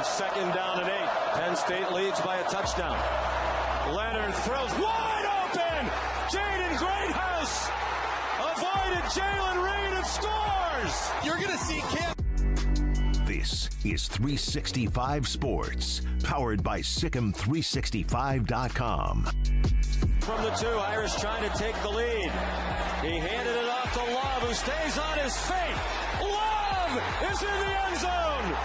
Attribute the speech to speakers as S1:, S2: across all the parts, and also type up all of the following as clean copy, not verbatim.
S1: It's second down and 8. Penn State leads by a touchdown. Leonard throws wide open. Jaden Greathouse avoided Jalen Reed and scores.
S2: You're going to see Cam.
S3: This is 365 Sports, powered by Sikkim365.com.
S1: From the 2, Irish trying to take the lead. He handed it off to Love, who stays on his feet. Love is in the end zone.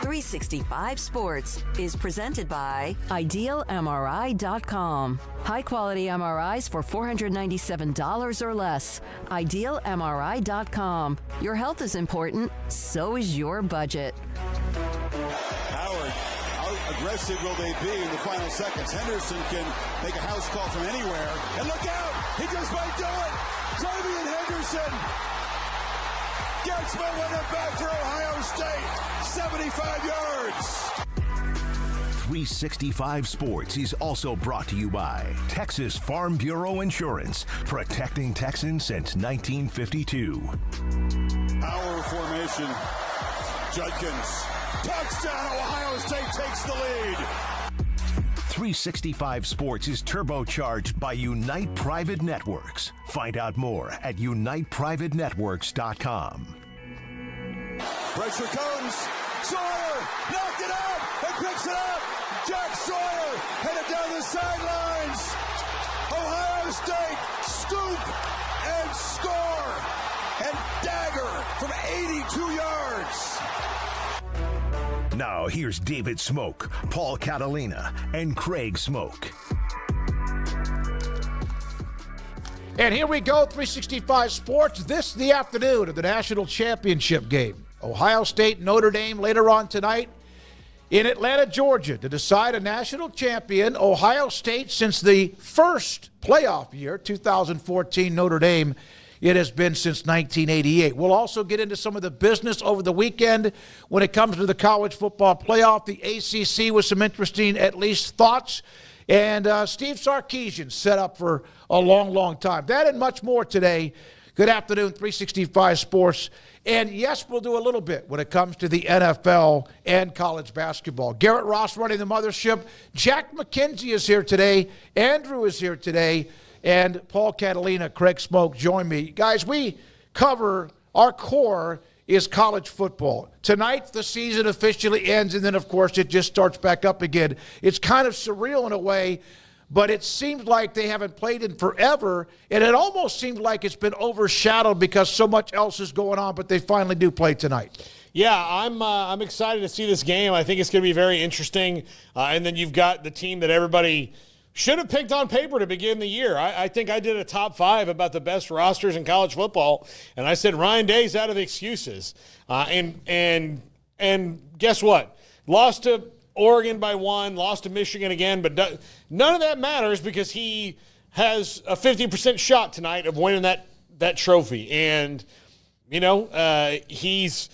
S4: 365 Sports is presented by IdealMRI.com. High-quality MRIs for $497 or less. IdealMRI.com. Your health is important, so is your budget.
S2: Howard, how aggressive will they be in the final seconds? Henderson can make a house call from anywhere. And look out! He just might do it! Travian Henderson gets momentum back for Ohio State. 75 yards.
S3: 365 Sports is also brought to you by Texas Farm Bureau Insurance, protecting Texans since 1952.
S2: Power formation. Judkins. Touchdown. Ohio State takes the lead.
S3: 365 Sports is turbocharged by Unite Private Networks. Find out more at uniteprivatenetworks.com.
S2: Pressure comes. Sawyer knocked it out and picks it up. Jack Sawyer headed down the sidelines. Ohio State scoop and score and dagger from 82 yards.
S3: Now here's David Smoak, Paul Catalina, and Craig Smoak.
S5: And here we go, 365 Sports. This the afternoon of the national championship game. Ohio State, Notre Dame later on tonight in Atlanta, Georgia, to decide a national champion. Ohio State, since the first playoff year, 2014, Notre Dame, it has been since 1988. We'll also get into some of the business over the weekend when it comes to the college football playoff, the ACC, with some interesting, at least, thoughts. And Steve Sarkisian set up for a long, long time. That and much more today. Good afternoon, 365 Sports. And yes, we'll do a little bit when it comes to the NFL and college basketball. Garrett Ross running the mothership. Jack McKenzie is here today. Andrew is here today. And Paul Catalina, Craig Smoak join me. Guys, we cover, our core is college football. Tonight, the season officially ends, and then, of course, it just starts back up again. It's kind of surreal in a way, but it seems like they haven't played in forever, and it almost seems like it's been overshadowed because so much else is going on, but they finally do play tonight.
S6: Yeah, I'm excited to see this game. I think it's going to be very interesting. And then you've got the team that everybody should have picked on paper to begin the year. I think I did a top 5 about the best rosters in college football, and I said Ryan Day's out of the excuses. And guess what? Lost to Oregon by 1, lost to Michigan again, but none of that matters because he has a 50% shot tonight of winning that trophy. And, you know, he's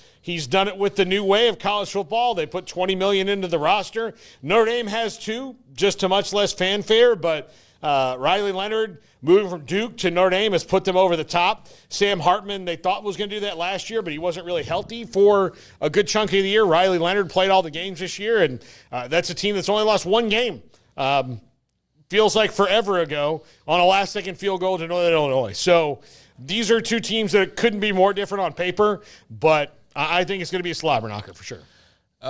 S6: done it with the new way of college football. They put $20 million into the roster. Notre Dame has 2, just to much less fanfare, but Riley Leonard moving from Duke to Notre Dame has put them over the top. Sam Hartman, they thought was going to do that last year, but he wasn't really healthy for a good chunk of the year. Riley Leonard played all the games this year, and that's a team that's only lost 1 game. Feels like forever ago on a last-second field goal to Northern Illinois. So these are 2 teams that couldn't be more different on paper, but I think it's going to be a slobber knocker for sure.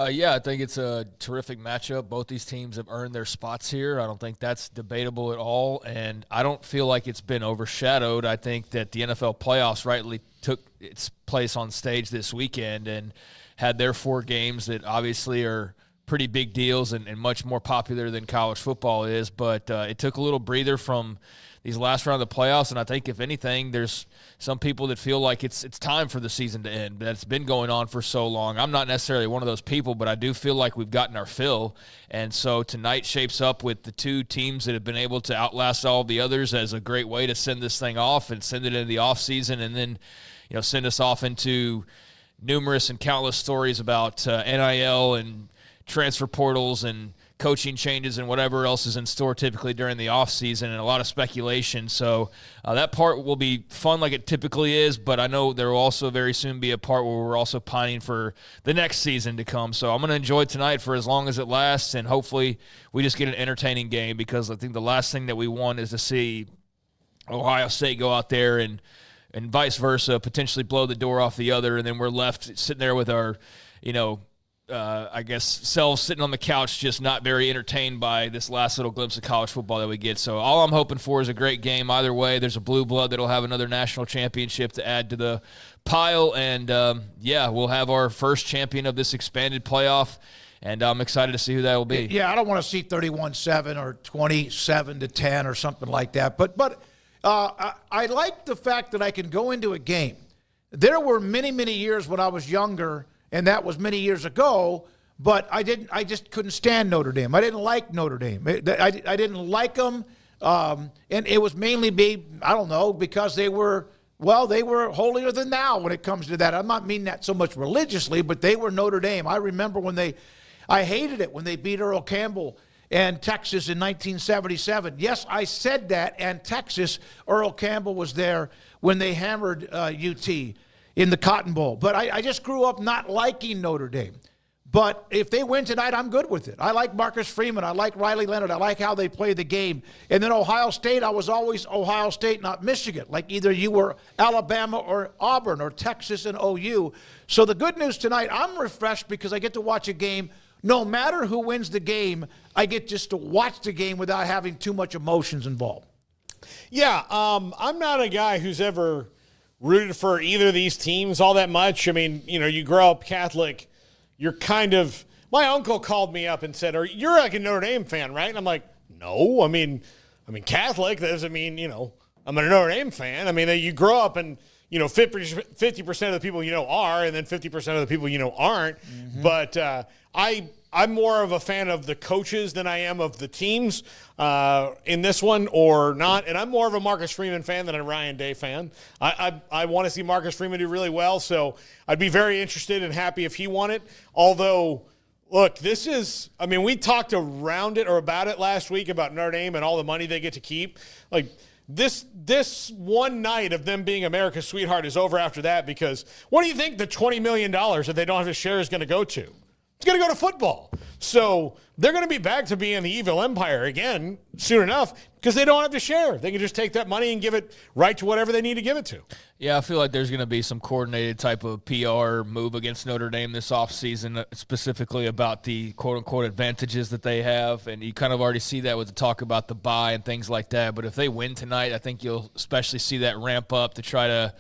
S7: Yeah, I think it's a terrific matchup. Both these teams have earned their spots here. I don't think that's debatable at all, and I don't feel like it's been overshadowed. I think that the NFL playoffs rightly took its place on stage this weekend and had their 4 games that obviously are pretty big deals and much more popular than college football is, but it took a little breather from these last round of the playoffs, and I think if anything, there's some people that feel like it's time for the season to end. That's been going on for so long. I'm not necessarily one of those people, but I do feel like we've gotten our fill, and so tonight shapes up with the 2 teams that have been able to outlast all the others as a great way to send this thing off and send it into the offseason and then, you know, send us off into numerous and countless stories about NIL and transfer portals and coaching changes and whatever else is in store typically during the offseason, and a lot of speculation. So that part will be fun like it typically is, but I know there will also very soon be a part where we're also pining for the next season to come. So I'm going to enjoy tonight for as long as it lasts, and hopefully we just get an entertaining game, because I think the last thing that we want is to see Ohio State go out there and vice versa, potentially blow the door off the other, and then we're left sitting there with our, I guess, selves sitting on the couch just not very entertained by this last little glimpse of college football that we get. So all I'm hoping for is a great game either way. There's a blue blood that'll have another national championship to add to the pile, and, we'll have our first champion of this expanded playoff, and I'm excited to see who that will be.
S5: Yeah, I don't want to see 31-7 or 27-10 or something like that, but I like the fact that I can go into a game. There were many, many years when I was younger, and that was many years ago, but I just couldn't stand Notre Dame. I didn't like Notre Dame. I didn't like them, and it was mainly because they were holier than thou when it comes to that. I'm not meaning that so much religiously, but they were Notre Dame. I remember I hated it when they beat Earl Campbell and Texas in 1977. Yes, I said that, and Texas, Earl Campbell was there when they hammered UT in the Cotton Bowl. But I just grew up not liking Notre Dame. But if they win tonight, I'm good with it. I like Marcus Freeman. I like Riley Leonard. I like how they play the game. And then Ohio State, I was always Ohio State, not Michigan. Like either you were Alabama or Auburn or Texas and OU. So the good news tonight, I'm refreshed because I get to watch a game. No matter who wins the game, I get just to watch the game without having too much emotions involved.
S6: Yeah, I'm not a guy who's ever rooted for either of these teams all that much. I mean, you grow up Catholic, you're kind of – my uncle called me up and said, you're like a Notre Dame fan, right? And I'm like, no. I mean Catholic, that doesn't mean, I'm a Notre Dame fan. I mean, you grow up and – 50% of the people are, and then 50% of the people aren't. Mm-hmm. But I'm more of a fan of the coaches than I am of the teams in this one, or not. And I'm more of a Marcus Freeman fan than a Ryan Day fan. I want to see Marcus Freeman do really well, so I'd be very interested and happy if he won it. Although, look, we talked around it or about it last week about Notre Dame and all the money they get to keep. Like, This one night of them being America's sweetheart is over after that, because what do you think the $20 million that they don't have to share is going to go to? It's going to go to football. So they're going to be back to being the evil empire again soon enough, because they don't have to share. They can just take that money and give it right to whatever they need to give it to.
S7: Yeah, I feel like there's going to be some coordinated type of PR move against Notre Dame this offseason, specifically about the quote-unquote advantages that they have. And you kind of already see that with the talk about the bye and things like that. But if they win tonight, I think you'll especially see that ramp up to try to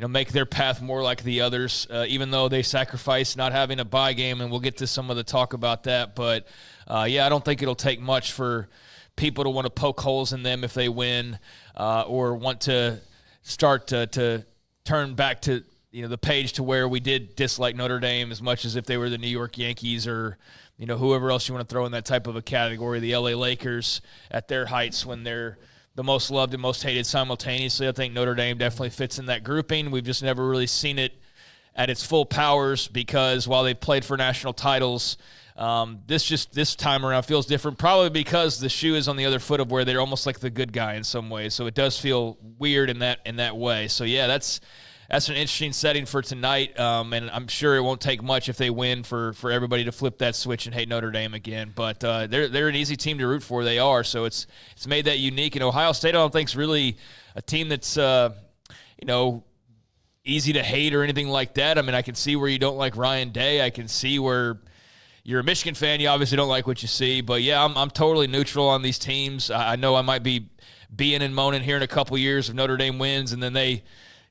S7: make their path more like the others, even though they sacrifice not having a bye game, and we'll get to some of the talk about that. But, I don't think it'll take much for people to want to poke holes in them if they win, or want to start to turn back to the page to where we did dislike Notre Dame as much as if they were the New York Yankees or whoever else you want to throw in that type of a category, the LA Lakers at their heights when they're the most loved and most hated simultaneously. I think Notre Dame definitely fits in that grouping. We've just never really seen it at its full powers, because while they've played for national titles, this time around feels different, probably because the shoe is on the other foot of where they're almost like the good guy in some ways. So it does feel weird in that way. So yeah, that's an interesting setting for tonight, and I'm sure it won't take much if they win for everybody to flip that switch and hate Notre Dame again. But they're an easy team to root for. They are, so it's made that unique. And Ohio State, I don't think, is really a team that's easy to hate or anything like that. I mean, I can see where you don't like Ryan Day. I can see where you're a Michigan fan. You obviously don't like what you see. But yeah, I'm totally neutral on these teams. I know I might be being and moaning here in a couple years if Notre Dame wins, and then they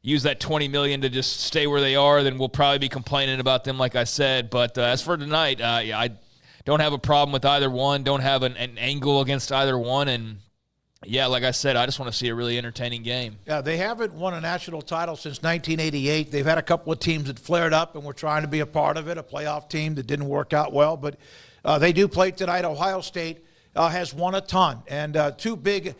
S7: use that $20 million to just stay where they are, then we'll probably be complaining about them, like I said. But as for tonight, I don't have a problem with either one. Don't have an angle against either one. And, yeah, like I said, I just want to see a really entertaining game.
S5: Yeah, they haven't won a national title since 1988. They've had a couple of teams that flared up and were trying to be a part of it, a playoff team that didn't work out well. But they do play tonight. Ohio State has won a ton. And two big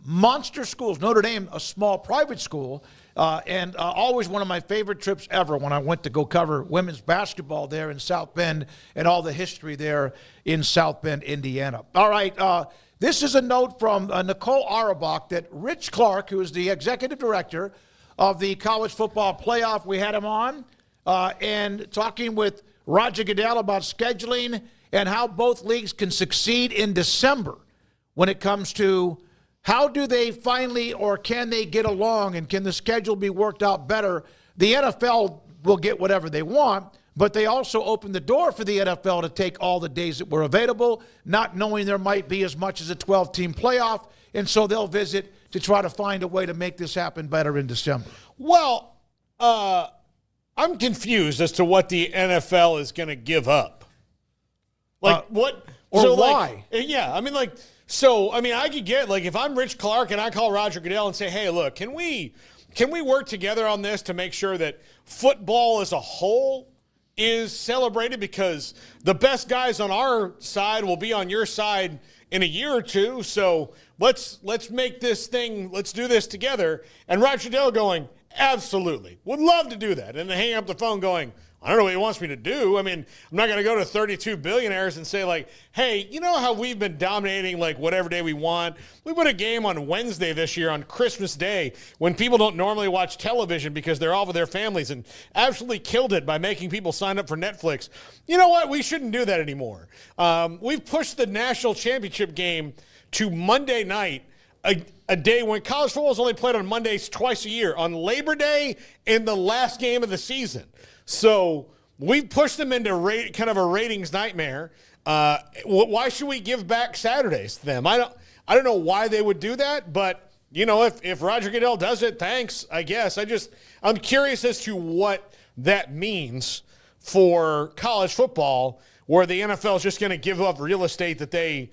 S5: monster schools. Notre Dame, a small private school, and always one of my favorite trips ever when I went to go cover women's basketball there in South Bend and all the history there in South Bend, Indiana. All right, this is a note from Nicole Auerbach that Rich Clark, who is the executive director of the college football playoff, we had him on, and talking with Roger Goodell about scheduling and how both leagues can succeed in December when it comes to how do they finally or can they get along and can the schedule be worked out better. The NFL will get whatever they want, but they also opened the door for the NFL to take all the days that were available, not knowing there might be as much as a 12-team playoff, and so they'll visit to try to find a way to make this happen better in December.
S6: Well, I'm confused as to what the NFL is going to give up. Like what?
S5: Or
S6: so
S5: why?
S6: Like, yeah, I mean, like, so I mean, I could get like if I'm Rich Clark and I call Roger Goodell and say, hey, look, can we work together on this to make sure that football as a whole is celebrated, because the best guys on our side will be on your side in a year or two. So let's make this thing, let's do this together. And Roger Goodell going, absolutely, would love to do that. And then hang up the phone going, I don't know what he wants me to do. I mean, I'm not going to go to 32 billionaires and say, like, hey, you know how we've been dominating, like, whatever day we want? We put a game on Wednesday this year on Christmas Day when people don't normally watch television because they're off with their families, and absolutely killed it by making people sign up for Netflix. You know what? We shouldn't do that anymore. We've pushed the national championship game to Monday night, a day when college football is only played on Mondays twice a year, on Labor Day and the last game of the season. So we've pushed them into kind of a ratings nightmare. Why should we give back Saturdays to them? I don't know why they would do that, but you know, if Roger Goodell does it, thanks, I guess. I'm curious as to what that means for college football, where the NFL is just going to give up real estate that they.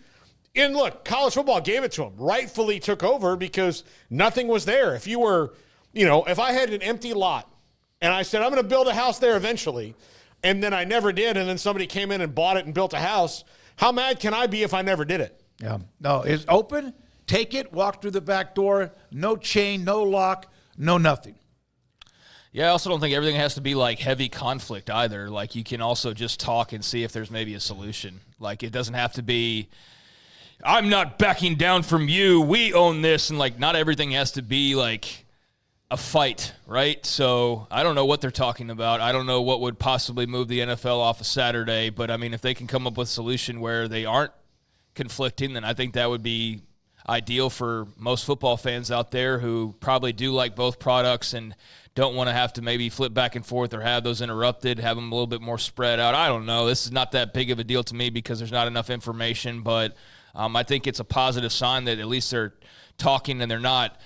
S6: And look, college football gave it to them, rightfully took over because nothing was there. If you were, if I had an empty lot and I said, I'm going to build a house there eventually, and then I never did, and then somebody came in and bought it and built a house, how mad can I be if I never did it?
S5: Yeah. No, it's open, take it, walk through the back door, no chain, no lock, no nothing.
S7: Yeah, I also don't think everything has to be like heavy conflict either. Like you can also just talk and see if there's maybe a solution. Like it doesn't have to be, I'm not backing down from you, we own this, and like not everything has to be like a fight, right? So I don't know what they're talking about. I don't know what would possibly move the NFL off a Saturday, but I mean, if they can come up with a solution where they aren't conflicting, then I think that would be ideal for most football fans out there who probably do like both products and don't want to have to maybe flip back and forth or have those interrupted, have them a little bit more spread out. I don't know. This is not that big of a deal to me because there's not enough information, but I think it's a positive sign that at least they're talking and they're not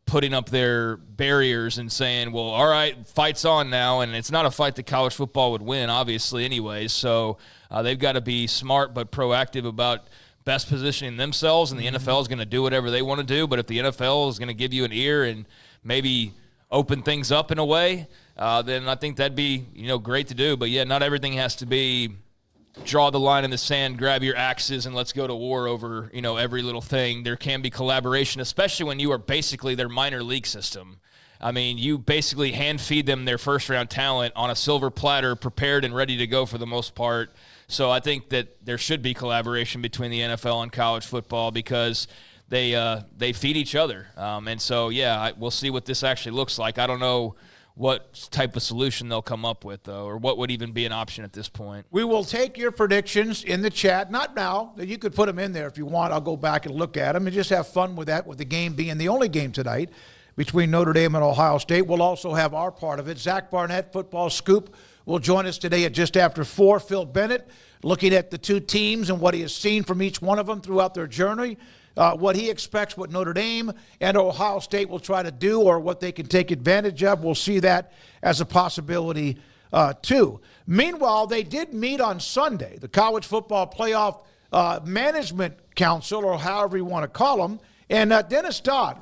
S7: putting up their barriers and saying, well, all right, fight's on now. And it's not a fight that college football would win, obviously, anyways. So they've got to be smart but proactive about best positioning themselves, and the NFL is going to do whatever they want to do. But if the NFL is going to give you an ear and maybe open things up in a way, then I think that'd be, great to do. But, yeah, not everything has to be draw the line in the sand, grab your axes, and let's go to war over, every little thing. There can be collaboration, especially when you are basically their minor league system. I mean, you basically hand feed them their first-round talent on a silver platter, prepared and ready to go for the most part. So I think that there should be collaboration between the NFL and college football because they feed each other. And so, yeah, we'll see what this actually looks like. I don't know what type of solution they'll come up with, though, or what would even be an option at this point.
S5: We will take your predictions in the chat. Not now. You could put them in there if you want. I'll go back and look at them and just have fun with that, with the game being the only game tonight between Notre Dame and Ohio State. We'll also have our part of it. Zach Barnett, Football Scoop, will join us today at just after 4. Phil Bennett, looking at the two teams and what he has seen from each one of them throughout their journey. What he expects, what Notre Dame and Ohio State will try to do, or what they can take advantage of. We'll see that as a possibility, too. Meanwhile, they did meet on Sunday, the College Football Playoff Management Council, or however you want to call them. And Dennis Dodd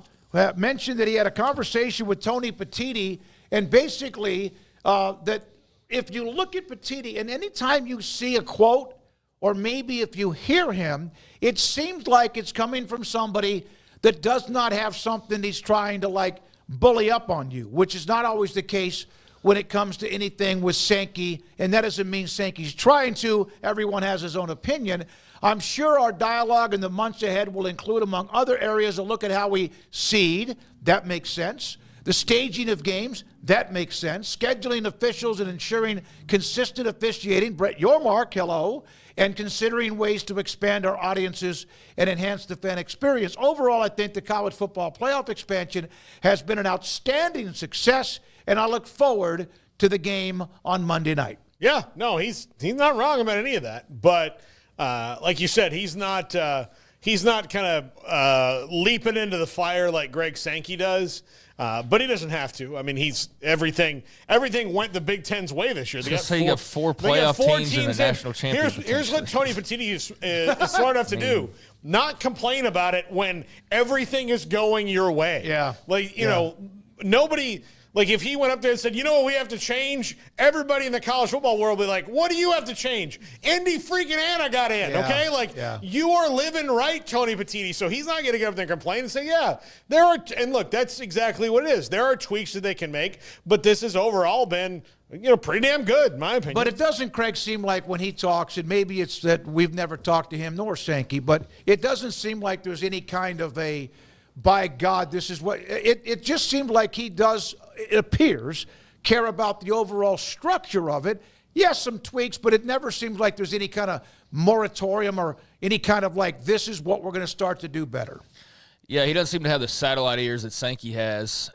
S5: mentioned that he had a conversation with Tony Petitti, and basically that if you look at Petitti, and anytime you see a quote, or maybe if you hear him, it seems like it's coming from somebody that does not have something he's trying to, like, bully up on you, which is not always the case when it comes to anything with Sankey, and that doesn't mean Sankey's trying to. Everyone has his own opinion. I'm sure our dialogue in the months ahead will include, among other areas, a look at how we seed. That makes sense. The staging of games, that makes sense. Scheduling officials and ensuring consistent officiating. Brett Yormark, hello. And considering ways to expand our audiences and enhance the fan experience. Overall, I think the college football playoff expansion has been an outstanding success, and I look forward to the game on Monday night.
S6: Yeah, no, he's not wrong about any of that. But like you said, he's not kind of leaping into the fire like Greg Sankey does. But he doesn't have to. I mean, everything went the Big Ten's way this year.
S7: You got four playoff teams in the national championship.
S6: Here's what Tony Petitti is smart enough to do. Not complain about it when everything is going your way.
S5: Yeah.
S6: Like, you know, nobody – like if he went up there and said, you know what we have to change, everybody in the college football world would be like, what do you have to change? Indy freaking Anna got in, okay? Like you are living right, Tony Petitti. So he's not going to get up there and complain and say, yeah, there are – and look, that's exactly what it is. There are tweaks that they can make, but this has overall been – pretty damn good, in my opinion.
S5: But it doesn't, Craig, seem like when he talks, and maybe it's that we've never talked to him nor Sankey, but it doesn't seem like there's any kind of a, by God, this is what – it just seemed like he does – it appears, care about the overall structure of it. Yes, some tweaks, but it never seems like there's any kind of moratorium or any kind of like, this is what we're going to start to do better.
S7: Yeah, he doesn't seem to have the satellite ears that Sankey has.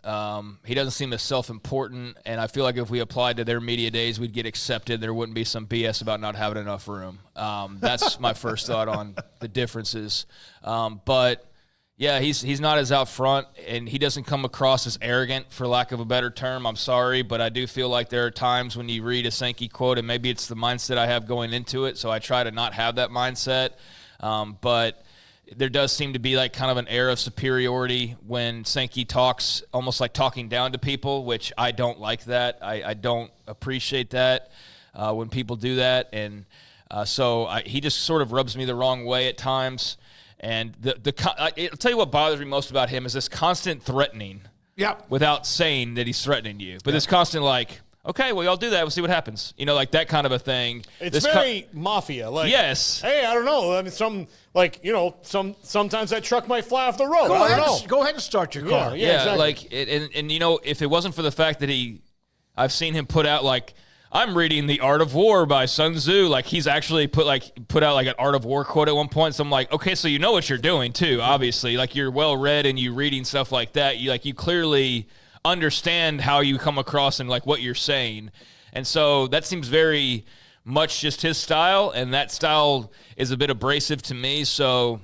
S7: He doesn't seem as self-important, and I feel like if we applied to their media days, we'd get accepted. There wouldn't be some BS about not having enough room. That's my first thought on the differences. But yeah, he's not as out front, and he doesn't come across as arrogant, for lack of a better term. I'm sorry, but I do feel like there are times when you read a Sankey quote, and maybe it's the mindset I have going into it, so I try to not have that mindset. But there does seem to be like kind of an air of superiority when Sankey talks, almost like talking down to people, which I don't like that. I don't appreciate that when people do that, and so he just sort of rubs me the wrong way at times. And I'll tell you what bothers me most about him is this constant threatening.
S5: Yep.
S7: Without saying that he's threatening you, but this constant like, okay, well, y'all do that. We'll see what happens. Like that kind of a thing.
S6: It's very mafia. Like,
S7: yes.
S6: Hey, I don't know. I mean, sometimes that truck might fly off the road.
S5: Go ahead and start your car.
S6: Yeah, exactly.
S7: Like, and if it wasn't for the fact that I've seen him put out like, I'm reading The Art of War by Sun Tzu. Like he's actually put out like an Art of War quote at one point. So I'm like, okay, so you know what you're doing too, obviously. Like you're well read and you reading stuff like that. You clearly understand how you come across and like what you're saying. And so that seems very much just his style, and that style is a bit abrasive to me. So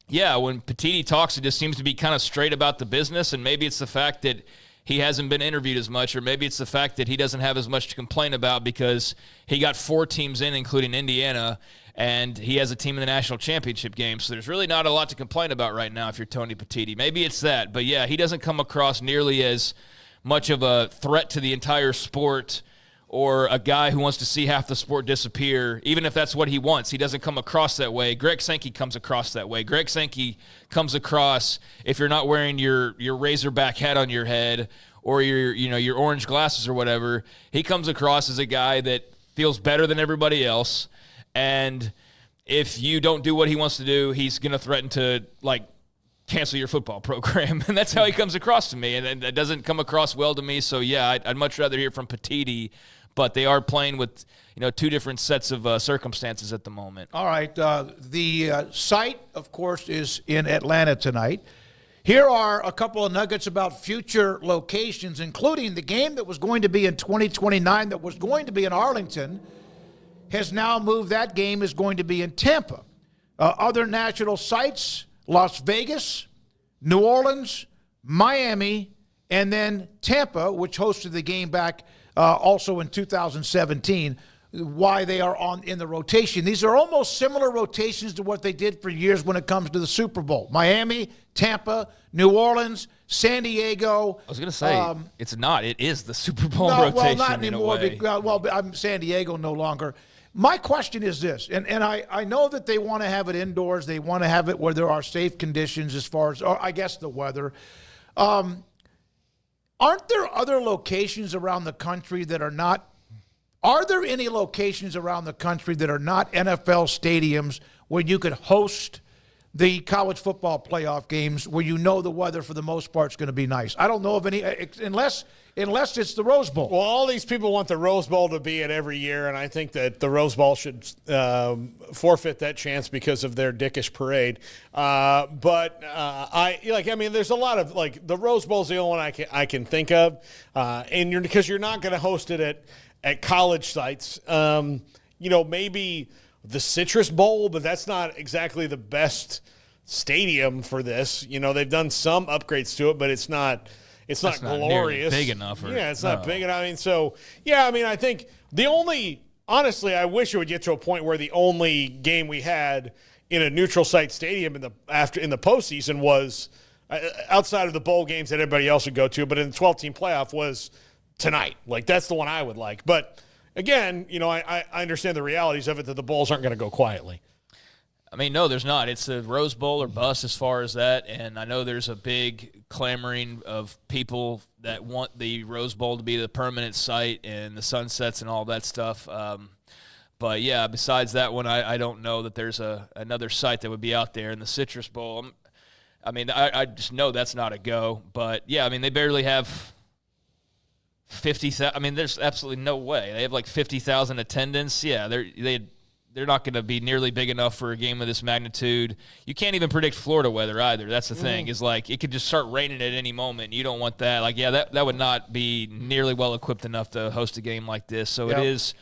S7: yeah, when Petitti talks, it just seems to be kind of straight about the business, and maybe it's the fact that he hasn't been interviewed as much, or maybe it's the fact that he doesn't have as much to complain about because he got 4 teams in, including Indiana, and he has a team in the national championship game. So there's really not a lot to complain about right now if you're Tony Petitti. Maybe it's that. But, yeah, he doesn't come across nearly as much of a threat to the entire sport or a guy who wants to see half the sport disappear, even if that's what he wants. He doesn't come across that way. Greg Sankey comes across that way. Greg Sankey comes across, if you're not wearing your Razorback hat on your head or your orange glasses or whatever, he comes across as a guy that feels better than everybody else. And if you don't do what he wants to do, he's going to threaten to, like, cancel your football program. And that's how he comes across to me. And that doesn't come across well to me. So, yeah, I'd much rather hear from Petitti. But they are playing with, 2 different sets of circumstances at the moment.
S5: All right. The site, of course, is in Atlanta tonight. Here are a couple of nuggets about future locations, including the game that was going to be in 2029 that was going to be in Arlington has now moved. That game is going to be in Tampa. Other national sites, Las Vegas, New Orleans, Miami, and then Tampa, which hosted the game back also in 2017, why they are in the rotation. These are almost similar rotations to what they did for years when it comes to the Super Bowl. Miami, Tampa, New Orleans, San Diego.
S7: I was going to say, it's not. It is the Super Bowl rotation.
S5: Well, not anymore. I'm San Diego no longer. My question is this, and I know that they want to have it indoors. They want to have it where there are safe conditions as far as, or I guess, the weather. Aren't there other locations around the country that are not? Are there any locations around the country that are not NFL stadiums where you could host the college football playoff games where you know the weather for the most part is going to be nice? I don't know of any, unless it's the Rose Bowl.
S6: Well, all these people want the Rose Bowl to be it every year, and I think that the Rose Bowl should forfeit that chance because of their dickish parade. There's a lot of, like, the Rose Bowl's the only one I can think of, because you're not going to host it at college sites. Maybe the Citrus Bowl, but that's not exactly the best stadium for this. They've done some upgrades to it, but it's not glorious.
S7: Big enough.
S6: It's not big enough. I think honestly, I wish it would get to a point where the only game we had in a neutral site stadium in the postseason was outside of the bowl games that everybody else would go to, but in the 12-team playoff was tonight. Like, that's the one I would like. But again, I understand the realities of it, that the Bulls aren't going to go quietly.
S7: I mean, no, there's not. It's a Rose Bowl or bust as far as that, and I know there's a big clamoring of people that want the Rose Bowl to be the permanent site and the sunsets and all that stuff. But, yeah, besides that one, I don't know that there's another site that would be out there. In the Citrus Bowl, I just know that's not a go. But, yeah, they barely have 50,000. There's absolutely no way. They have like 50,000 attendance. Yeah, they're not going to be nearly big enough for a game of this magnitude. You can't even predict Florida weather either. That's the thing. Is like it could just start raining at any moment. You don't want that. Like, yeah, that would not be nearly well equipped enough to host a game like this. So It is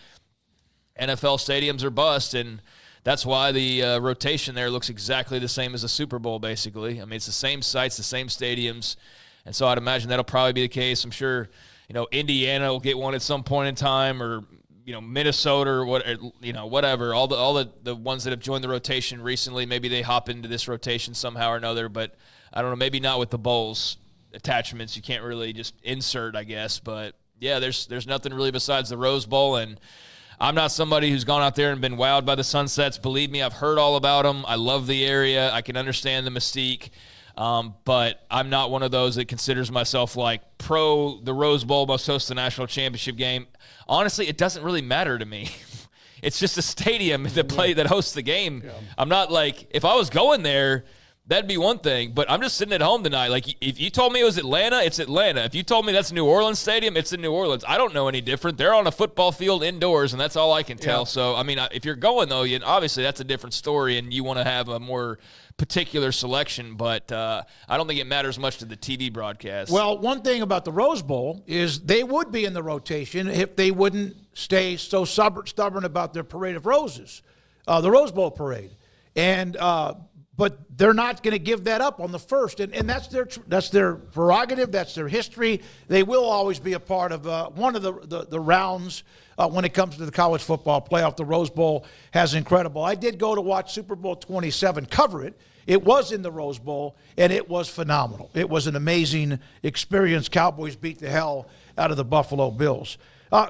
S7: NFL stadiums are bust, and that's why the rotation there looks exactly the same as the Super Bowl, basically. It's the same sites, the same stadiums, and so I'd imagine that'll probably be the case. I'm sure Indiana will get one at some point in time, or Minnesota, or whatever. All the ones that have joined the rotation recently, maybe they hop into this rotation somehow or another. But I don't know, maybe not with the Bowls attachments. You can't really just insert, I guess. But yeah, there's nothing really besides the Rose Bowl, and I'm not somebody who's gone out there and been wowed by the sunsets. Believe me, I've heard all about them. I love the area. I can understand the mystique. But I'm not one of those that considers myself like pro the Rose Bowl, must host the national championship game. Honestly, it doesn't really matter to me. It's just a stadium that hosts the game. Yeah. I'm not like, if I was going there, that'd be one thing, but I'm just sitting at home tonight. Like, if you told me it was Atlanta, it's Atlanta. If you told me that's New Orleans Stadium, it's in New Orleans. I don't know any different. They're on a football field indoors, and that's all I can tell. Yeah. So, if you're going, though, obviously that's a different story, and you want to have a more particular selection, but I don't think it matters much to the TV broadcast.
S5: Well, one thing about the Rose Bowl is they would be in the rotation if they wouldn't stay so stubborn about their parade of roses, the Rose Bowl parade. And but they're not going to give that up on the first, and that's their prerogative. That's their history. They will always be a part of one of the rounds when it comes to the college football playoff. The Rose Bowl has incredible. I did go to watch Super Bowl 27, cover it. It was in the Rose Bowl, and it was phenomenal. It was an amazing experience. Cowboys beat the hell out of the Buffalo Bills.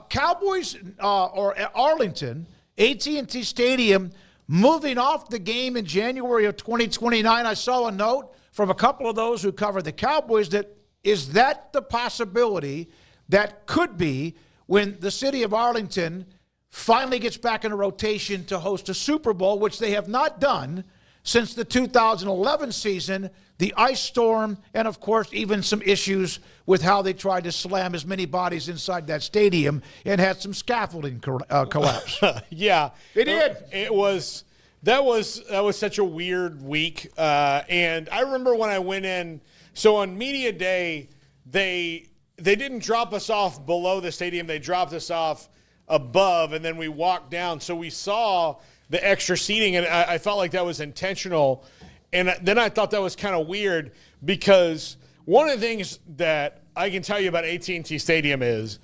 S5: Cowboys or Arlington, AT&T Stadium, moving off the game in January of 2029. I saw a note from a couple of those who cover the Cowboys that is that the possibility that could be when the city of Arlington finally gets back in a rotation to host a Super Bowl, which they have not done since the 2011 season, the ice storm, and, of course, even some issues with how they tried to slam as many bodies inside that stadium and had some scaffolding collapse.
S6: Yeah.
S5: They did.
S6: That was such a weird week. And I remember when I went in, so on media day, they didn't drop us off below the stadium. They dropped us off above, and then we walked down. So we saw the extra seating, and I felt like that was intentional. And then I thought that was kind of weird because one of the things that I can tell you about AT&T Stadium is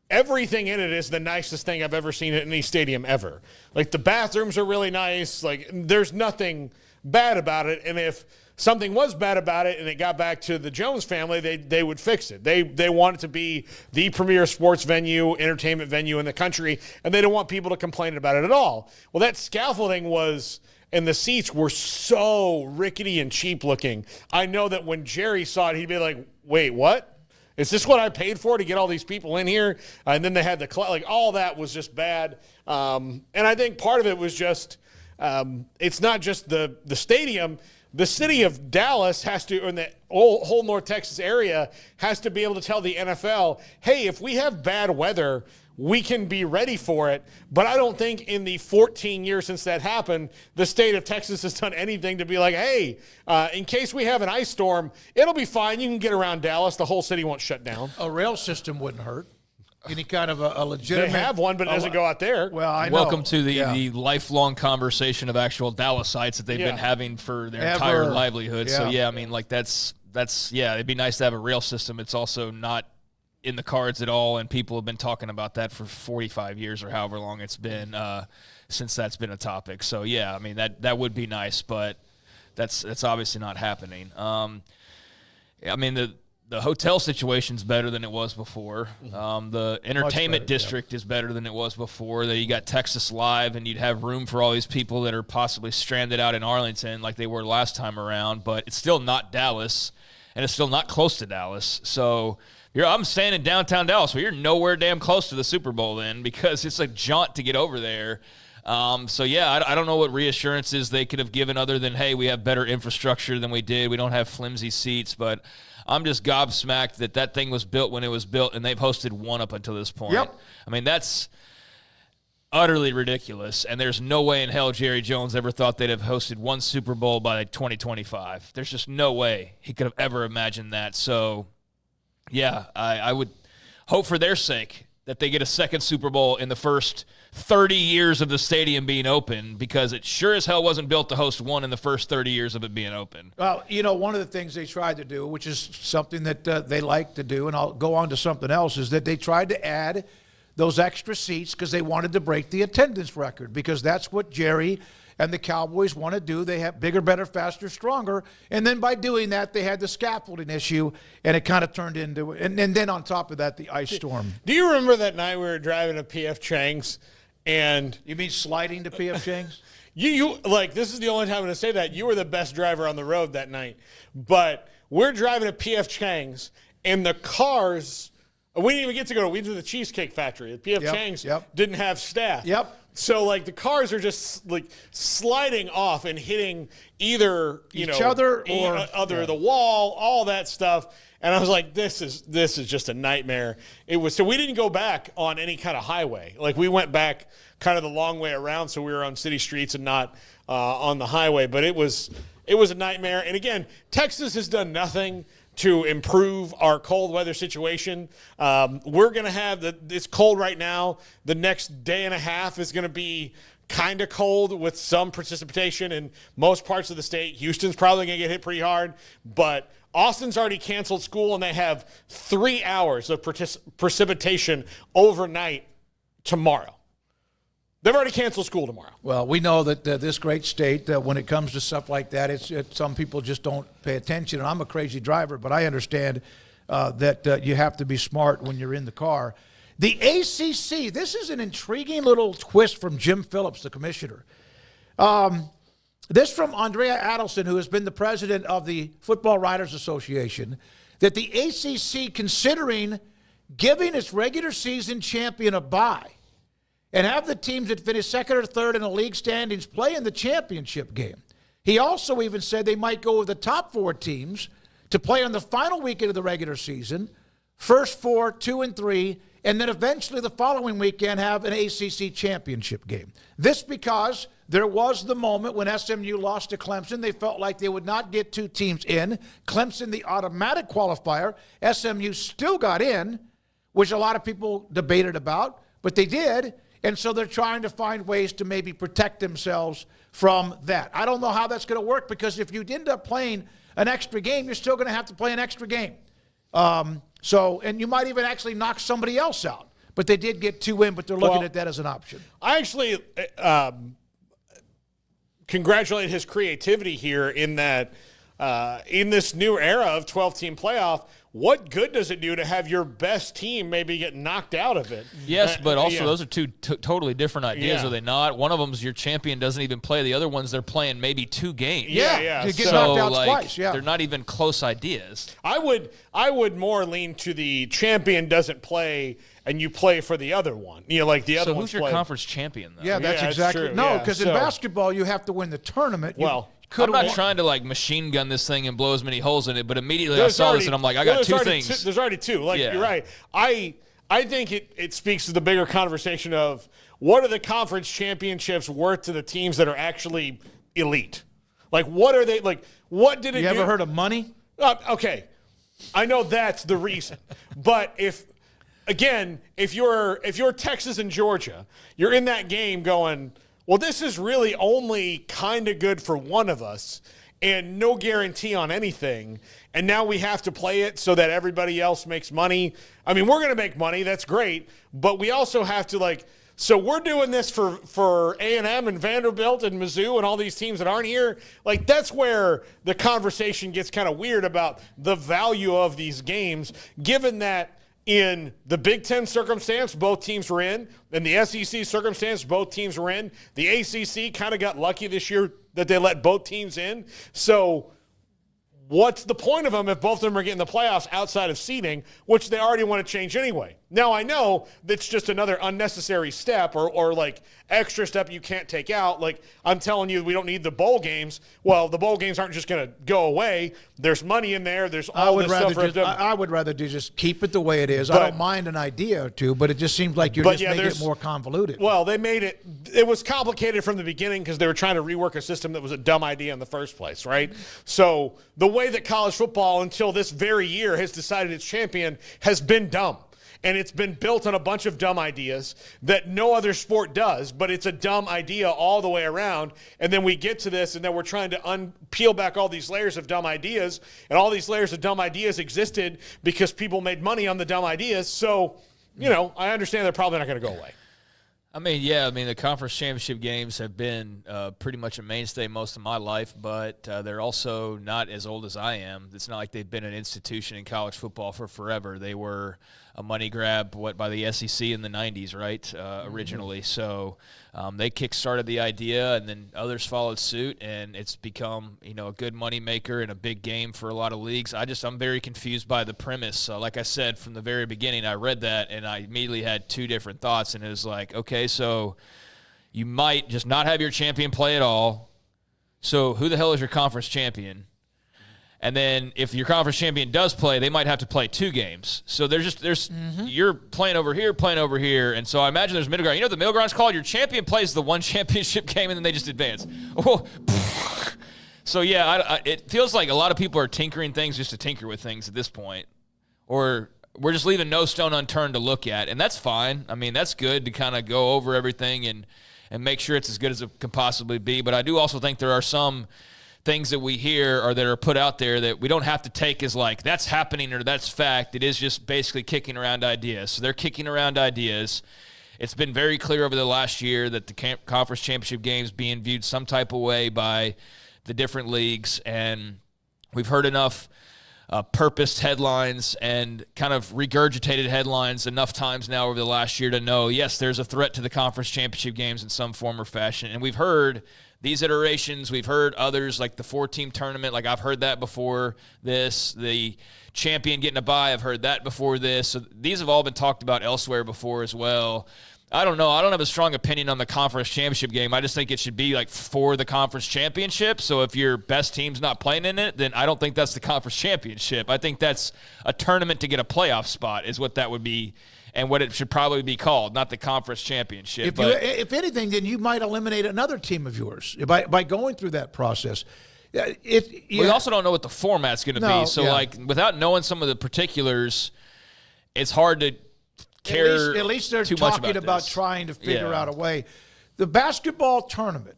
S6: everything in it is the nicest thing I've ever seen at any stadium ever. Like, the bathrooms are really nice. Like, there's nothing bad about it. And if something was bad about it and it got back to the Jones family, they would fix it. They want it to be the premier sports venue, entertainment venue in the country, and they don't want people to complain about it at all. Well, that scaffolding was, and the seats were so rickety and cheap looking. I know that when Jerry saw it, he'd be like, wait, what? Is this what I paid for to get all these people in here? And then they had all that was just bad. And I think part of it was just it's not just the stadium. The city of Dallas has to, in the whole North Texas area, has to be able to tell the NFL, hey, if we have bad weather, we can be ready for it. But I don't think in the 14 years since that happened, the state of Texas has done anything to be like, hey, in case we have an ice storm, it'll be fine. You can get around Dallas. The whole city won't shut down.
S5: A rail system wouldn't hurt. Any kind of a legitimate.
S6: They have one, but it doesn't go out there.
S5: Well, I know.
S7: Welcome to the lifelong conversation of actual Dallasites that they've been having for their entire livelihood.
S5: Yeah.
S7: So, I mean, like that's it'd be nice to have a rail system. It's also not in the cards at all, and people have been talking about that for 45 years or however long it's been since that's been a topic. So, I mean, that would be nice, but that's obviously not happening. I mean, the hotel situation's better than it was before. The entertainment district is better than it was before. You got Texas Live, and you'd have room for all these people that are possibly stranded out in Arlington like they were last time around, but it's still not Dallas, and it's still not close to Dallas. So I'm staying in downtown Dallas, well, you're nowhere damn close to the Super Bowl then, because it's a jaunt to get over there. I don't know what reassurances they could have given other than, hey, we have better infrastructure than we did. We don't have flimsy seats, but I'm just gobsmacked that thing was built when it was built, and they've hosted one up until this point.
S5: Yep.
S7: I mean, that's utterly ridiculous, and there's no way in hell Jerry Jones ever thought they'd have hosted one Super Bowl by 2025. There's just no way he could have ever imagined that. So, I would hope for their sake that they get a second Super Bowl in the first 30 years of the stadium being open, because it sure as hell wasn't built to host one in the first 30 years of it being open.
S5: Well, one of the things they tried to do, which is something that they like to do, and I'll go on to something else, is that they tried to add those extra seats because they wanted to break the attendance record, because that's what Jerry and the Cowboys want to do. They have bigger, better, faster, stronger. And then by doing that, they had the scaffolding issue, and it kind of turned into – and then on top of that, the ice storm.
S6: Do you remember that night we were driving to P.F. Chang's? And
S5: you mean sliding to P.F. Chang's?
S6: you this is the only time I'm going to say that. You were the best driver on the road that night. But we're driving to P.F. Chang's, and the cars – we didn't even get to go. We went to the Cheesecake Factory. The P.F. Chang's didn't have staff.
S5: Yep.
S6: So, the cars are just, sliding off and hitting either,
S5: each other or
S6: the wall, all that stuff. And I was like, this is just a nightmare. So we didn't go back on any kind of highway. We went back kind of the long way around, so we were on city streets and not on the highway. But it was a nightmare. And again, Texas has done nothing to improve our cold weather situation. We're going to have it's cold right now. The next day and a half is going to be kind of cold with some precipitation in most parts of the state. Houston's probably going to get hit pretty hard, but Austin's already canceled school, and they have 3 hours of precipitation overnight tomorrow. They've already canceled school tomorrow.
S5: Well, we know that this great state, when it comes to stuff like that, some people just don't pay attention. And I'm a crazy driver, but I understand that you have to be smart when you're in the car. The ACC, this is an intriguing little twist from Jim Phillips, the commissioner. This from Andrea Adelson, who has been the president of the Football Writers Association, that the ACC considering giving its regular season champion a bye and have the teams that finish second or third in the league standings play in the championship game. He also even said they might go with the top 4 teams to play on the final weekend of the regular season, first 4, 2, and 3, and then eventually the following weekend have an ACC championship game. This because there was the moment when SMU lost to Clemson. They felt like they would not get 2 teams in. Clemson, the automatic qualifier. SMU still got in, which a lot of people debated about, but they did. And so they're trying to find ways to maybe protect themselves from that. I don't know how that's going to work, because if you end up playing an extra game, you're still going to have to play an extra game. And you might even actually knock somebody else out. But they did get 2 in, but they're looking at that as an option.
S6: I actually congratulate his creativity here in that in this new era of 12-team playoff, what good does it do to have your best team maybe get knocked out of it?
S7: Yes, but also those are two totally different ideas,
S6: Yeah.
S7: are they not? One of them's your champion doesn't even play. The other one's they're playing maybe 2 games.
S6: Yeah.
S5: You get
S6: So,
S5: knocked out
S7: like,
S5: twice. Yeah,
S7: they're not even close ideas.
S6: I would more lean to the champion doesn't play and you play for the other one. Like the other
S7: So
S6: one's
S7: who's your
S6: playing.
S7: conference champion, though?
S5: yeah, that's
S6: Yeah,
S5: exactly
S6: true.
S5: no.
S6: Yeah,
S5: Because in
S6: so-
S5: basketball, you have to win the tournament.
S6: Well,
S7: I'm not trying to machine gun this thing and blow as many holes in it, but immediately I
S6: There's
S7: saw
S6: already-
S7: this and I'm like, I
S6: well,
S7: got
S6: there's
S7: 2
S6: already
S7: things.
S6: There's already 2. Like,
S7: Yeah.
S6: you're right. I think it speaks to the bigger conversation of what are the conference championships worth to the teams that are actually elite? Like, what are they like? What did it do?
S5: You ever heard of money?
S6: Okay, I know that's the reason, but if you're Texas and Georgia, you're in that game going, well, this is really only kind of good for one of us and no guarantee on anything. And now we have to play it so that everybody else makes money. I mean, we're going to make money. That's great. But we also have to so we're doing this for A&M and Vanderbilt and Mizzou and all these teams that aren't here. Like, that's where the conversation gets kind of weird about the value of these games, given that in the Big Ten circumstance, both teams were in. In the SEC circumstance, both teams were in. The ACC kind of got lucky this year that they let both teams in. So what's the point of them if both of them are getting the playoffs outside of seeding, which they already want to change anyway? Now, I know that's just another unnecessary step or like extra step you can't take out. Like, I'm telling you, we don't need the bowl games. Well, the bowl games aren't just going to go away. There's money in there. There's all this stuff.
S5: I would rather just keep it the way it is. I
S6: But-
S5: don't mind an idea or two, but it just seems like you're
S6: But
S5: just
S6: yeah,
S5: making it
S6: there's-
S5: more convoluted.
S6: Well, they made it was complicated from the beginning because they were trying to rework a system that was a dumb idea in the first place, right? So the way that college football until this very year has decided its champion has been dumb. And it's been built on a bunch of dumb ideas that no other sport does, but it's a dumb idea all the way around. And then we get to this, and then we're trying to peel back all these layers of dumb ideas. And all these layers of dumb ideas existed because people made money on the dumb ideas. So, I understand they're probably not going to go away.
S7: I mean, the conference championship games have been pretty much a mainstay most of my life, but they're also not as old as I am. It's not like they've been an institution in college football for forever. They were a money grab, by the SEC in the 90s, right, originally. So they kick-started the idea, and then others followed suit, and it's become, a good money maker and a big game for a lot of leagues. I'm very confused by the premise. Like I said, from the very beginning, I read that, and I immediately had 2 different thoughts, and it was like, okay, so you might just not have your champion play at all. So who the hell is your conference champion? And then if your conference champion does play, they might have to play 2 games. So you're playing over here. And so I imagine there's middle ground. You know what the middle ground's called? Your champion plays the one championship game, and then they just advance. Oh. So, yeah, it feels like a lot of people are tinkering things just to tinker with things at this point. Or we're just leaving no stone unturned to look at. And that's fine. I mean, that's good to kind of go over everything and make sure it's as good as it can possibly be. But I do also think there are some things that we hear or that are put out there that we don't have to take as like that's happening or that's fact. It is just basically kicking around ideas. So they're kicking around ideas. It's been very clear over the last year that the conference championship games being viewed some type of way by the different leagues, and we've heard enough purposed headlines and kind of regurgitated headlines enough times now over the last year to know, yes, there's a threat to the conference championship games in some form or fashion. And we've heard these iterations. We've heard others like the 4-team tournament. Like I've heard that before this. The champion getting a bye, I've heard that before this. So these have all been talked about elsewhere before as well. I don't know. I don't have a strong opinion on the conference championship game. I just think it should be like for the conference championship. So if your best team's not playing in it, then I don't think that's the conference championship. I think that's a tournament to get a playoff spot is what that would be and what it should probably be called, not the conference championship.
S5: If anything, then you might eliminate another team of yours by going through that process.
S7: We also don't know what the format's going to be. So, like, without knowing some of the particulars, it's hard to care.
S5: At least they're
S7: too much
S5: talking about trying to figure out a way. The basketball tournament,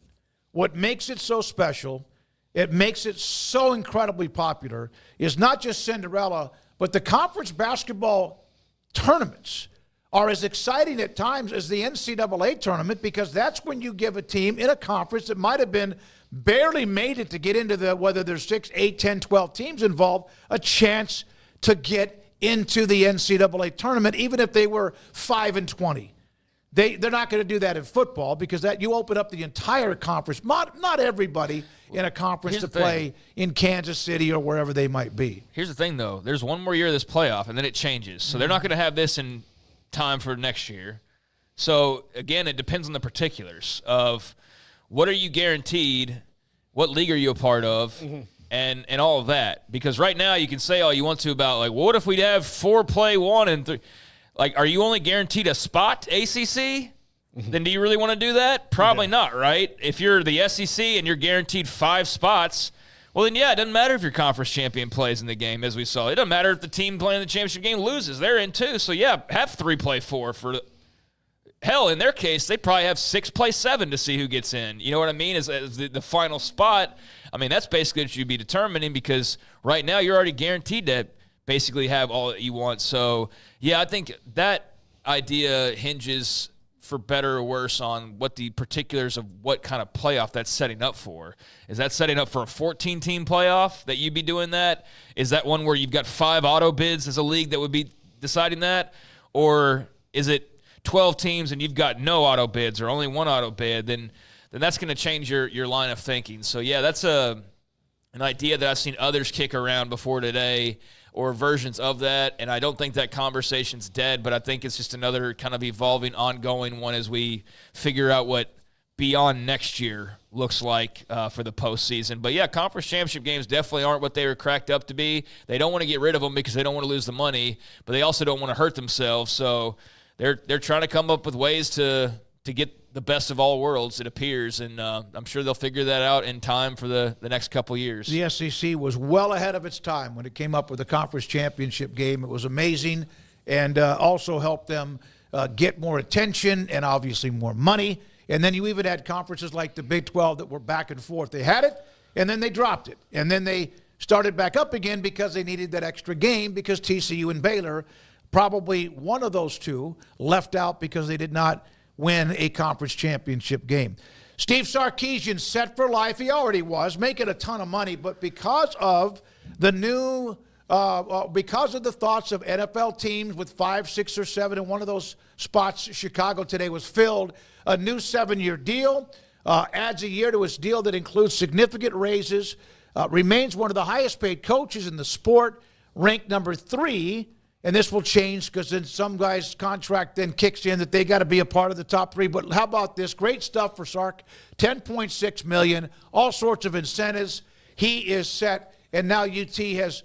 S5: what makes it so special, it makes it so incredibly popular, is not just Cinderella, but the conference basketball tournaments are as exciting at times as the NCAA tournament, because that's when you give a team in a conference that might have been barely made it to get into whether there's 6, 8, 10, 12 teams involved, a chance to get into the NCAA tournament, even if they were 5-20. They're not going to do that in football because that you open up the entire conference. Not everybody in a conference to play in Kansas City or wherever they might be.
S7: Here's the thing, though. There's one more year of this playoff, and then it changes. So they're not going to have this in time for next year. So, again, it depends on the particulars of what are you guaranteed, what league are you a part of, and all of that. Because right now you can say all you want to about, like, well, what if we'd have 4 play 1 and 3? Like, are you only guaranteed a spot, ACC? Then do you really want to do that? Probably not, right? If you're the SEC and you're guaranteed 5 spots, well, then, yeah, it doesn't matter if your conference champion plays in the game, as we saw. It doesn't matter if the team playing the championship game loses. They're in too. So, yeah, have 3 play 4 for hell, in their case, they probably have 6 play 7 to see who gets in. You know what I mean? As the final spot, I mean, that's basically what you'd be determining because right now you're already guaranteed to basically have all that you want. So, yeah, I think that idea hinges for better or worse on what the particulars of what kind of playoff that's setting up for. Is that setting up for a 14-team playoff that you'd be doing that? Is that one where you've got 5 auto bids as a league that would be deciding that? Or is it 12 teams and you've got no auto bids or only 1 auto bid? Then that's going to change your line of thinking. So, yeah, that's an idea that I've seen others kick around before today or versions of that, and I don't think that conversation's dead, but I think it's just another kind of evolving, ongoing one as we figure out what beyond next year looks like for the postseason. But, yeah, conference championship games definitely aren't what they were cracked up to be. They don't want to get rid of them because they don't want to lose the money, but they also don't want to hurt themselves. So they're trying to come up with ways to get the best of all worlds, it appears, and I'm sure they'll figure that out in time for the next couple years.
S5: The SEC was well ahead of its time when it came up with the conference championship game. It was amazing and also helped them get more attention and obviously more money. And then you even had conferences like the Big 12 that were back and forth. They had it, and then they dropped it. And then they started back up again because they needed that extra game because TCU and Baylor, probably one of those two, left out because they did not win a conference championship game. Steve Sarkisian set for life. He already was making a ton of money, but because of the new, because of the thoughts of NFL teams with 5, 6, or 7, and one of those spots, Chicago today, was filled, a new 7-year deal, adds a year to his deal that includes significant raises, remains one of the highest paid coaches in the sport, ranked number 3. And this will change because then some guy's contract then kicks in that they got to be a part of the top 3. But how about this? Great stuff for Sark. $10.6 million, all sorts of incentives. He is set. And now UT has,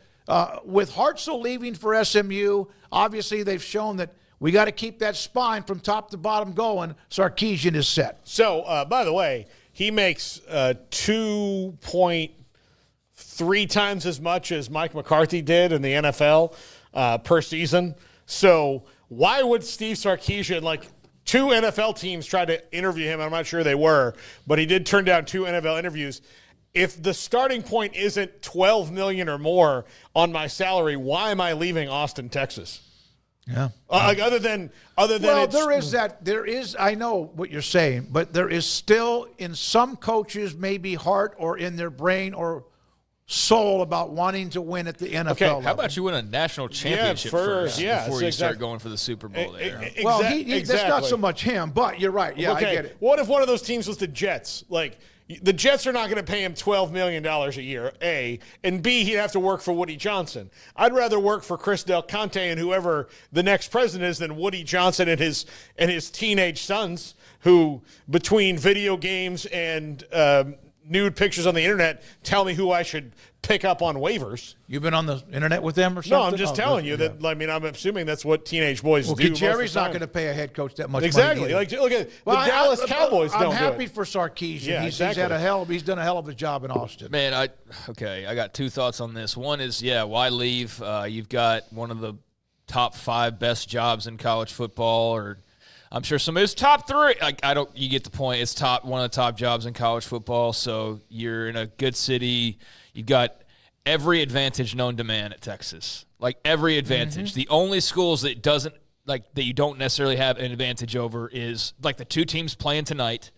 S5: with Hartzell leaving for SMU, obviously they've shown that we got to keep that spine from top to bottom going. Sarkisian is set.
S6: So, by the way, he makes 2.3 times as much as Mike McCarthy did in the NFL. Per season. So why would Steve Sarkisian, like 2 NFL teams tried to interview him, I'm not sure they were, but he did turn down 2 NFL interviews. If the starting point isn't $12 million or more on my salary, why am I leaving Austin, Texas?
S5: Yeah.
S6: Other than
S5: well, there is I know what you're saying, but there is still in some coaches maybe heart or in their brain or soul about wanting to win at the NFL level.
S7: How about you win a national championship first before you start going for the Super Bowl there?
S5: Well, that's not so much him, but you're right. Yeah,
S6: okay.
S5: I get it.
S6: What if one of those teams was the Jets? Like, the Jets are not going to pay him $12 million a year, A, and B, he'd have to work for Woody Johnson. I'd rather work for Chris Del Conte and whoever the next president is than Woody Johnson and his teenage sons who, between video games and nude pictures on the internet, tell me who I should pick up on waivers.
S5: You've been on the internet with them or something?
S6: No, I'm just telling you that. I mean, I'm assuming that's what teenage boys do.
S5: Jerry's not going to pay a head coach that much
S6: exactly.
S5: money.
S6: Exactly. Like, look at the Dallas Cowboys.
S5: I'm happy for Sarkisian.
S6: Yeah,
S5: he's done a hell of a job in Austin.
S7: Man, I got 2 thoughts on this. One is, why leave? You've got one of the top 5 best jobs in college football, or I'm sure some of his top 3. You get the point. It's one of the top jobs in college football. So you're in a good city. You've got every advantage known to man at Texas. Like every advantage. The only schools that that you don't necessarily have an advantage over is like the 2 teams playing tonight,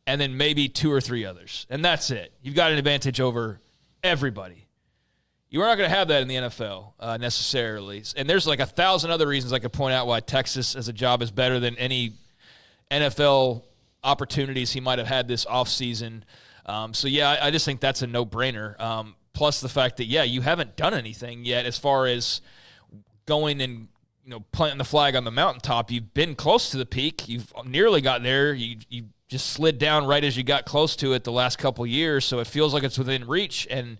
S7: and then maybe 2 or 3 others, and that's it. You've got an advantage over everybody. You're not going to have that in the NFL necessarily. And there's like 1,000 other reasons I could point out why Texas as a job is better than any NFL opportunities he might have had this offseason. So, yeah, I just think that's a no-brainer. Plus the fact that, yeah, you haven't done anything yet as far as going and, planting the flag on the mountaintop. You've been close to the peak. You've nearly got there. You just slid down right as you got close to it the last couple years, so it feels like it's within reach. And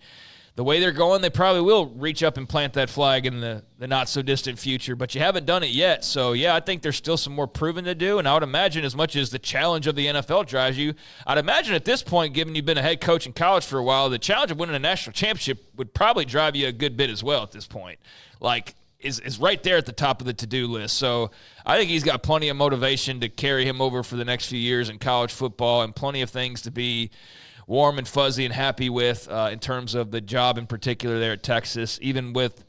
S7: the way they're going, they probably will reach up and plant that flag in the not-so-distant future, but you haven't done it yet. So, yeah, I think there's still some more proving to do, and I would imagine as much as the challenge of the NFL drives you, I'd imagine at this point, given you've been a head coach in college for a while, the challenge of winning a national championship would probably drive you a good bit as well at this point. Like, is right there at the top of the to-do list. So I think he's got plenty of motivation to carry him over for the next few years in college football and plenty of things to be warm and fuzzy and happy with in terms of the job in particular there at Texas, even with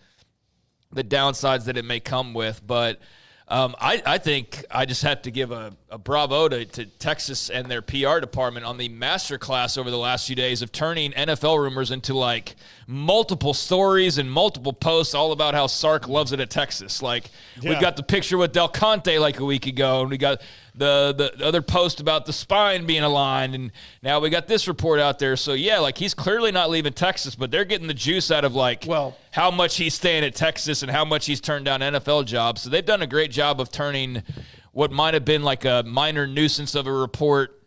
S7: the downsides that it may come with. But I think I just have to give a bravo to Texas and their PR department on the masterclass over the last few days of turning NFL rumors into like multiple stories and multiple posts all about how Sark loves it at Texas. Like we've got the picture with Del Conte like a week ago, and we got the other post about the spine being aligned, and now we got this report out there. So yeah, like he's clearly not leaving Texas, but they're getting the juice out of how much he's staying at Texas and how much he's turned down NFL jobs. So they've done a great job of turning what might have been like a minor nuisance of a report,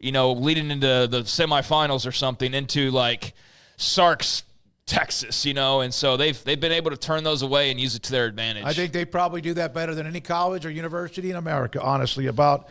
S7: leading into the semifinals or something, into like Sark's Texas, and so they've been able to turn those away and use it to their advantage.
S5: I think they probably do that better than any college or university in America, honestly, about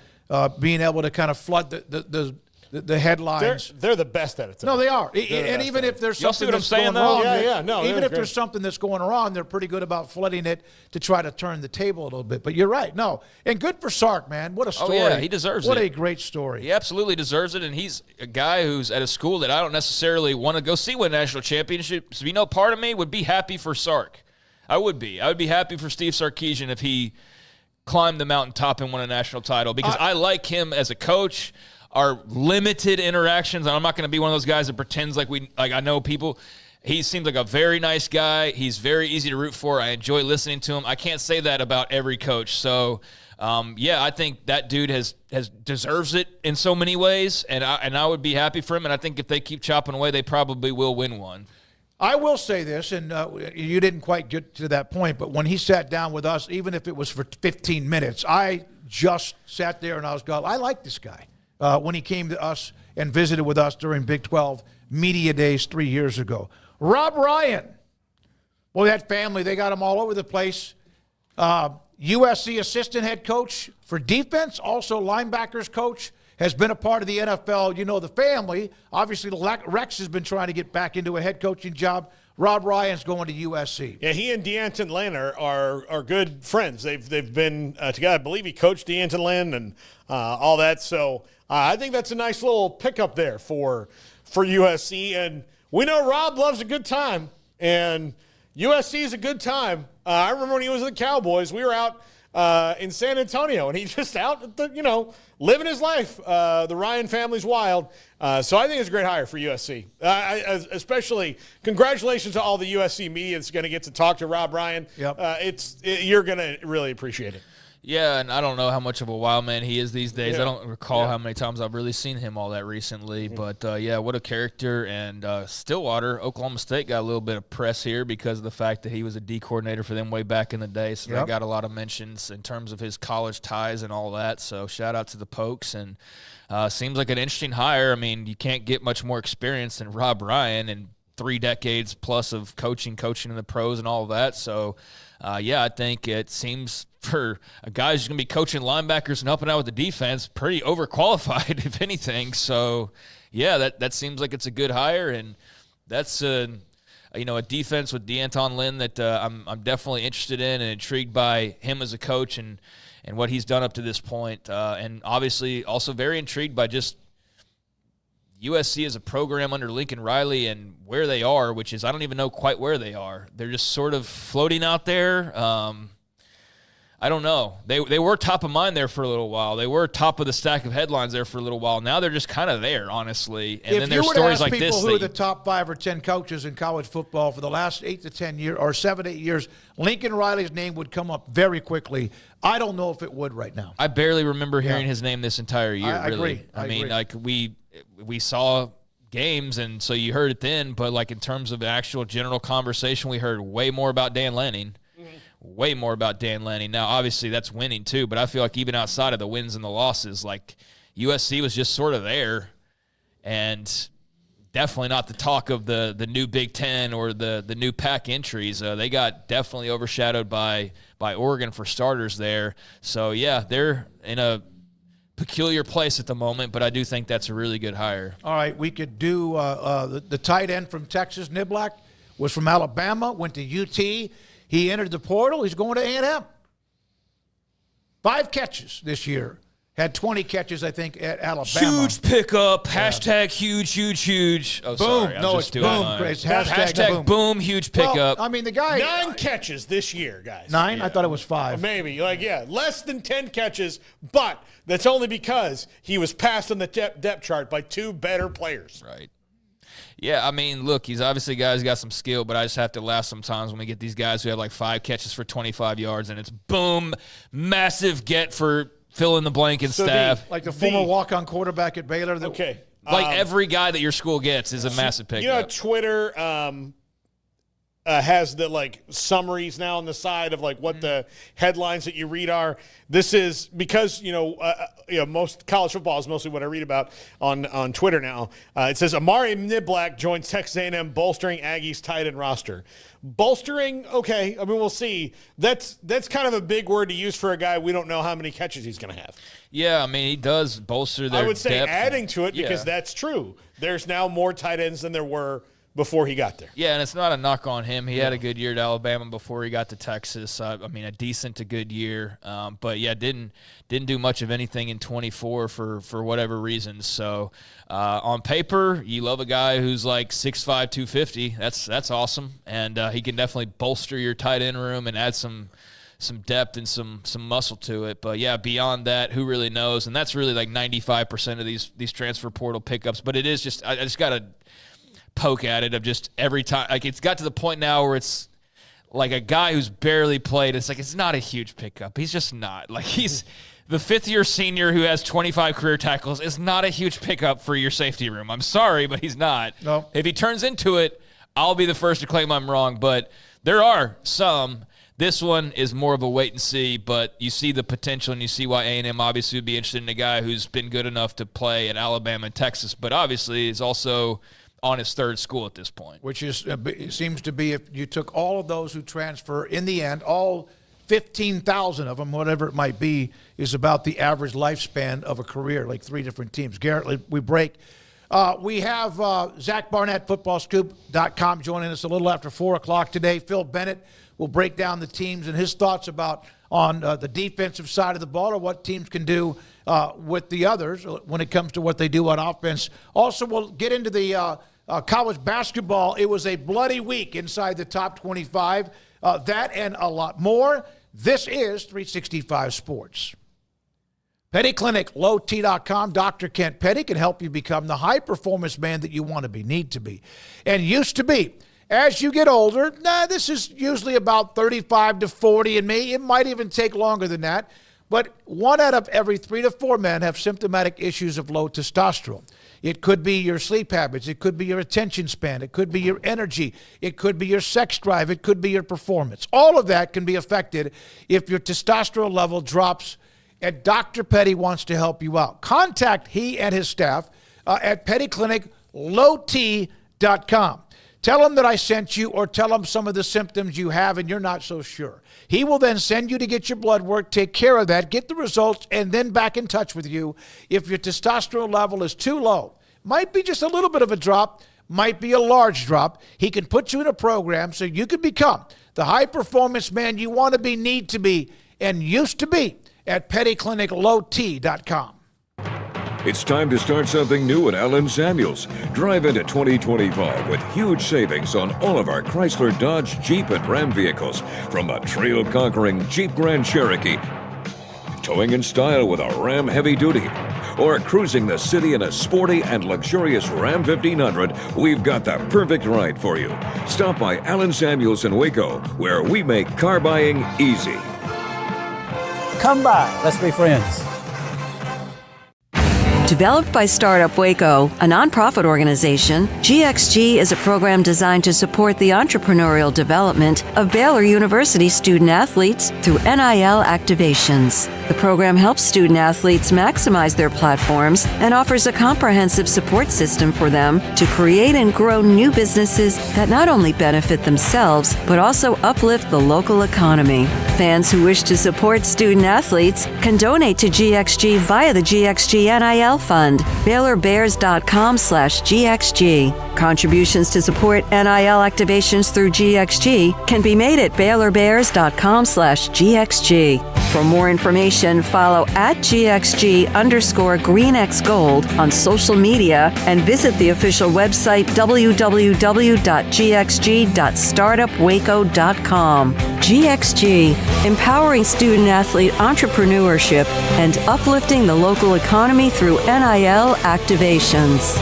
S5: being able to kind of flood the headlines.
S6: They're the best at it.
S5: No, they are. And even if there's something that's going wrong, even if there's something that's going wrong, they're pretty good about flooding it to try to turn the table a little bit. But you're right. No. And good for Sark, man. What a story.
S7: Oh, yeah, he deserves it.
S5: What a great story.
S7: He absolutely deserves it, and he's a guy who's at a school that I don't necessarily want to go see win a national championship. So, part of me would be happy for Sark. I would be. I would be happy for Steve Sarkisian if he climbed the mountaintop and won a national title, because I like him as a coach. Our limited interactions, and I'm not going to be one of those guys that pretends like I know people. He seems like a very nice guy. He's very easy to root for. I enjoy listening to him. I can't say that about every coach. So, I think that dude has deserves it in so many ways, and I would be happy for him. And I think if they keep chopping away, they probably will win one.
S5: I will say this, and you didn't quite get to that point, but when he sat down with us, even if it was for 15 minutes, I just sat there and I was going, I like this guy. When he came to us and visited with us during Big 12 Media Days 3 years ago. Rob Ryan. Boy, that family, they got him all over the place. USC assistant head coach for defense, also linebackers coach, has been a part of the NFL. The family. Obviously, Rex has been trying to get back into a head coaching job. Rob Ryan's going to USC.
S6: Yeah, he and D'Anton Lynn are good friends. They've been together. I believe he coached D'Anton Lynn and all that. So I think that's a nice little pickup there for USC. And we know Rob loves a good time, and USC is a good time. I remember when he was with the Cowboys, we were out in San Antonio, and he's just out at the, living his life. The Ryan family's wild. So I think it's a great hire for USC. Especially congratulations to all the USC media that's going to get to talk to Rob Ryan.
S5: Yep.
S6: You're going to really appreciate it.
S7: Yeah, and I don't know how much of a wild man he is these days. I don't recall how many times I've really seen him all that recently. But, what a character. And Stillwater, Oklahoma State got a little bit of press here because of the fact that he was a D coordinator for them way back in the day. So they got a lot of mentions in terms of his college ties and all that. So shout out to the Pokes. And seems like an interesting hire. I mean, you can't get much more experience than Rob Ryan and 3 decades plus of coaching in the pros and all of that. So, I think it seems for a guy who's going to be coaching linebackers and helping out with the defense, pretty overqualified, if anything. So, that seems like it's a good hire, and that's a defense with D'Anton Lynn that I'm definitely interested in and intrigued by him as a coach and what he's done up to this point. And obviously also very intrigued by just USC as a program under Lincoln Riley and where they are, which is I don't even know quite where they are. They're just sort of floating out there. I don't know. They were top of mind there for a little while. They were top of the stack of headlines there for a little while. Now they're just kind of there, honestly. And then there's stories like this.
S5: Who are the top 5 or 10 coaches in college football for the last 8 to 10 years or 7 to 8 years? Lincoln Riley's name would come up very quickly. I don't know if it would right now.
S7: I barely remember hearing his name this entire year.
S5: I agree.
S7: I mean, like we saw games, and so you heard it then. But like in terms of the actual general conversation, we heard way more about Dan Lanning. Way more about Dan Lanning. Now, obviously, that's winning too, but I feel like even outside of the wins and the losses, like USC was just sort of there, and definitely not the talk of the new Big Ten or the new PAC entries. They got definitely overshadowed by Oregon for starters there. So, yeah, they're in a peculiar place at the moment, but I do think that's a really good hire.
S5: All right, we could do the tight end from Texas, Niblack, was from Alabama, went to UT. He entered the portal. He's going to A&M. 5 catches this year. Had 20 catches, I think, at Alabama.
S7: Huge pickup. Hashtag huge. Oh,
S5: boom.
S7: sorry.
S5: No, it's boom. It's
S7: hashtag boom. Huge pickup.
S5: Well, I mean, the guy.
S6: 9 catches this year, guys.
S5: 9?
S6: Yeah.
S5: I thought it was 5.
S6: Maybe. Less than 10 catches, but that's only because he was passed on the depth chart by 2 better players.
S7: Right. Yeah, I mean, look, he's obviously a guy who's got some skill, but I just have to laugh sometimes when we get these guys who have like 5 catches for 25 yards, and it's boom, massive get for fill in the blank and staff.
S5: Like the former walk-on quarterback at Baylor.
S7: Like every guy that your school gets is a massive pickup.
S6: You know, Twitter has the like summaries now on the side of like what the headlines that you read are. This is because most college football is mostly what I read about on Twitter now. It says Amari Niblack joins Texas A&M bolstering Aggies tight end roster. Bolstering, okay. I mean, we'll see. That's kind of a big word to use for a guy we don't know how many catches he's going to have.
S7: Yeah, I mean, he does bolster their
S6: I would say
S7: depth.
S6: adding to it because that's true. There's now more tight ends than there were before he got there.
S7: Yeah, and it's not a knock on him. He had a good year at Alabama before he got to Texas. I mean, a decent to good year. But, yeah, didn't do much of anything in 24 for whatever reasons. So, on paper, you love a guy who's like 6'5", 250. That's awesome. And he can definitely bolster your tight end room and add some depth and some muscle to it. But, yeah, beyond that, who really knows? And that's really like 95% of these transfer portal pickups. But it is just – I just got to – poke at it of just every time. Like, it's got to the point now where it's like a guy who's barely played. It's like, it's not a huge pickup. He's just not. Like, he's the 5th-year senior who has 25 career tackles is not a huge pickup for your safety room. I'm sorry, but he's not.
S5: No.
S7: If he turns into it, I'll be the first to claim I'm wrong. But there are some. This one is more of a wait and see, but you see the potential and you see why A&M obviously would be interested in a guy who's been good enough to play at Alabama and Texas, but obviously is also on his 3rd school at this point.
S5: Which is seems to be, if you took all of those who transfer, in the end, all 15,000 of them, whatever it might be, is about the average lifespan of a career, like 3 different teams. Garrett, we break. We have Zach Barnett, footballscoop.com, joining us a little after 4 o'clock today. Phil Bennett will break down the teams and his thoughts on the defensive side of the ball, or what teams can do with the others when it comes to what they do on offense. Also, we'll get into the college basketball. It was a bloody week inside the top 25. That and a lot more. This is 365 Sports. Petty Clinic, lowt.com. Dr. Kent Petty can help you become the high-performance man that you want to be, need to be, and used to be. As you get older, this is usually about 35 to 40 in me. It might even take longer than that. But 1 out of every 3 to 4 men have symptomatic issues of low testosterone. It could be your sleep habits. It could be your attention span. It could be your energy. It could be your sex drive. It could be your performance. All of that can be affected if your testosterone level drops, and Dr. Petty wants to help you out. Contact he and his staff at Petty Clinic, lowt.com. Tell him that I sent you, or tell him some of the symptoms you have and you're not so sure. He will then send you to get your blood work, take care of that, get the results, and then back in touch with you if your testosterone level is too low. Might be just a little bit of a drop, might be a large drop. He can put you in a program so you can become the high-performance man you want to be, need to be, and used to be at pettycliniclowt.com.
S8: It's time to start something new at Allen Samuels. Drive into 2025 with huge savings on all of our Chrysler, Dodge, Jeep, and Ram vehicles, from a trail-conquering Jeep Grand Cherokee, towing in style with a Ram Heavy Duty, or cruising the city in a sporty and luxurious Ram 1500, we've got the perfect ride for you. Stop by Allen Samuels in Waco, where we make car buying easy.
S9: Come by. Let's be friends.
S4: Developed by Startup Waco, a nonprofit organization, GXG is a program designed to support the entrepreneurial development of Baylor University student athletes through NIL activations. The program helps student athletes maximize their platforms and offers a comprehensive support system for them to create and grow new businesses that not only benefit themselves, but also uplift the local economy. Fans who wish to support student athletes can donate to GXG via the GXG NIL Fund, BaylorBears.com/GXG. Contributions to support NIL activations through GXG can be made at BaylorBears.com/GXG. For more information, follow @GXG_GreenXGold on social media and visit the official website www.gxg.startupwaco.com. GXG, empowering student athlete entrepreneurship and uplifting the local economy through NIL activations.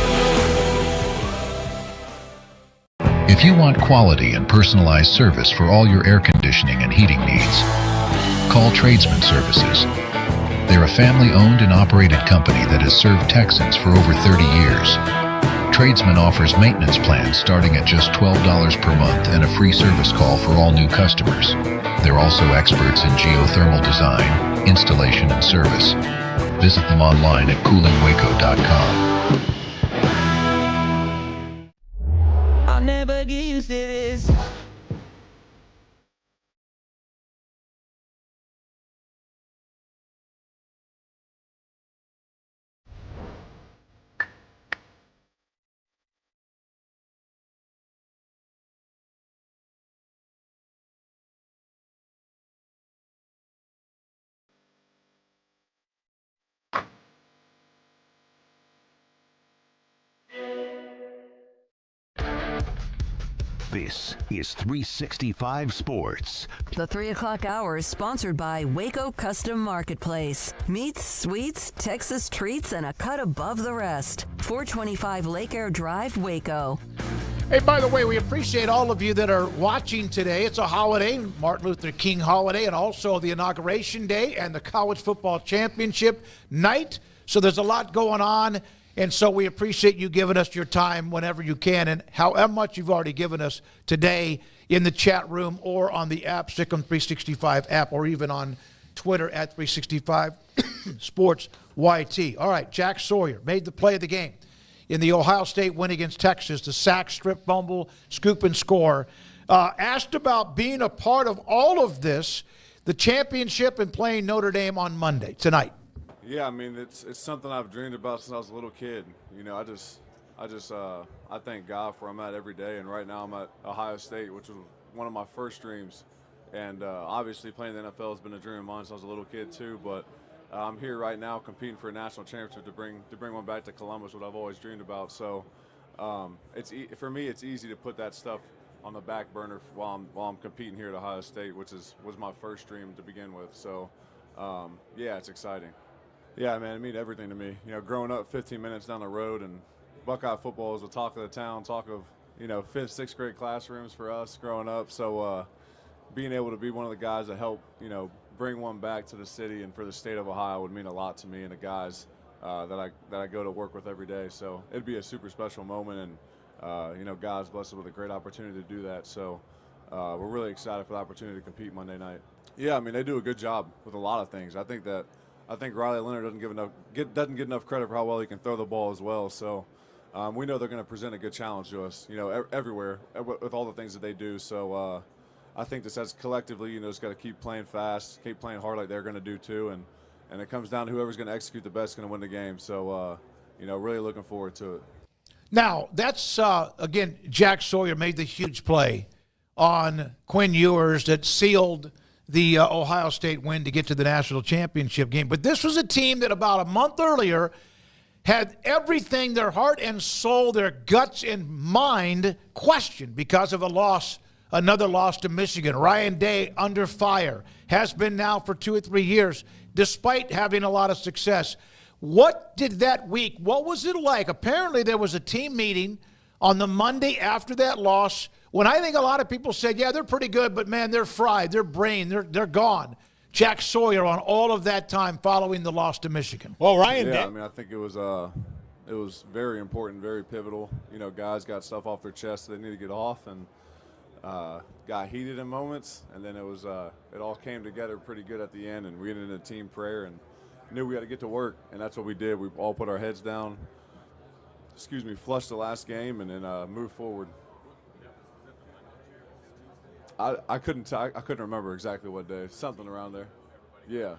S10: If you want quality and personalized service for all your air conditioning and heating needs, call Tradesman Services. They're a family-owned and operated company that has served Texans for over 30 years. Tradesman offers maintenance plans starting at just $12 per month and a free service call for all new customers. They're also experts in geothermal design, installation, and service. Visit them online at coolingwaco.com.
S11: I'll never get used to this.
S3: This is 365 Sports.
S4: The 3 o'clock hour is sponsored by Waco Custom Marketplace. Meats, sweets, Texas treats, and a cut above the rest. 425 Lake Air Drive, Waco.
S5: Hey, by the way, we appreciate all of you that are watching today. It's a holiday, Martin Luther King holiday, and also the inauguration day and the college football championship night. So there's a lot going on. And so we appreciate you giving us your time whenever you can, and however much you've already given us today in the chat room or on the app, Sikkim 365 app, or even on Twitter at 365 Sports YT. All right, Jack Sawyer made the play of the game in the Ohio State win against Texas, the sack, strip, fumble, scoop, and score. Asked about being a part of all of this, the championship, and playing Notre Dame on Monday, tonight.
S12: Yeah, I mean, it's something I've dreamed about since I was a little kid. You know, I thank God for where I'm at every day, and right now I'm at Ohio State, which was one of my first dreams. And obviously playing the NFL has been a dream of mine since I was a little kid too, but I'm here right now competing for a national championship to bring one back to Columbus, what I've always dreamed about. So for me, it's easy to put that stuff on the back burner while I'm competing here at Ohio State, which was my first dream to begin with. So yeah, it's exciting. Yeah, man, it means everything to me. You know, growing up 15 minutes down the road, and Buckeye football was the talk of the town, talk of, 5th, 6th grade classrooms for us growing up. So being able to be one of the guys that help, bring one back to the city and for the state of Ohio would mean a lot to me and the guys that I go to work with every day. So it'd be a super special moment, and God's blessed us with a great opportunity to do that. So we're really excited for the opportunity to compete Monday night. Yeah, I mean, they do a good job with a lot of things. I think Riley Leonard doesn't get enough credit for how well he can throw the ball as well. So we know they're going to present a good challenge to us, everywhere with all the things that they do. So I think this has collectively, just got to keep playing fast, keep playing hard like they're going to do too, and it comes down to whoever's going to execute the best is going to win the game. So really looking forward to it.
S5: Now that's again, Jack Sawyer made the huge play on Quinn Ewers that sealed the Ohio State win to get to the national championship game. But this was a team that about a month earlier had everything, their heart and soul, their guts and mind questioned because of another loss to Michigan. Ryan Day under fire, has been now for 2 or 3 years, despite having a lot of success. What did that week, what was it like? Apparently there was a team meeting on the Monday after that loss when I think a lot of people said, yeah, they're pretty good, but man, they're fried, they're brain, they're gone. Jack Sawyer on all of that time following the loss to Michigan.
S6: Well, Ryan
S12: Yeah, I mean, I think it was very important, very pivotal. You know, guys got stuff off their chest they need to get off, and got heated in moments, and then it all came together pretty good at the end, and we ended in a team prayer and knew we had to get to work, and that's what we did. We all put our heads down, flushed the last game, and then moved forward. I couldn't remember exactly what day. Something around there. Yeah.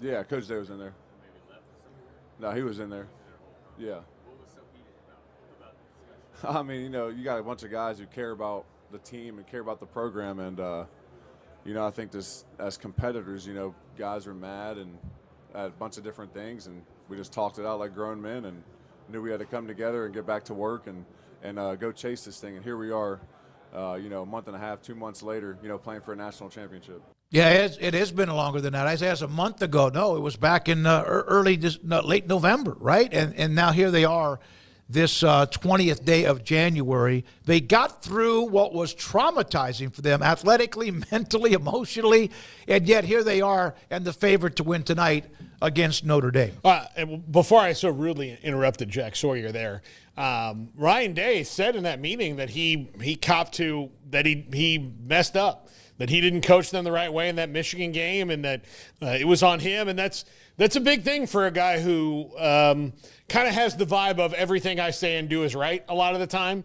S12: Yeah, Coach Day was in there. No, he was in there. Yeah. I mean, you know, you got a bunch of guys who care about the team and care about the program, and you know, I think this as competitors, you know, guys were mad and at a bunch of different things, and we just talked it out like grown men and knew we had to come together and get back to work and go chase this thing. And here we are, you know, a month and a half, 2 months later, you know, playing for a national championship.
S5: Yeah, it has been longer than that. I say a month ago. No, it was back in late November, right? And now here they are, this 20th day of January. They got through what was traumatizing for them athletically, mentally, emotionally, and yet here they are and the favorite to win tonight against Notre Dame.
S6: Before I so rudely interrupted Jack Sawyer there, Ryan Day said in that meeting that he copped to that he messed up, that he didn't coach them the right way in that Michigan game, and that it was on him. And that's a big thing for a guy who kind of has the vibe of everything I say and do is right a lot of the time,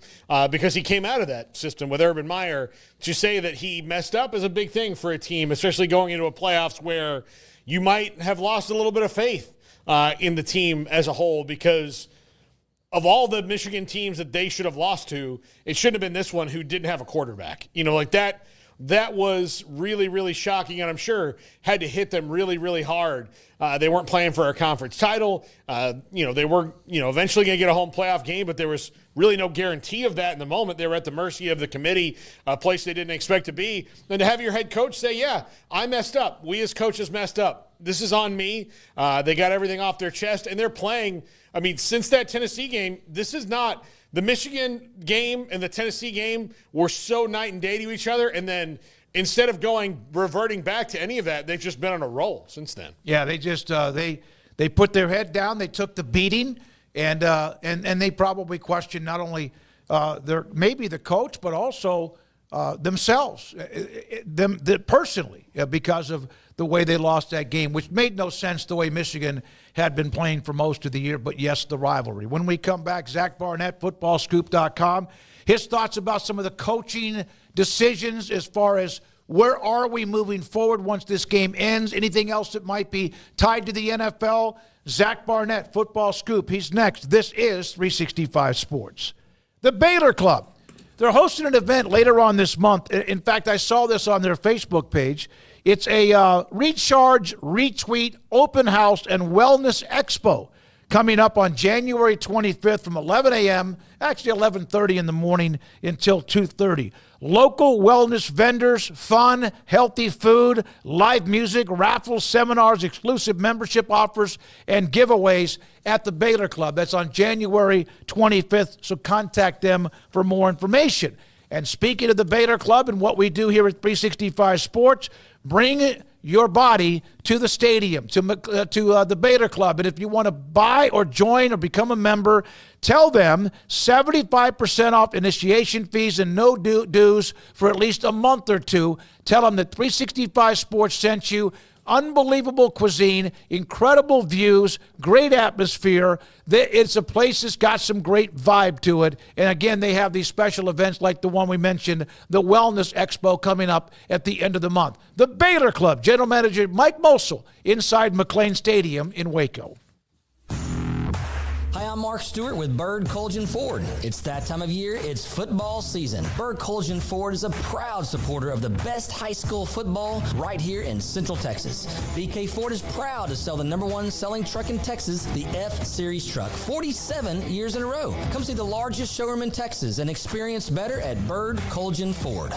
S6: because he came out of that system with Urban Meyer. To say that he messed up is a big thing for a team, especially going into a playoffs where you might have lost a little bit of faith in the team as a whole, because of all the Michigan teams that they should have lost to, it shouldn't have been this one who didn't have a quarterback. You know, like that was really, really shocking, and I'm sure had to hit them really, really hard. They weren't playing for a conference title. You know, they were, you know, eventually going to get a home playoff game, but there was really no guarantee of that in the moment. They were at the mercy of the committee, a place they didn't expect to be. And to have your head coach say, yeah, I messed up. We as coaches messed up. This is on me. They got everything off their chest, and they're playing. I mean, since that Tennessee game, this is not – the Michigan game and the Tennessee game were so night and day to each other, and then instead of reverting back to any of that, they've just been on a roll since then.
S5: Yeah, they just they put their head down, they took the beating, and they probably questioned not only maybe the coach, but also themselves, personally, because of the way they lost that game, which made no sense the way Michigan had been playing for most of the year, but yes, the rivalry. When we come back, Zach Barnett, footballscoop.com, his thoughts about some of the coaching decisions as far as where are we moving forward once this game ends, anything else that might be tied to the NFL. Zach Barnett, Football Scoop, he's next. This is 365 Sports. The Baylor Club, they're hosting an event later on this month. In fact, I saw this on their Facebook page. It's a recharge, retweet, open house, and wellness expo coming up on January 25th from 11 a.m., actually 11:30 in the morning until 2:30. Local wellness vendors, fun, healthy food, live music, raffles, seminars, exclusive membership offers, and giveaways at the Baylor Club. That's on January 25th, so contact them for more information. And speaking of the Baylor Club and what we do here at 365 Sports, bring your body to the stadium, to the Baylor Club. And if you want to buy or join or become a member, tell them 75% off initiation fees and no dues for at least a month or two. Tell them that 365 Sports sent you. Unbelievable cuisine, incredible views, great atmosphere. It's a place that's got some great vibe to it. And again, they have these special events like the one we mentioned, the Wellness Expo coming up at the end of the month. The Baylor Club, General Manager Mike Mosel, inside McLean Stadium in Waco.
S13: Hi, I'm Mark Stewart with Bird Colgan Ford. It's that time of year, it's football season. Bird Colgan Ford is a proud supporter of the best high school football right here in Central Texas. BK Ford is proud to sell the #1 selling truck in Texas, the F-Series truck, 47 years in a row. Come see the largest showroom in Texas and experience better at Bird Colgan Ford.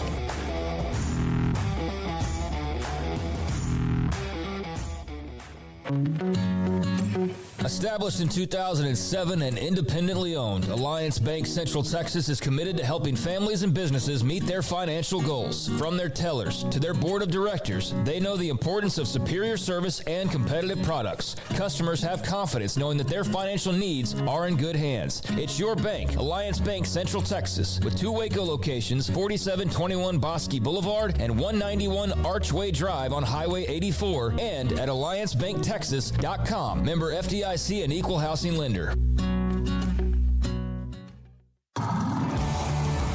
S14: Established in 2007 and independently owned, Alliance Bank Central Texas is committed to helping families and businesses meet their financial goals. From their tellers to their board of directors, they know the importance of superior service and competitive products. Customers have confidence knowing that their financial needs are in good hands. It's your bank, Alliance Bank Central Texas, with 2 Waco locations, 4721 Bosque Boulevard and 191 Archway Drive on Highway 84, and at AllianceBankTexas.com. Member FDIC and equal housing lender.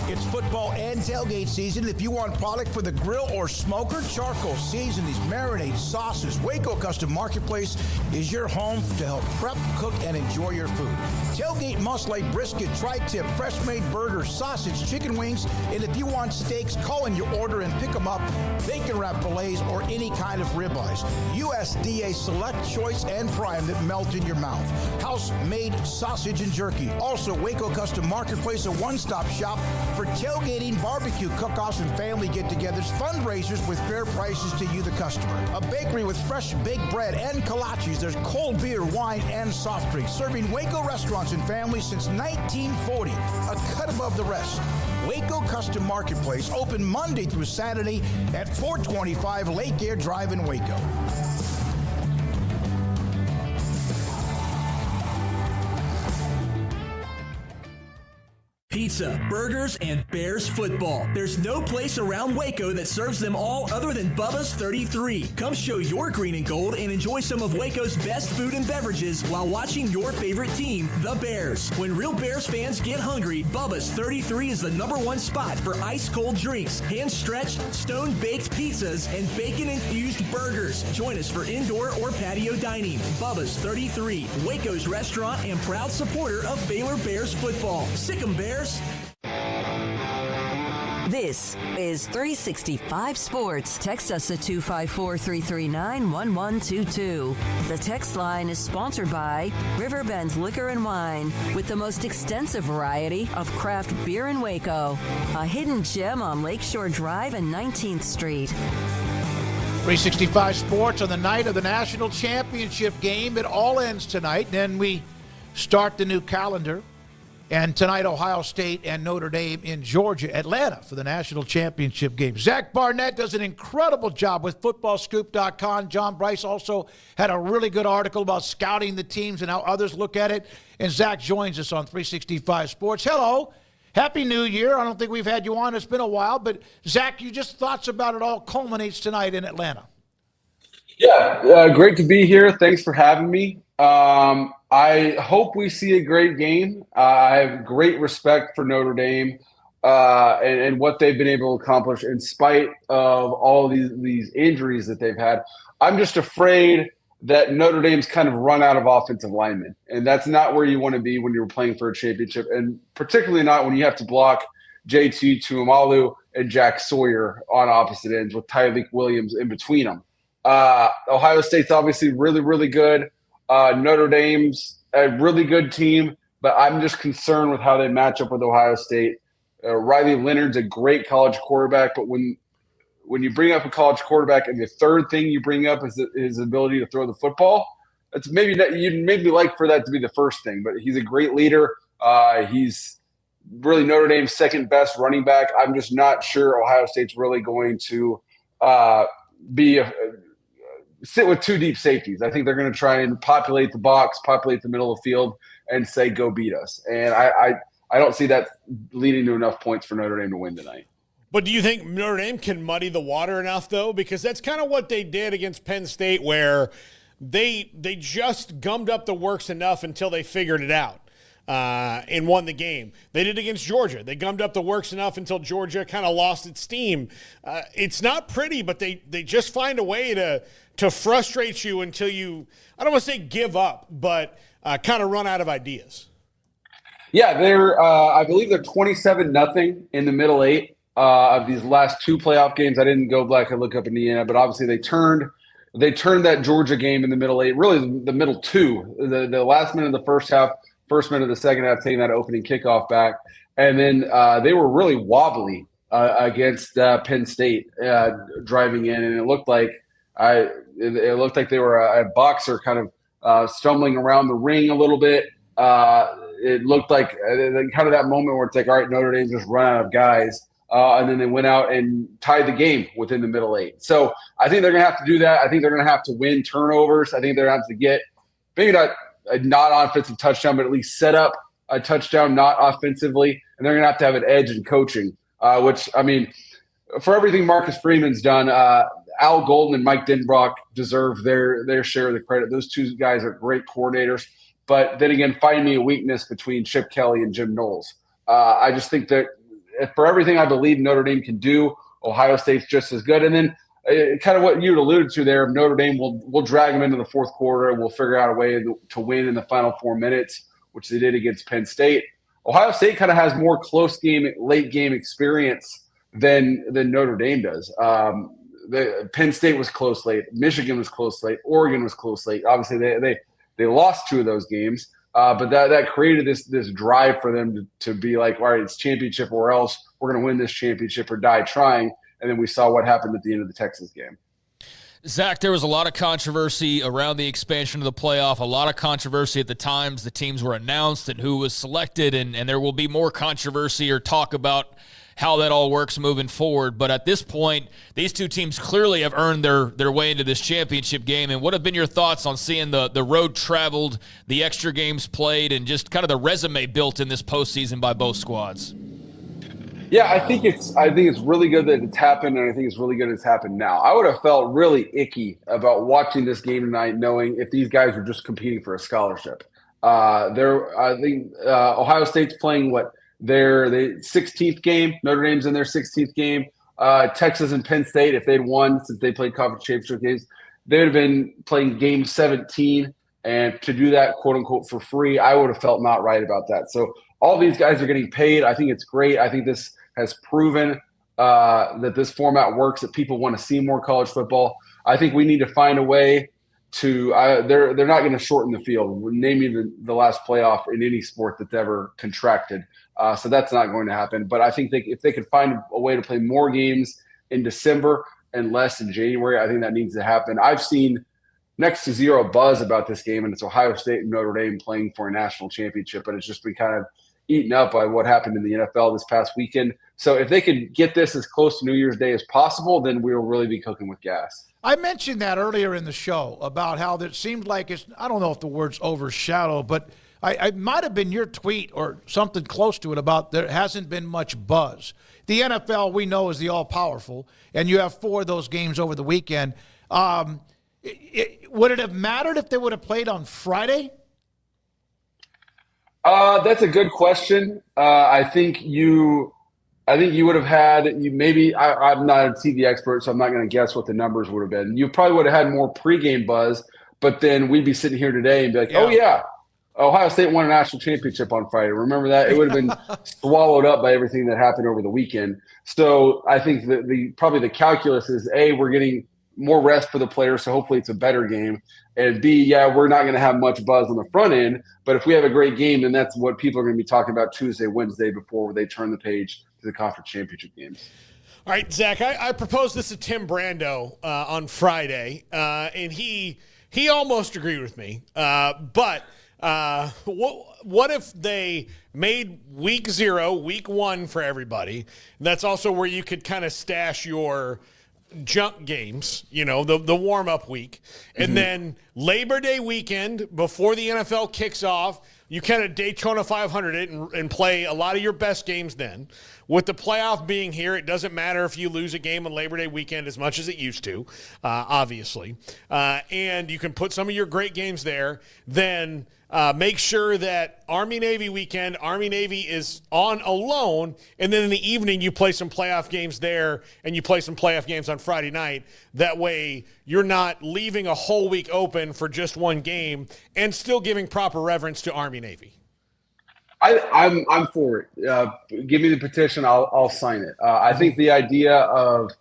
S5: It's football and tailgate season. If you want product for the grill or smoker, charcoal, seasonings, marinades, sauces, Waco Custom Marketplace is your home to help prep, cook, and enjoy your food. Tailgate must-like brisket, tri-tip, fresh-made burgers, sausage, chicken wings, and if you want steaks, call in your order and pick them up. Bacon wrap fillets or any kind of ribeyes. USDA Select Choice and Prime that melt in your mouth. House-made sausage and jerky. Also, Waco Custom Marketplace, a one-stop shop for tailgating, barbecue cook-offs, and family get-togethers, fundraisers with fair prices to you, the customer. A bakery with fresh baked bread and kolaches. There's cold beer, wine, and soft drinks. Serving Waco restaurants and families since 1940. A cut above the rest. Waco Custom Marketplace, open Monday through Saturday at 425 Lake Air Drive in Waco.
S15: Pizza, burgers, and Bears football. There's no place around Waco that serves them all other than Bubba's 33. Come show your green and gold and enjoy some of Waco's best food and beverages while watching your favorite team, the Bears. When real Bears fans get hungry, Bubba's 33 is the #1 spot for ice-cold drinks, hand-stretched, stone-baked pizzas, and bacon-infused burgers. Join us for indoor or patio dining. Bubba's 33, Waco's restaurant and proud supporter of Baylor Bears football. Sick 'em, Bears.
S4: This is 365 Sports. Text us at 254-339-1122. The text line is sponsored by Riverbend Liquor and Wine, with the most extensive variety of craft beer in Waco. A hidden gem on Lakeshore Drive and 19th Street.
S5: 365 Sports on the night of the national championship game. It all ends tonight. Then we start the new calendar. And tonight, Ohio State and Notre Dame in Georgia, Atlanta for the national championship game. Zach Barnett does an incredible job with footballscoop.com. John Bryce also had a really good article about scouting the teams and how others look at it. And Zach joins us on 365 Sports. Hello. Happy New Year. I don't think we've had you on. It's been a while. But, Zach, you just thoughts about it all culminates tonight in Atlanta.
S16: Yeah, great to be here. Thanks for having me. I hope we see a great game. I have great respect for Notre Dame and what they've been able to accomplish in spite of all these injuries that they've had. I'm just afraid that Notre Dame's kind of run out of offensive linemen, and that's not where you want to be when you're playing for a championship, and particularly not when you have to block JT Tuimalu and Jack Sawyer on opposite ends with Tyreek Williams in between them. Ohio State's obviously really, really good. Notre Dame's a really good team, but I'm just concerned with how they match up with Ohio State. Riley Leonard's a great college quarterback, but when you bring up a college quarterback and the third thing you bring up is his ability to throw the football, that's maybe not, you'd maybe like for that to be the first thing, but he's a great leader. He's really Notre Dame's second best running back. I'm just not sure Ohio State's really going to sit with two deep safeties. I think they're going to try and populate the box, populate the middle of the field, and say, go beat us. And I don't see that leading to enough points for Notre Dame to win tonight.
S6: But do you think Notre Dame can muddy the water enough, though? Because that's kind of what they did against Penn State, where they just gummed up the works enough until they figured it out and won the game. They did against Georgia. They gummed up the works enough until Georgia kind of lost its steam. It's not pretty, but they just find a way to frustrate you until you, I don't want to say give up, but kind of run out of ideas.
S16: Yeah, I believe they're 27-0 in the middle eight of these last two playoff games. I didn't go back and look up Indiana, but obviously they turned that Georgia game in the middle eight, really the middle two, the last minute of the first half, first minute of the second half, taking that opening kickoff back, and then they were really wobbly against Penn State driving in, and it looked like they were a boxer kind of stumbling around the ring a little bit. It looked like kind of that moment where it's like, all right, Notre Dame just run out of guys. And then they went out and tied the game within the middle eight. So I think they're going to have to do that. I think they're going to have to win turnovers. I think they're going to have to get maybe not a non-offensive touchdown, but at least set up a touchdown not offensively. And they're going to have an edge in coaching, which, I mean, for everything Marcus Freeman's done, Al Golden and Mike Denbrock deserve their share of the credit. Those two guys are great coordinators. But then again, find me a weakness between Chip Kelly and Jim Knowles. I just think that for everything I believe Notre Dame can do, Ohio State's just as good. And then kind of what you alluded to there, Notre Dame will drag them into the fourth quarter and we'll figure out a way to win in the final 4 minutes, which they did against Penn State. Ohio State kind of has more close game, late game experience than Notre Dame does. Penn State was close late. Michigan was close late. Oregon was close late. Obviously, they lost 2 of those games, but that created this drive for them to be like, all right, it's championship or else. We're going to win this championship or die trying. And then we saw what happened at the end of the Texas game.
S7: Zach, there was a lot of controversy around the expansion of the playoff, a lot of controversy at the times the teams were announced and who was selected, and there will be more controversy or talk about how that all works moving forward. But at this point, these two teams clearly have earned their way into this championship game. And what have been your thoughts on seeing the road traveled, the extra games played, and just kind of the resume built in this postseason by both squads?
S16: Yeah, I think it's really good that it's happened, and I think it's really good it's happened now. I would have felt really icky about watching this game tonight, knowing if these guys were just competing for a scholarship. I think Ohio State's playing their 16th game. Notre Dame's in their 16th game. Texas and Penn State, if they'd won since they played conference championship games, they would have been playing game 17. And to do that, quote unquote, for free, I would have felt not right about that. So all these guys are getting paid. I think it's great. I think this has proven that this format works, that people want to see more college football. I think we need to find a way to they're not going to shorten the field. Name me the last playoff in any sport that's ever contracted. So that's not going to happen. But I think if they could find a way to play more games in December and less in January, I think that needs to happen. I've seen next to zero buzz about this game, and it's Ohio State and Notre Dame playing for a national championship, but it's just been kind of eaten up by what happened in the NFL this past weekend. So if they could get this as close to New Year's Day as possible, then we'll really be cooking with gas.
S5: I mentioned that earlier in the show about how it seemed like I don't know if the word's overshadowed, but I might have been your tweet or something close to it about there hasn't been much buzz. The NFL, we know, is the all-powerful, and you have 4 of those games over the weekend. Would it have mattered if they would have played on Friday?
S16: That's a good question. I think you would have had I'm not a TV expert, so I'm not going to guess what the numbers would have been. You probably would have had more pregame buzz, but then we'd be sitting here today and be like, oh yeah, Ohio State won a national championship on Friday. Remember that? It would have been swallowed up by everything that happened over the weekend. So I think that probably the calculus is A, we're getting more rest for the players, so hopefully it's a better game. And B, we're not going to have much buzz on the front end, but if we have a great game, then that's what people are going to be talking about Tuesday, Wednesday before they turn the page to the conference championship games.
S6: All right, Zach, I proposed this to Tim Brando on Friday, and he almost agreed with me. But what if they made week 0, week 1 for everybody? That's also where you could kind of stash your junk games, the warm-up week. And then Labor Day weekend, before the NFL kicks off, you kind of Daytona 500 it and play a lot of your best games then. With the playoff being here, it doesn't matter if you lose a game on Labor Day weekend as much as it used to, obviously. And you can put some of your great games there. Then make sure that Army-Navy weekend, Army-Navy is on alone, and then in the evening you play some playoff games there, and you play some playoff games on Friday night. That way you're not leaving a whole week open for just one game and still giving proper reverence to Army-Navy.
S16: I'm for it. Give me the petition. I'll sign it. I think the idea of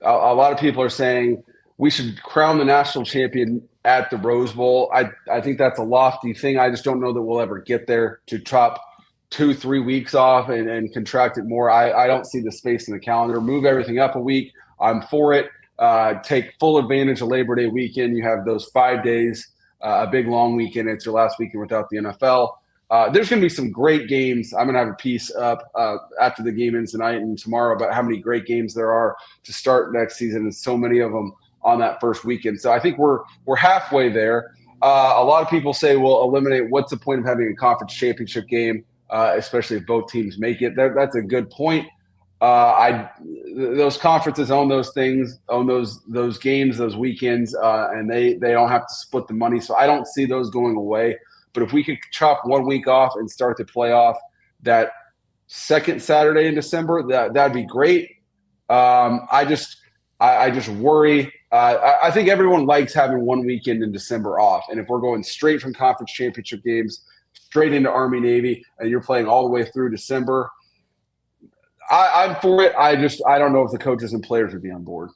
S16: a lot of people are saying we should crown the national champion at the Rose Bowl. I think that's a lofty thing. I just don't know that we'll ever get there to chop 2-3 weeks off and contract it more. I don't see the space in the calendar. Move everything up a week. I'm for it. Take full advantage of Labor Day weekend. You have those 5 days, a big long weekend. It's your last weekend without the NFL. There's going to be some great games. I'm going to have a piece up after the game ends tonight and tomorrow about how many great games there are to start next season, and so many of them on that first weekend. So I think we're halfway there. A lot of people say we'll eliminate. What's the point of having a conference championship game, especially if both teams make it? That's a good point. Those conferences own those things, own those games, those weekends, and they don't have to split the money. So I don't see those going away. But if we could chop 1 week off and start the playoff that second Saturday in December, that'd be great. I just worry. I think everyone likes having 1 weekend in December off. And if we're going straight from conference championship games straight into Army Navy and you're playing all the way through December, I'm for it. I don't know if the coaches and players would be on board.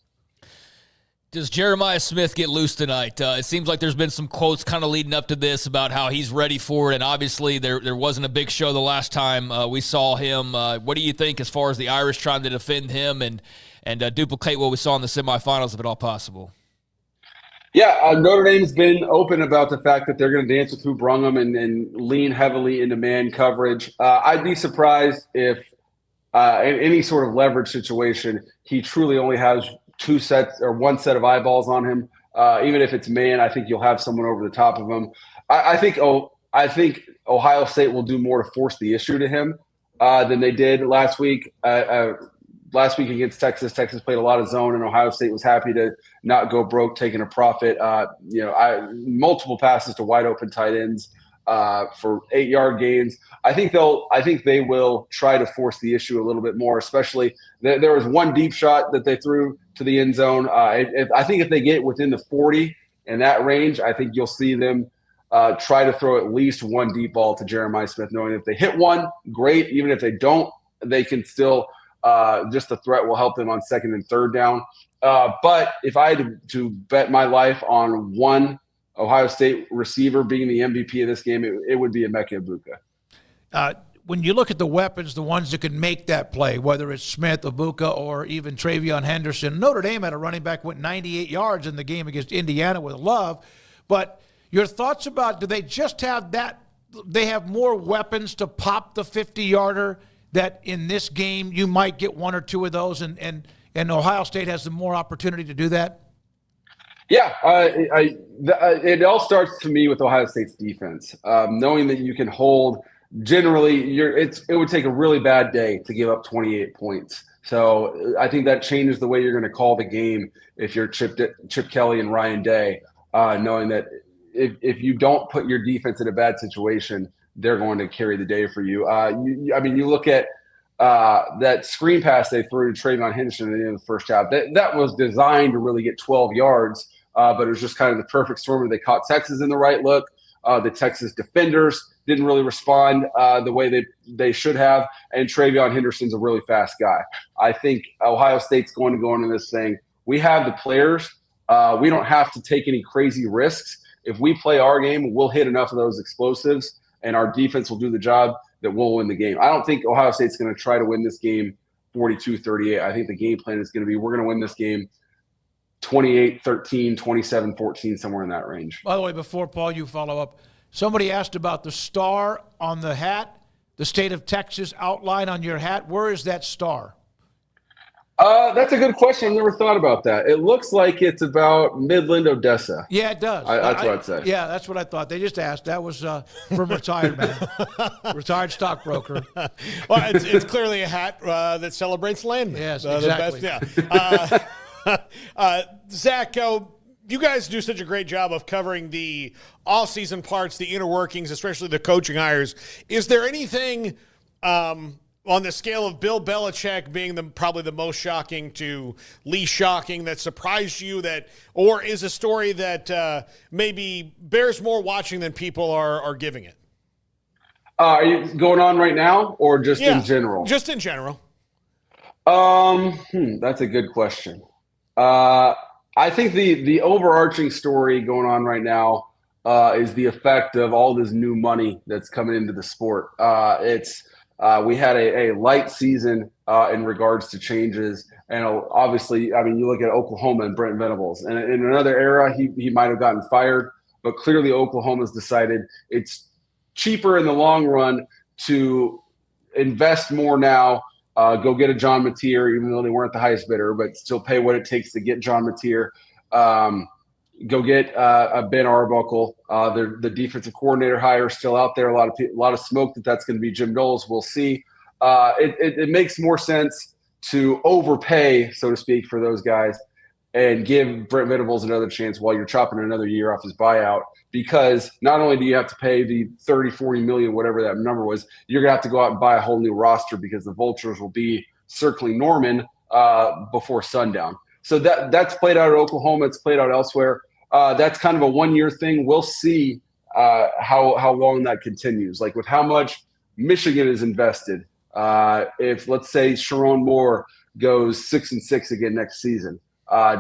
S7: Does Jeremiah Smith get loose tonight? It seems like there's been some quotes kind of leading up to this about how he's ready for it, and obviously there wasn't a big show the last time we saw him. What do you think as far as the Irish trying to defend him and duplicate what we saw in the semifinals, if at all possible?
S16: Yeah, Notre Dame's been open about the fact that they're going to dance with who brung them and lean heavily into man coverage. I'd be surprised if in any sort of leverage situation he truly only has two sets or one set of eyeballs on him. Even if it's man, I think you'll have someone over the top of him. I think Ohio State will do more to force the issue to him than they did last week. Last week against Texas, Texas played a lot of zone, and Ohio State was happy to not go broke, taking a profit. Multiple passes to wide open tight ends for 8-yard gains. I think they will try to force the issue a little bit more. Especially there was one deep shot that they threw to the end zone. I think if they get within the 40 in that range, I think you'll see them try to throw at least one deep ball to Jeremiah Smith, knowing if they hit one, great. Even if they don't, they can still just the threat will help them on second and third down. But if I had to bet my life on one Ohio State receiver being the MVP of this game, it would be Emeka Egbuka.
S5: When you look at the weapons, the ones that can make that play, whether it's Smith, Egbuka, or even Travion Henderson, Notre Dame had a running back went 98 yards in the game against Indiana with Love. But your thoughts about, do they just have that? They have more weapons to pop the 50-yarder that in this game you might get one or two of those, and Ohio State has the more opportunity to do that?
S16: Yeah, it all starts to me with Ohio State's defense. Knowing that you can hold, generally, it would take a really bad day to give up 28 points. So I think that changes the way you're going to call the game if you're Chip Kelly and Ryan Day, knowing that if you don't put your defense in a bad situation, they're going to carry the day for you. You look at that screen pass they threw to Travion Henderson at the end of the first half. That was designed to really get 12 yards, but it was just kind of the perfect storm where they caught Texas in the right look. The Texas defenders didn't really respond the way they should have, and Travion Henderson's a really fast guy. I think Ohio State's going to go into this saying, we have the players. We don't have to take any crazy risks. If we play our game, we'll hit enough of those explosives, and our defense will do the job that we'll win the game. I don't think Ohio State's going to try to win this game 42-38. I think the game plan is going to be, we're going to win this game 28-13, 27-14, somewhere in that range.
S5: By the way, before, Paul, you follow up, somebody asked about the star on the hat, the state of Texas outline on your hat. Where is that star?
S16: That's a good question. I've never thought about that. It looks like it's about Midland, Odessa.
S5: Yeah, it does.
S16: That's what I'd say.
S5: Yeah, that's what I thought. They just asked. That was from retired man, retired stockbroker.
S6: Well, it's clearly a hat that celebrates landmen.
S5: Yes, exactly.
S6: The best, yeah. Zach, you guys do such a great job of covering the off-season parts, the inner workings, especially the coaching hires. Is there anything on the scale of Bill Belichick being probably the most shocking to least shocking that surprised you, or is a story that maybe bears more watching than people are giving it?
S16: Are you going on right now or just in general?
S6: Just in general.
S16: That's a good question. I think the overarching story going on right now is the effect of all this new money that's coming into the sport. We had a light season in regards to changes, and obviously, I mean, you look at Oklahoma and Brent Venables, and in another era, he might have gotten fired, but clearly Oklahoma's decided it's cheaper in the long run to invest more now. Go get a John Mateer, even though they weren't the highest bidder, but still pay what it takes to get John Mateer. Go get a Ben Arbuckle. The defensive coordinator hire is still out there. A lot of smoke that's going to be Jim Knowles. We'll see. It makes more sense to overpay, so to speak, for those guys and give Brent Venables another chance while you're chopping another year off his buyout. Because not only do you have to pay the 30, 40 million, whatever that number was, you're going to have to go out and buy a whole new roster because the Vultures will be circling Norman before sundown. So that's played out at Oklahoma. It's played out elsewhere. That's kind of a one-year thing. We'll see how long that continues. Like with how much Michigan is invested. If, let's say, Sharon Moore goes 6-6 again next season,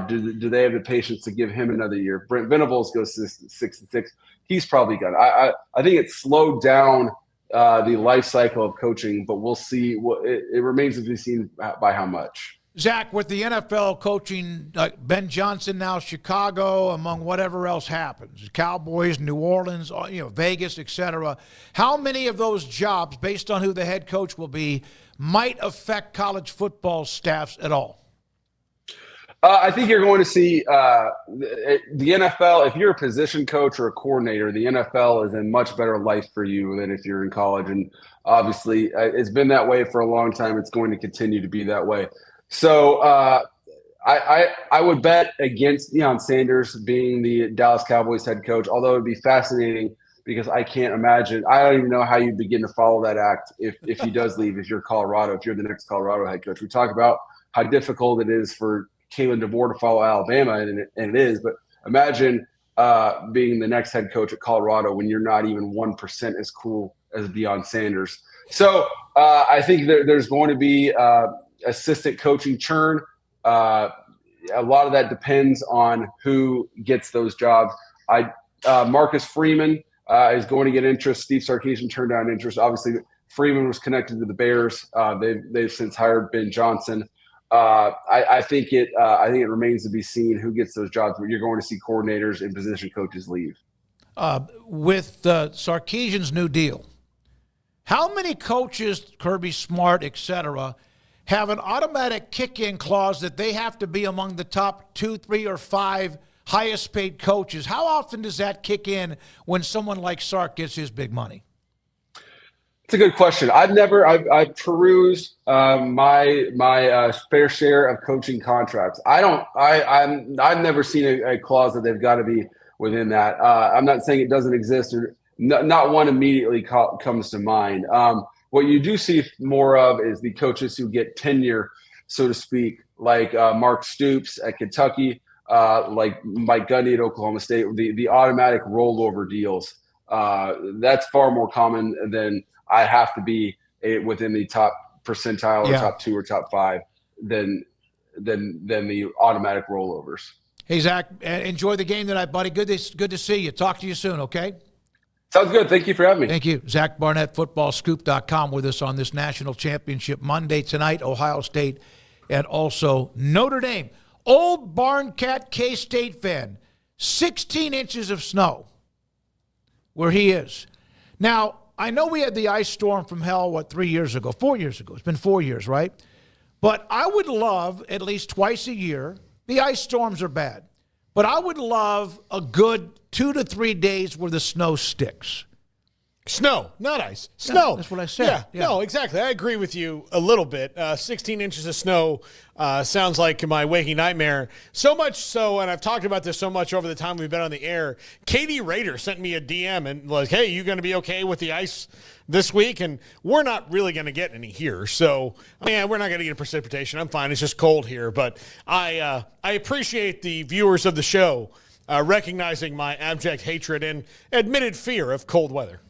S16: do they have the patience to give him another year? Brent Venables goes 6-6. He's probably gone. I think it slowed down the life cycle of coaching, but we'll see. It remains to be seen by how much.
S5: Zach, with the NFL coaching, like Ben Johnson now, Chicago, among whatever else happens, Cowboys, New Orleans, Vegas, etc. How many of those jobs, based on who the head coach will be, might affect college football staffs at all?
S16: I think you're going to see the NFL, if you're a position coach or a coordinator, the NFL is a much better life for you than if you're in college. And obviously, it's been that way for a long time. It's going to continue to be that way. So I would bet against Deion Sanders being the Dallas Cowboys head coach, although it would be fascinating because I can't imagine. I don't even know how you begin to follow that act if he does leave, if you're Colorado, if you're the next Colorado head coach. We talk about how difficult it is for Kalen DeBoer to follow Alabama, and it is. But imagine being the next head coach at Colorado when you're not even 1% as cool as Deion Sanders. So I think there's going to be assistant coaching churn. A lot of that depends on who gets those jobs. Marcus Freeman is going to get interest. Steve Sarkisian turned down interest. Obviously, Freeman was connected to the Bears. They've since hired Ben Johnson. I think it remains to be seen who gets those jobs, but you're going to see coordinators and position coaches leave.
S5: With Sarkisian's new deal, how many coaches, Kirby Smart, et cetera, have an automatic kick-in clause that they have to be among the top 2, 3, or 5 highest paid coaches? How often does that kick in when someone like Sark gets his big money?
S16: It's a good question. I've perused my fair share of coaching contracts. I've never seen a clause that they've got to be within that. I'm not saying it doesn't exist, or not one immediately comes to mind. What you do see more of is the coaches who get tenure, so to speak, like Mark Stoops at Kentucky, like Mike Gundy at Oklahoma State, the automatic rollover deals. That's far more common than I have to be within the top percentile or top 2 or top 5 than the automatic rollovers.
S5: Hey, Zach, enjoy the game tonight, buddy. Good to see you. Talk to you soon, okay?
S16: Sounds good. Thank you for having me.
S5: Thank you. Zach Barnett, footballscoop.com, with us on this national championship Monday tonight, Ohio State and also Notre Dame. Old Barn Cat K-State fan, 16 inches of snow where he is. Now, I know we had the ice storm from hell, 3 years ago? 4 years ago. It's been 4 years, right? But I would love, at least twice a year, the ice storms are bad, but I would love a good 2 to 3 days where the snow sticks.
S6: Snow, not ice. Snow.
S5: Yeah, that's what I said.
S6: Yeah, no, exactly. I agree with you a little bit. 16 inches of snow sounds like my waking nightmare. So much so, and I've talked about this so much over the time we've been on the air, Katie Rader sent me a DM and like, hey, you going to be okay with the ice this week? And we're not really going to get any here. So, we're not going to get precipitation. I'm fine. It's just cold here. But I appreciate the viewers of the show recognizing my abject hatred and admitted fear of cold weather.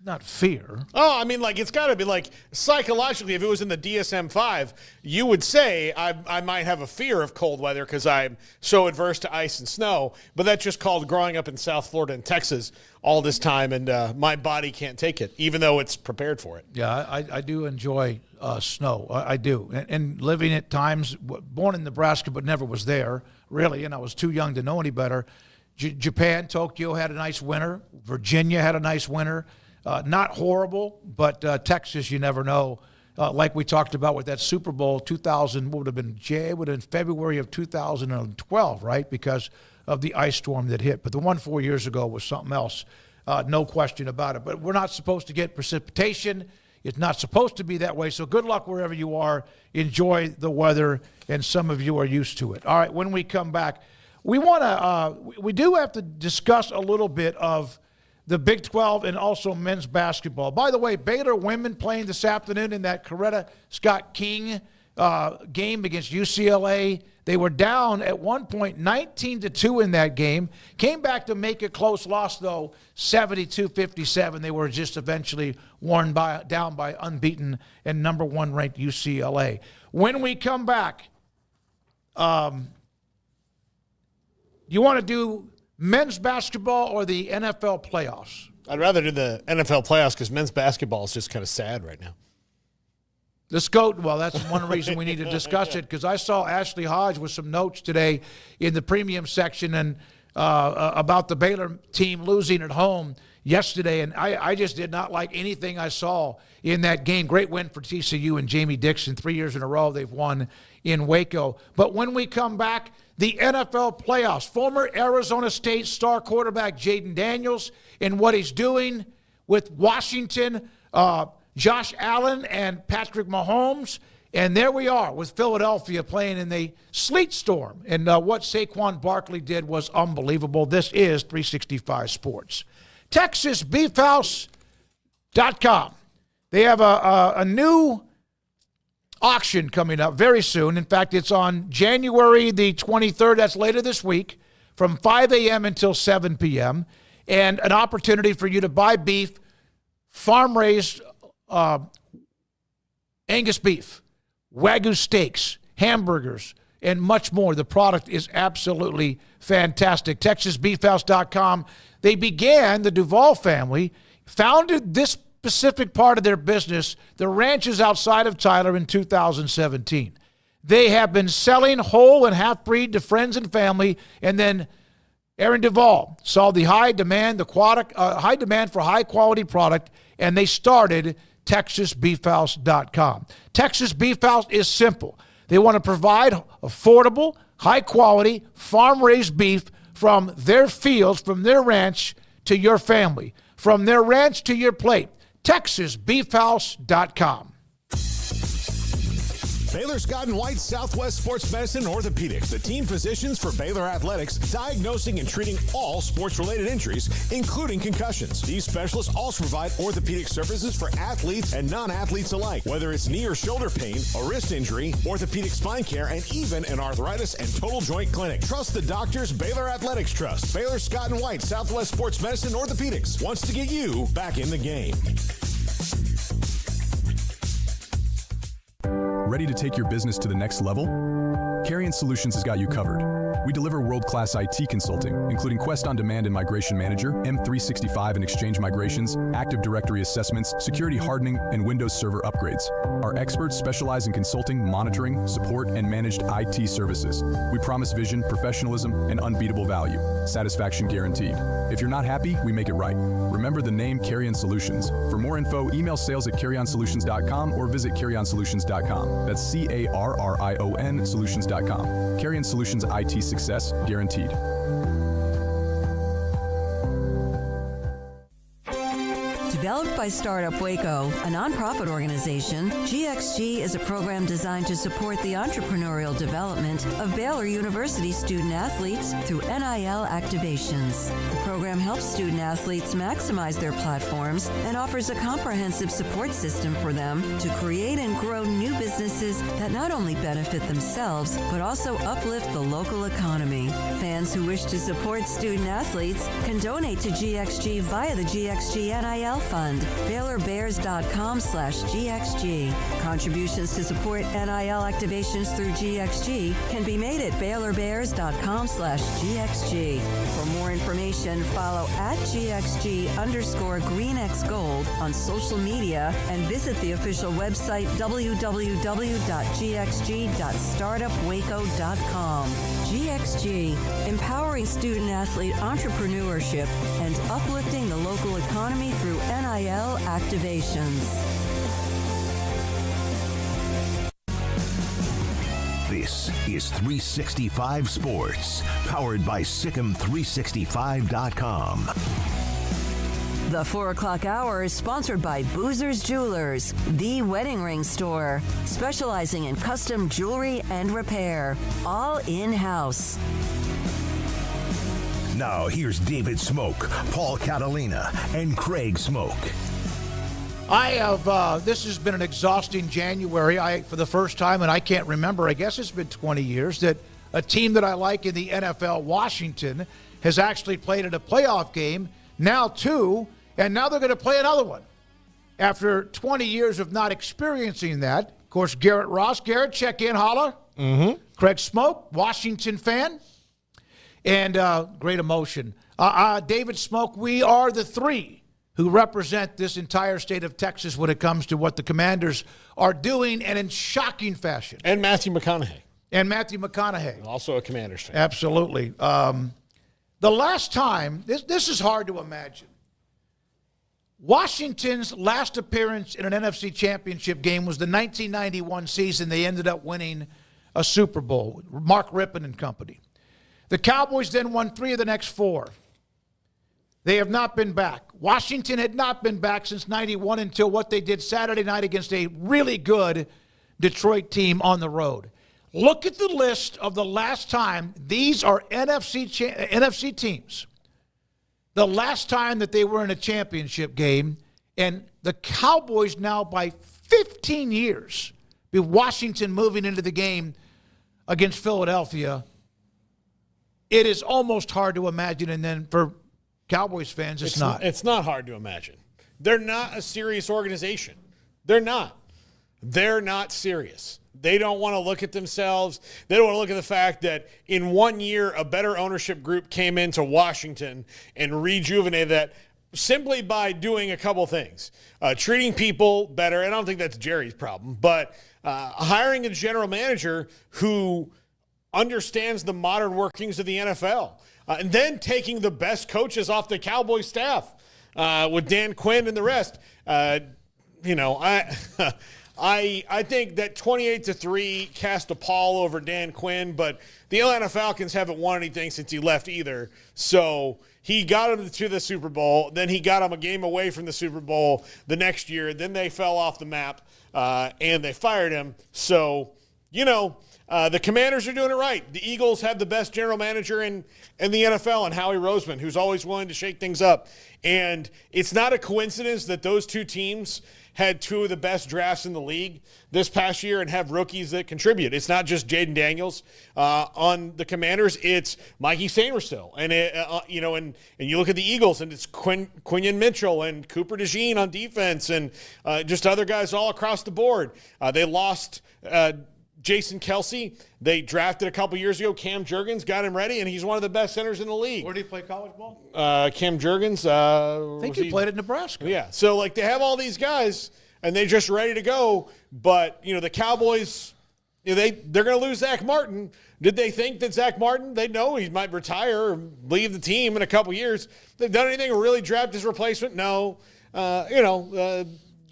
S5: Not fear.
S6: Oh, I mean, like, it's got to be, like, psychologically, if it was in the DSM-5, you would say I might have a fear of cold weather because I'm so adverse to ice and snow. But that's just called growing up in South Florida and Texas all this time, and my body can't take it, even though it's prepared for it.
S5: Yeah, I do enjoy snow. I do. And living at times, born in Nebraska but never was there, really, and I was too young to know any better. Japan, Tokyo had a nice winter. Virginia had a nice winter. Not horrible, but Texas, you never know. Like we talked about with that Super Bowl 2000, what would have been February of 2012, right? Because of the ice storm that hit. But the one 4 years ago was something else, no question about it. But we're not supposed to get precipitation. It's not supposed to be that way. So good luck wherever you are. Enjoy the weather, and some of you are used to it. All right, when we come back, we do have to discuss a little bit of the Big 12 and also men's basketball. By the way, Baylor women playing this afternoon in that Coretta Scott King game against UCLA. They were down at one point 19-2 in that game. Came back to make it close, lost though 72-57. They were just eventually worn down by unbeaten and number 1 ranked UCLA. When we come back, you want to do men's basketball or the NFL playoffs?
S6: I'd rather do the NFL playoffs because men's basketball is just kind of sad right now.
S5: Let's go. Well, that's one reason we need to discuss it, because I saw Ashley Hodge with some notes today in the premium section and about the Baylor team losing at home yesterday, and I just did not like anything I saw in that game. Great win for TCU and Jamie Dixon. 3 years in a row they've won in Waco. But when we come back, the NFL playoffs, former Arizona State star quarterback Jaden Daniels and what he's doing with Washington, Josh Allen and Patrick Mahomes. And there we are with Philadelphia playing in the sleet storm. And what Saquon Barkley did was unbelievable. This is 365 Sports. TexasBeefHouse.com. They have a new auction coming up very soon. In fact, it's on January the 23rd. That's later this week from 5 a.m. until 7 p.m. And an opportunity for you to buy beef, farm-raised Angus beef, Wagyu steaks, hamburgers, and much more. The product is absolutely fantastic. TexasBeefHouse.com. They began, the Duvall family, founded this specific part of their business, the ranches outside of Tyler, in 2017. They have been selling whole and half-breed to friends and family, and then Aaron Duvall saw the high demand for high-quality product, and they started TexasBeefHouse.com. Texas Beef House is simple. They want to provide affordable, high-quality, farm-raised beef from their fields, from their ranch to your family, from their ranch to your plate. TexasBeefHouse.com.
S17: Baylor Scott & White Southwest Sports Medicine and Orthopedics, the team physicians for Baylor Athletics, diagnosing and treating all sports-related injuries, including concussions. These specialists also provide orthopedic services for athletes and non-athletes alike, whether it's knee or shoulder pain, a wrist injury, orthopedic spine care, and even an arthritis and total joint clinic. Trust the doctors Baylor Athletics trust. Baylor Scott & White Southwest Sports Medicine and Orthopedics wants to get you back in the game.
S18: Ready to take your business to the next level? Carrion Solutions has got you covered. We deliver world-class IT consulting, including Quest On Demand and Migration Manager, M365 and Exchange migrations, Active Directory assessments, security hardening, and Windows Server upgrades. Our experts specialize in consulting, monitoring, support, and managed IT services. We promise vision, professionalism, and unbeatable value. Satisfaction guaranteed. If you're not happy, we make it right. Remember the name Carrion Solutions. For more info, email sales@carrionsolutions.com or visit carrionsolutions.com. That's CARRION solutions.com. Carrion Solutions IT success guaranteed.
S4: Developed by Startup Waco, a nonprofit organization, GXG is a program designed to support the entrepreneurial development of Baylor University student athletes through NIL activations. The program helps student athletes maximize their platforms and offers a comprehensive support system for them to create and grow new businesses that not only benefit themselves, but also uplift the local economy. Fans who wish to support student athletes can donate to GXG via the GXG NIL Fund Fund. BaylorBears.com/GXG. Contributions to support NIL activations through GXG can be made at BaylorBears.com/GXG. For more information, follow @GXG_GreenXGold on social media and visit the official website www.gxg.startupwaco.com. GXG, empowering student-athlete entrepreneurship and uplifting the local economy through NIL activations.
S3: This is 365 Sports, powered by Sikkim365.com.
S4: The 4 o'clock hour is sponsored by Boozer's Jewelers, the wedding ring store, specializing in custom jewelry and repair, all in-house.
S3: Now here's David Smoak, Paul Catalina, and Craig Smoak.
S5: This has been an exhausting January. For the first time, and I can't remember, I guess it's been 20 years, that a team that I like in the NFL, Washington, has actually played in a playoff game, now 2, and now they're going to play another one. After 20 years of not experiencing that, of course, Garrett Ross. Garrett, check in, holla.
S6: Mm-hmm.
S5: Craig Smoak, Washington fan. And great emotion. David Smoak, we are the 3 who represent this entire state of Texas when it comes to what the Commanders are doing, and in shocking fashion.
S6: And Matthew McConaughey.
S5: Also
S6: a Commanders fan.
S5: Absolutely. The last time, this is hard to imagine. Washington's last appearance in an NFC championship game was the 1991 season. They ended up winning a Super Bowl, Mark Rippon and company. The Cowboys then won 3 of the next 4. They have not been back. Washington had not been back since 91 until what they did Saturday night against a really good Detroit team on the road. Look at the list of the last time. These are NFC teams. The last time that they were in a championship game, and the Cowboys now by 15 years, with Washington moving into the game against Philadelphia, it is almost hard to imagine. And then for Cowboys fans, it's not.
S6: It's not hard to imagine. They're not a serious organization. They're not. They're not serious. They don't want to look at themselves. They don't want to look at the fact that in 1 year, a better ownership group came into Washington and rejuvenated that simply by doing a couple things. Treating people better. I don't think that's Jerry's problem, but hiring a general manager who understands the modern workings of the NFL. And then taking the best coaches off the Cowboys staff with Dan Quinn and the rest. I think that 28-3 cast a pall over Dan Quinn, but the Atlanta Falcons haven't won anything since he left either. So he got them to the Super Bowl. Then he got them a game away from the Super Bowl the next year. Then they fell off the map, and they fired him. So, the Commanders are doing it right. The Eagles have the best general manager in the NFL, and Howie Roseman, who's always willing to shake things up. And it's not a coincidence that those two teams had 2 of the best drafts in the league this past year and have rookies that contribute. It's not just Jaden Daniels on the Commanders. It's Mikey Sainristil. And, and you look at the Eagles, and it's Quinion Mitchell and Cooper DeJean on defense and just other guys all across the board. They lost Jason Kelsey. They drafted a couple years ago Cam Jurgens, got him ready, and he's one of the best centers in the league.
S5: Where did he play college ball?
S6: Cam Jurgens.
S5: I think he played at Nebraska.
S6: Yeah. So, they have all these guys, and they're just ready to go. But, the Cowboys, they're going to lose Zach Martin. Did they think that Zach Martin, they know he might retire or leave the team in a couple years? They've done anything to really draft his replacement? No.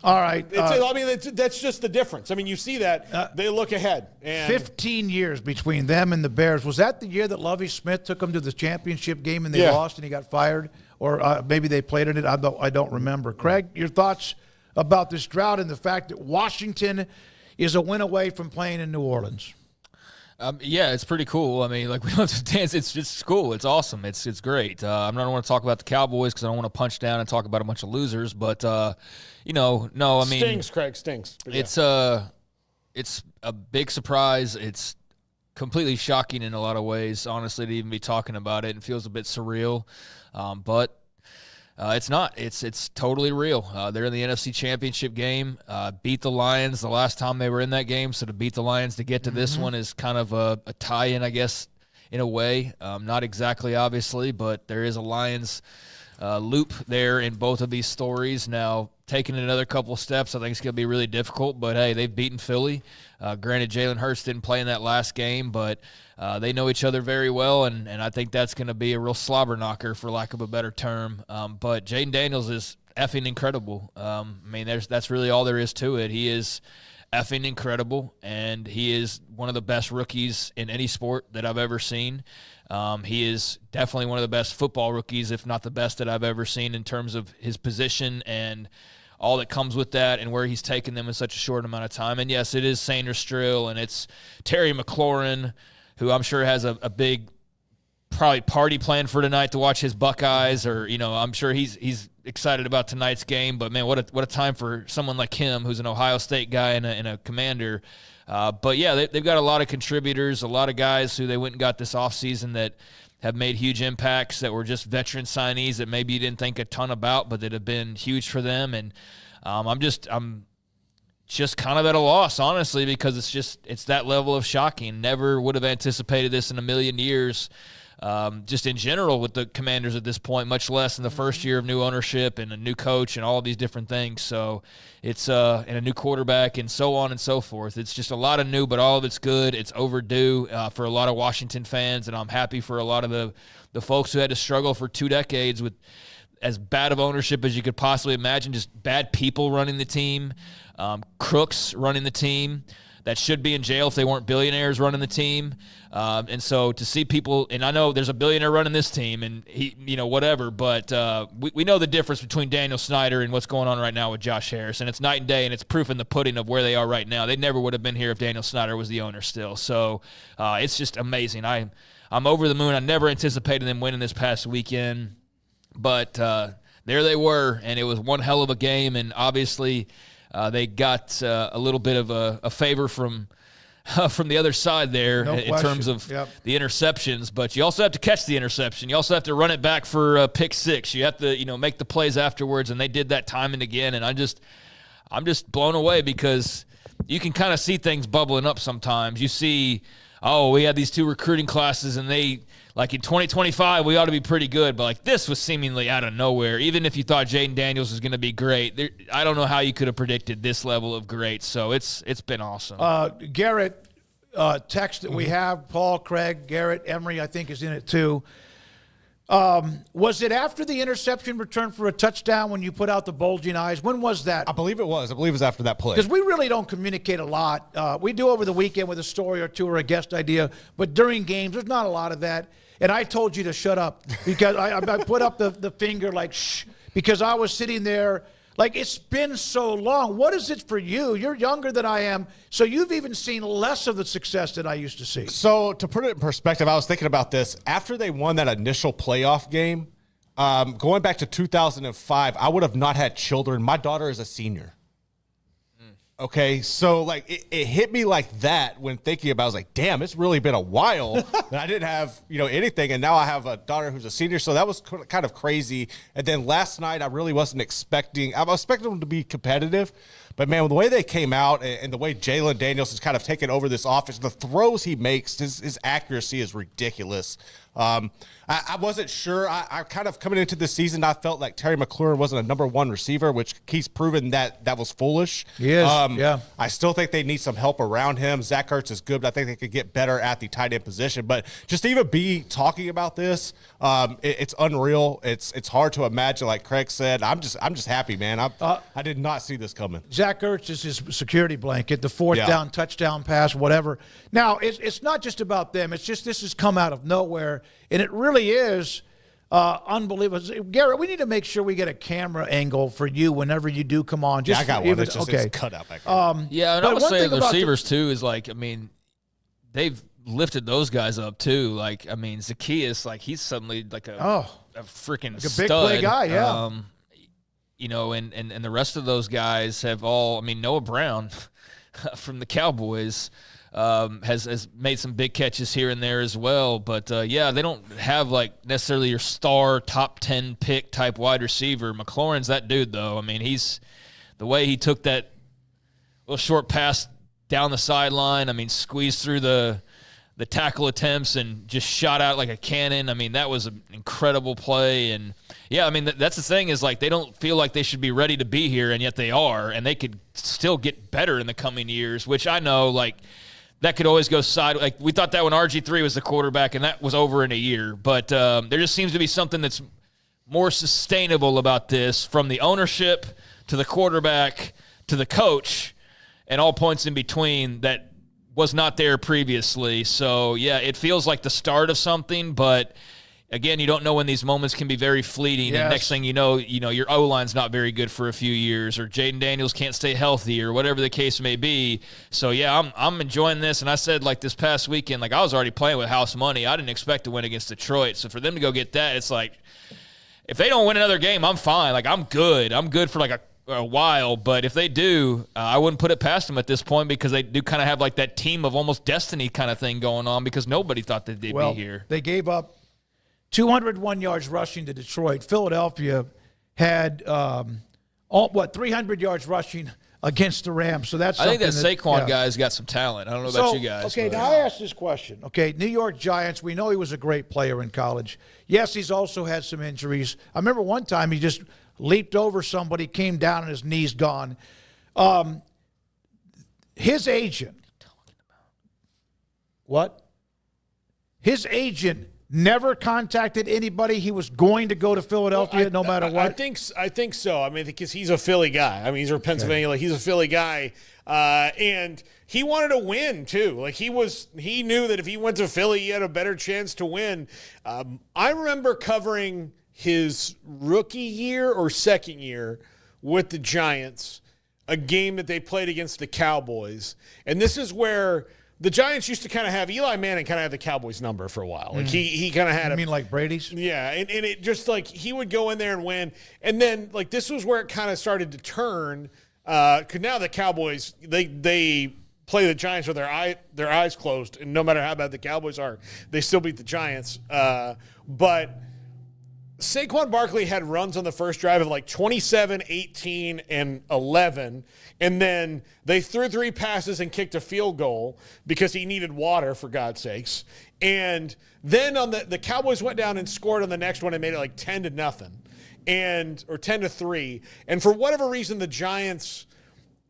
S5: All right.
S6: That's just the difference. You see that. They look ahead. And
S5: 15 years between them and the Bears. Was that the year that Lovie Smith took them to the championship game and they lost and he got fired? Or maybe they played in it? I don't remember. Craig, your thoughts about this drought and the fact that Washington is a win away from playing in New Orleans?
S7: Yeah, it's pretty cool. We don't have to dance. It's just cool. It's awesome. It's great. I don't want to talk about the Cowboys because I don't want to punch down and talk about a bunch of losers. But
S6: stings, Craig, stings.
S7: It's a big surprise. It's completely shocking in a lot of ways, honestly, to even be talking about it. It feels a bit surreal. But It's not. It's totally real. They're in the NFC Championship game. Beat the Lions the last time they were in that game. So to beat the Lions to get to this one is kind of a tie-in, I guess, in a way. Not exactly, obviously, but there is a Lions loop there in both of these stories. Now, taking another couple steps, I think it's going to be really difficult. But, hey, they've beaten Philly. Granted, Jalen Hurts didn't play in that last game, but they know each other very well, and I think that's going to be a real slobber knocker, for lack of a better term. But Jaden Daniels is effing incredible. I mean, that's really all there is to it. He is effing incredible, and he is one of the best rookies in any sport that I've ever seen. He is definitely one of the best football rookies, if not the best that I've ever seen in terms of his position and all that comes with that and where he's taken them in such a short amount of time. And, yes, it is Sanders Strill, and it's Terry McLaurin, who I'm sure has a big probably party planned for tonight to watch his Buckeyes, or, I'm sure he's excited about tonight's game. But, man, what a time for someone like him, who's an Ohio State guy and a Commander. But, yeah, they've got a lot of contributors, a lot of guys who they went and got this offseason that have made huge impacts, that were just veteran signees that maybe you didn't think a ton about, but that have been huge for them. And I'm just kind of at a loss, honestly, because it's that level of shocking. Never would have anticipated this in a million years, just in general with the Commanders at this point, much less in the first year of new ownership and a new coach and all of these different things. So it's and a new quarterback and so on and so forth. It's just a lot of new, but all of it's good. It's overdue for a lot of Washington fans, and I'm happy for a lot of the folks who had to struggle for 2 decades with as bad of ownership as you could possibly imagine, just bad people running the team, crooks running the team that should be in jail if they weren't billionaires running the team. And so to see people, and I know there's a billionaire running this team and he, whatever, but we know the difference between Daniel Snyder and what's going on right now with Josh Harris. And it's night and day, and it's proof in the pudding of where they are right now. They never would have been here if Daniel Snyder was the owner still. So it's just amazing. I'm over the moon. I never anticipated them winning this past weekend. But there they were, and it was one hell of a game. And obviously, they got a little bit of a favor from the other side there in terms of the interceptions. But you also have to catch the interception. You also have to run it back for a pick six. You have to make the plays afterwards, and they did that time and again. And I'm just blown away because you can kind of see things bubbling up sometimes. You see, we had these 2 recruiting classes, and they – like in 2025, we ought to be pretty good, but like this was seemingly out of nowhere. Even if you thought Jaden Daniels was going to be great, I don't know how you could have predicted this level of great. So it's been awesome.
S5: Garrett, text that we have, Paul, Craig, Garrett, Emery, I think is in it too. Was it after the interception return for a touchdown when you put out the bulging eyes? When was that?
S19: I believe it was. After that play.
S5: Because we really don't communicate a lot. We do over the weekend with a story or two or a guest idea, but during games, there's not a lot of that. And I told you to shut up because I put up the finger like, shh, because I was sitting there like, it's been so long. What is it for you? You're younger than I am, so you've even seen less of the success that I used to see.
S19: So to put it in perspective, I was thinking about this. After they won that initial playoff game, going back to 2005, I would have not had children. My daughter is a senior. Okay, so like it hit me like that when thinking about it. I was like, damn, it's really been a while that I didn't have, anything. And now I have a daughter who's a senior. So that was kind of crazy. And then last night, I really wasn't expecting them to be competitive. But, man, the way they came out and the way Jalen Daniels has kind of taken over this offense, the throws he makes, his accuracy is ridiculous. I wasn't sure. I kind of coming into this season, I felt like Terry McLaurin wasn't a number 1 receiver, which he's proven that was foolish.
S5: He is, yeah.
S19: I still think they need some help around him. Zach Ertz is good, but I think they could get better at the tight end position. But just to even be talking about this, it's unreal. It's hard to imagine, like Craig said. I'm just happy, man. I did not see this coming.
S5: Zach Ertz is his security blanket, the fourth down touchdown pass, whatever. Now, it's not just about them. It's just this has come out of nowhere, and it really is unbelievable. Garrett, we need to make sure we get a camera angle for you whenever you do come on.
S19: I got one. It's cut out back there.
S7: And I would say the receivers, too, is like, they've lifted those guys up, too. Like, Zacchaeus, like, he's suddenly like a freaking
S5: like a big play guy, yeah.
S7: And the rest of those guys have all, Noah Brown from the Cowboys, has made some big catches here and there as well. But, yeah, they don't have, like, necessarily your star top 10 pick type wide receiver. McLaurin's that dude, though. I mean, the way he took that little short pass down the sideline, I mean, squeezed through the tackle attempts and just shot out like a cannon. I mean, that was an incredible play. And, yeah, I mean, that's the thing is, like, they don't feel like they should be ready to be here, and yet they are. And they could still get better in the coming years, which I know, like, that could always go side. Like, we thought that when RG3 was the quarterback, and that was over in a year. But there just seems to be something that's more sustainable about this, from the ownership to the quarterback to the coach and all points in between, that was not there previously. So, yeah, it feels like the start of something, but again, you don't know when these moments can be very fleeting.
S5: Yes.
S7: And next thing you know, your O-line's not very good for a few years, or Jaden Daniels can't stay healthy, or whatever the case may be. So, yeah, I'm enjoying this. And I said, like, this past weekend, like, I was already playing with house money. I didn't expect to win against Detroit. So for them to go get that, it's like, if they don't win another game, I'm fine. Like, I'm good. I'm good for like a while, but if they do, I wouldn't put it past them at this point, because they do kind of have like that team of almost destiny kind of thing going on, because nobody thought that they'd be here.
S5: They gave up 201 yards rushing to Detroit. Philadelphia had 300 yards rushing against the Rams. So that's
S7: I think that
S5: something
S7: Saquon guy's got some talent. I don't know about you guys.
S5: Okay, now I ask this question. Okay, New York Giants, we know he was a great player in college. Yes, he's also had some injuries. I remember one time he just leaped over somebody, came down, and his knee's gone. His agent. What? His agent never contacted anybody. He was going to go to Philadelphia no matter what.
S6: I think so. I mean, because he's a Philly guy. I mean, he's from Pennsylvania. Like, he's a Philly guy, and he wanted to win too. Like, he knew that if he went to Philly, he had a better chance to win. I remember covering his rookie year or second year with the Giants, a game that they played against the Cowboys. And this is where the Giants used to kind of have Eli Manning kind of had the Cowboys number for a while. Like, he kind of had
S5: You mean like Brady's?
S6: Yeah, and it just, like, he would go in there and win. And then, like, this was where it kind of started to turn, because now the Cowboys, they play the Giants with their eyes closed, and no matter how bad the Cowboys are, they still beat the Giants. But Saquon Barkley had runs on the first drive of like 27, 18, and 11. And then they threw 3 passes and kicked a field goal because he needed water, for God's sakes. And then on the Cowboys went down and scored on the next one and made it like 10-0 or 10-3. And for whatever reason, the Giants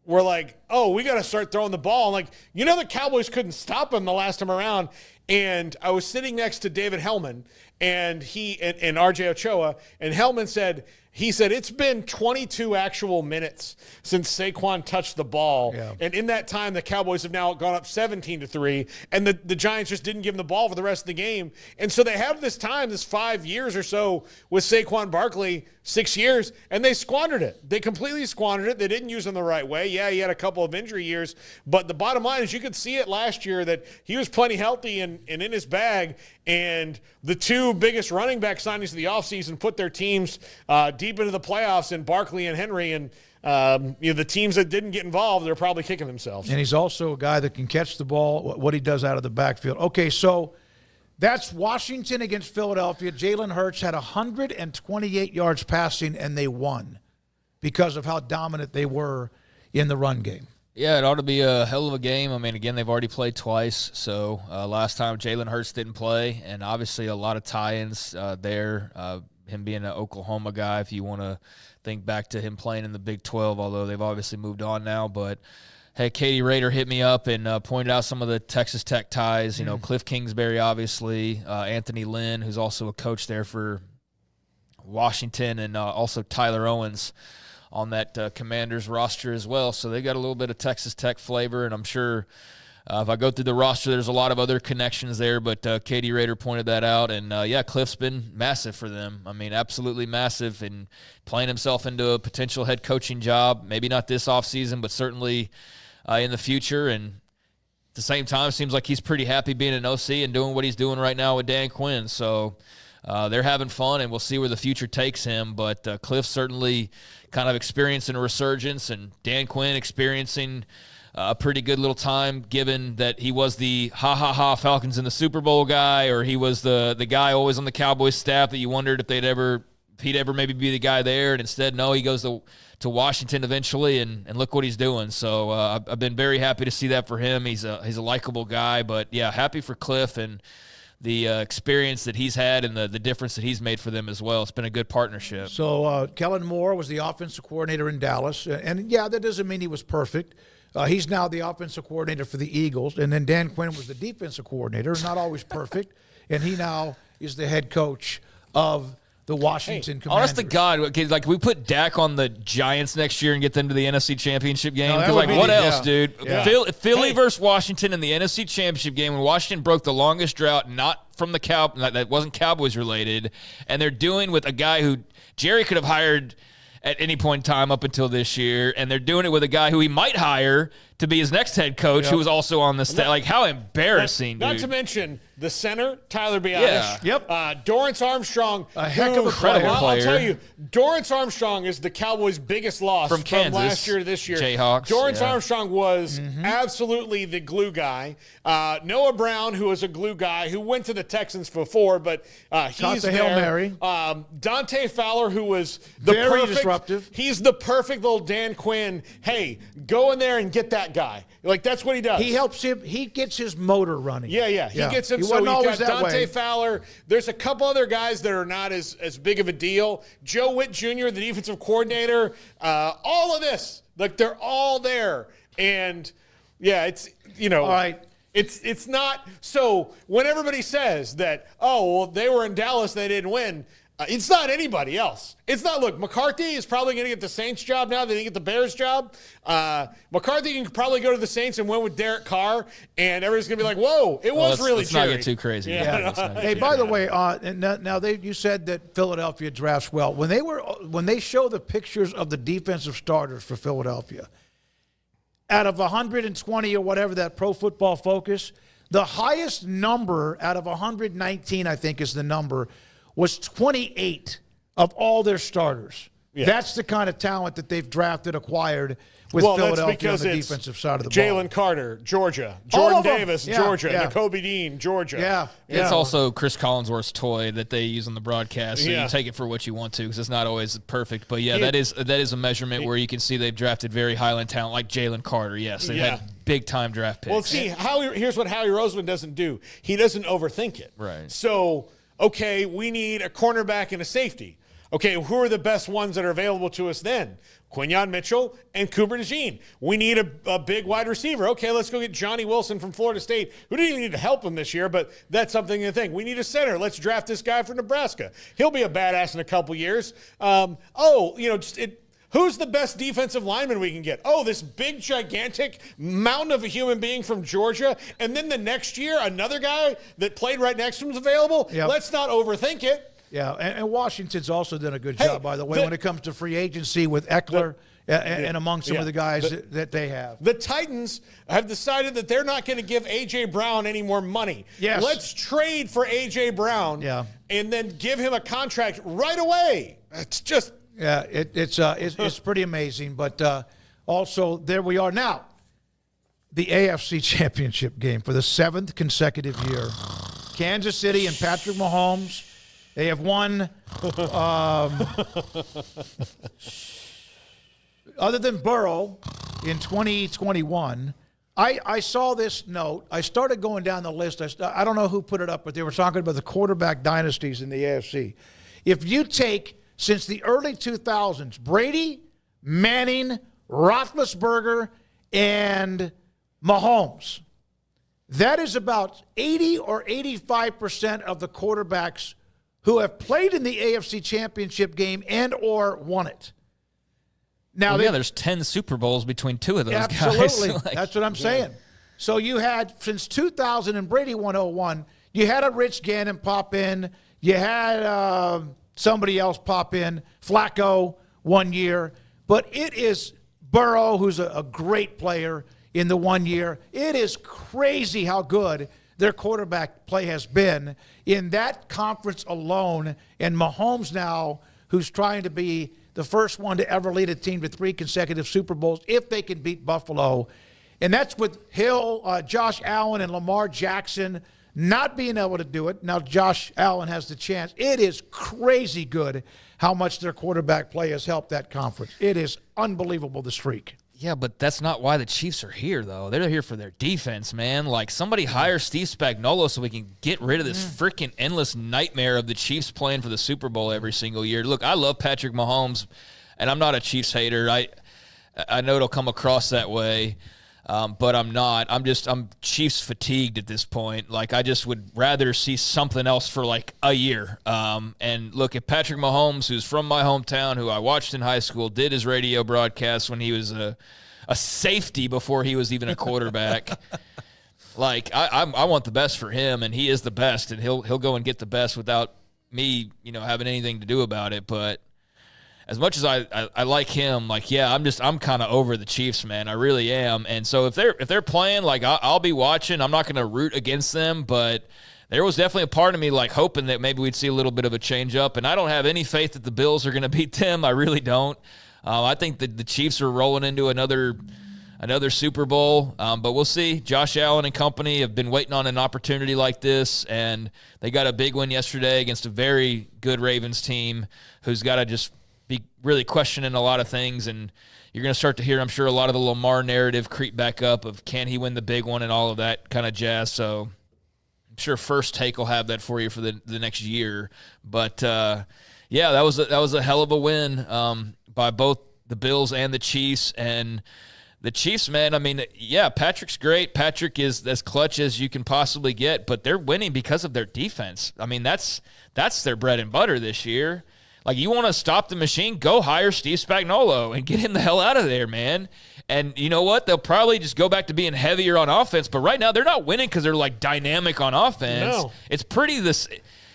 S6: were like, oh, we got to start throwing the ball. And, like, the Cowboys couldn't stop him the last time around. And I was sitting next to David Hellman, and he and RJ Ochoa, and Hellman said, it's been 22 actual minutes since Saquon touched the ball. Yeah. And in that time, the Cowboys have now gone up 17-3, and the Giants just didn't give them the ball for the rest of the game. And so they have this 5 years or so with Saquon Barkley, 6 years, and they squandered it. They completely squandered it. They didn't use him the right way. Yeah, he had a couple of injury years, but the bottom line is you could see it last year that he was plenty healthy and in his bag, and the 2 biggest running back signings of the offseason put their teams deep into the playoffs in Barkley and Henry, and the teams that didn't get involved, they're probably kicking themselves.
S5: And he's also a guy that can catch the ball, what he does out of the backfield. Okay, so that's Washington against Philadelphia. Jalen Hurts had 128 yards passing, and they won because of how dominant they were in the run game.
S7: Yeah, it ought to be a hell of a game. I mean, again, they've already played twice. So last time Jalen Hurts didn't play, and obviously a lot of tie-ins there. Him being an Oklahoma guy, if you want to think back to him playing in the Big 12, although they've obviously moved on now. But, hey, Katie Rader hit me up and pointed out some of the Texas Tech ties. Cliff Kingsbury, obviously, Anthony Lynn, who's also a coach there for Washington, and also Tyler Owens on that Commanders roster as well. So they got a little bit of Texas Tech flavor, and I'm sure if I go through the roster, there's a lot of other connections there, but Katie Rader pointed that out. And, Cliff's been massive for them. I mean, absolutely massive, and playing himself into a potential head coaching job, maybe not this offseason, but certainly in the future. And at the same time, it seems like he's pretty happy being an OC and doing what he's doing right now with Dan Quinn. So they're having fun, and we'll see where the future takes him. But Cliff's certainly kind of experiencing a resurgence, and Dan Quinn experiencing a pretty good little time, given that he was the Falcons in the Super Bowl guy, or he was the guy always on the Cowboys staff that you wondered if he'd ever maybe be the guy there, and instead, no, he goes to Washington eventually, and look what he's doing. So I've been very happy to see that for him. He's a likable guy, but yeah, happy for Cliff and the experience that he's had and the difference that he's made for them as well. It's been a good partnership.
S5: So Kellen Moore was the offensive coordinator in Dallas, and yeah, that doesn't mean he was perfect. He's now the offensive coordinator for the Eagles, and then Dan Quinn was the defensive coordinator, not always perfect, and he now is the head coach of the Washington Commanders.
S7: Honest to God, okay, like we put Dak on the Giants next year and get them to the NFC Championship game.
S5: No,
S7: Because what else, dude?
S5: Yeah.
S7: Philly versus Washington in the NFC Championship game when Washington broke the longest drought, not from the that wasn't Cowboys related, and they're doing with a guy who Jerry could have hired at any point in time up until this year, and they're doing it with a guy who he might hire to be his next head coach, who was also on the staff. Like, how embarrassing,
S6: Not
S7: dude.
S6: to mention the center, Tyler Biadasz.
S7: Yeah.
S5: Yep.
S6: Dorrance Armstrong.
S5: A heck of a player.
S6: I'll tell you, Dorrance Armstrong is the Cowboys' biggest loss
S7: From Kansas,
S6: last year to this year.
S7: Jayhawks,
S6: Dorrance
S7: yeah.
S6: Armstrong was absolutely the glue guy. Noah Brown, who was a glue guy, who went to the Texans before, but he's
S5: Caught the
S6: there.
S5: Hail Mary.
S6: Dante Fowler, who was the
S5: Very
S6: perfect,
S5: disruptive.
S6: He's the perfect little Dan Quinn. Hey, go in there and get that guy. Like, that's what he does.
S5: He helps him. He gets his motor running.
S6: Yeah. He gets him.
S5: He
S6: So
S5: wasn't
S6: you've
S5: always
S6: got
S5: that
S6: Dante
S5: way.
S6: Fowler. There's a couple other guys that are not as big of a deal. Joe Witt Jr., the defensive coordinator. All of this. Like, they're all there. And, yeah, it's,
S5: All right.
S6: It's not. So when everybody says that, oh, well, they were in Dallas, they didn't win, it's not anybody else. It's not, look, McCarthy is probably going to get the Saints job now. They didn't get the Bears job. McCarthy can probably go to the Saints and win with Derek Carr, and everyone's going to be like, whoa, it was really
S7: let's not
S6: cheery.
S7: get too crazy.
S6: Yeah.
S5: Hey, by the way, you said that Philadelphia drafts well. When they show the pictures of the defensive starters for Philadelphia, out of 120 or whatever that Pro Football Focus, the highest number out of 119, I think is the number, was 28 of all their starters. Yeah. That's the kind of talent that they've acquired with Philadelphia on the defensive side of the ball.
S6: Jalen Carter, Georgia. Jordan Davis, Georgia.
S5: Yeah.
S6: Nakobe Dean, Georgia.
S5: Yeah.
S7: It's also Chris Collinsworth's toy that they use on the broadcast, so
S6: Yeah.
S7: you take it for what you want to because it's not always perfect. But, yeah, that is a measurement where you can see they've drafted very high-end talent like Jalen Carter. Yes, they've had big-time draft picks.
S6: Well, see, here's what Howie Roseman doesn't do. He doesn't overthink it.
S7: Right.
S6: So, okay, we need a cornerback and a safety. Okay, who are the best ones that are available to us then? Quinyon Mitchell and Cooper DeJean. We need a big wide receiver. Okay, let's go get Johnny Wilson from Florida State, who didn't even need to help him this year, but that's something to think. We need a center. Let's draft this guy from Nebraska. He'll be a badass in a couple years. Who's the best defensive lineman we can get? Oh, this big, gigantic mountain of a human being from Georgia. And then the next year, another guy that played right next to him is available.
S5: Yep.
S6: Let's not overthink it.
S5: Yeah, and Washington's also done a good job, by the way, when it comes to free agency with Eckler and among some of the guys that they have.
S6: The Titans have decided that they're not going to give A.J. Brown any more money.
S5: Yes.
S6: Let's trade for A.J. Brown and then give him a contract right away. It's just...
S5: Yeah, it's pretty amazing. But also, there we are now. The AFC Championship game for the 7th consecutive year. Kansas City and Patrick Mahomes, they have won, other than Burrow in 2021. I saw this note. I started going down the list. I don't know who put it up, but they were talking about the quarterback dynasties in the AFC. If you take, since the early 2000s, Brady, Manning, Roethlisberger, and Mahomes, that is about 80 or 85% of the quarterbacks who have played in the AFC Championship game and or won it. Now,
S7: there's 10 Super Bowls between two of those guys.
S5: Absolutely. That's what I'm saying. So you had, since 2000 and Brady 101, you had a Rich Gannon pop in. You had somebody else pop in, Flacco, 1 year. But it is Burrow, who's a great player in the 1 year. It is crazy how good their quarterback play has been in that conference alone. And Mahomes now, who's trying to be the first one to ever lead a team to 3 consecutive Super Bowls, if they can beat Buffalo. And that's with Hill, Josh Allen, and Lamar Jackson not being able to do it. Now Josh Allen has the chance. It is crazy good how much their quarterback play has helped that conference. It is unbelievable, the streak.
S7: Yeah, but that's not why the Chiefs are here, though. They're here for their defense, man. Like, somebody hire Steve Spagnuolo so we can get rid of this freaking endless nightmare of the Chiefs playing for the Super Bowl every single year. Look, I love Patrick Mahomes, and I'm not a Chiefs hater. I know it'll come across that way, but I'm not. I'm Chiefs fatigued at this point. Like, I just would rather see something else for, like, a year. And, look, if Patrick Mahomes, who's from my hometown, who I watched in high school, did his radio broadcast when he was a safety before he was even a quarterback, like, I want the best for him, and he is the best, and he'll go and get the best without me, having anything to do about it. But as much as I like him, like, yeah, I'm kind of over the Chiefs, man. I really am. And so if they're playing, like, I'll be watching. I'm not going to root against them, but there was definitely a part of me, like, hoping that maybe we'd see a little bit of a change up. And I don't have any faith that the Bills are going to beat them. I really don't. I think that the Chiefs are rolling into another Super Bowl, but we'll see. Josh Allen and company have been waiting on an opportunity like this, and they got a big win yesterday against a very good Ravens team who's got to just be really questioning a lot of things, and you're going to start to hear, I'm sure, a lot of the Lamar narrative creep back up of can he win the big one and all of that kind of jazz. So I'm sure First Take will have that for you for the next year. But, yeah, that was a hell of a win by both the Bills and the Chiefs. And the Chiefs, man, I mean, yeah, Patrick's great. Patrick is as clutch as you can possibly get, but they're winning because of their defense. I mean, that's their bread and butter this year. Like, you want to stop the machine, go hire Steve Spagnuolo and get him the hell out of there, man. And you know what? They'll probably just go back to being heavier on offense, but right now they're not winning because they're, like, dynamic on offense.
S6: No.
S7: It's pretty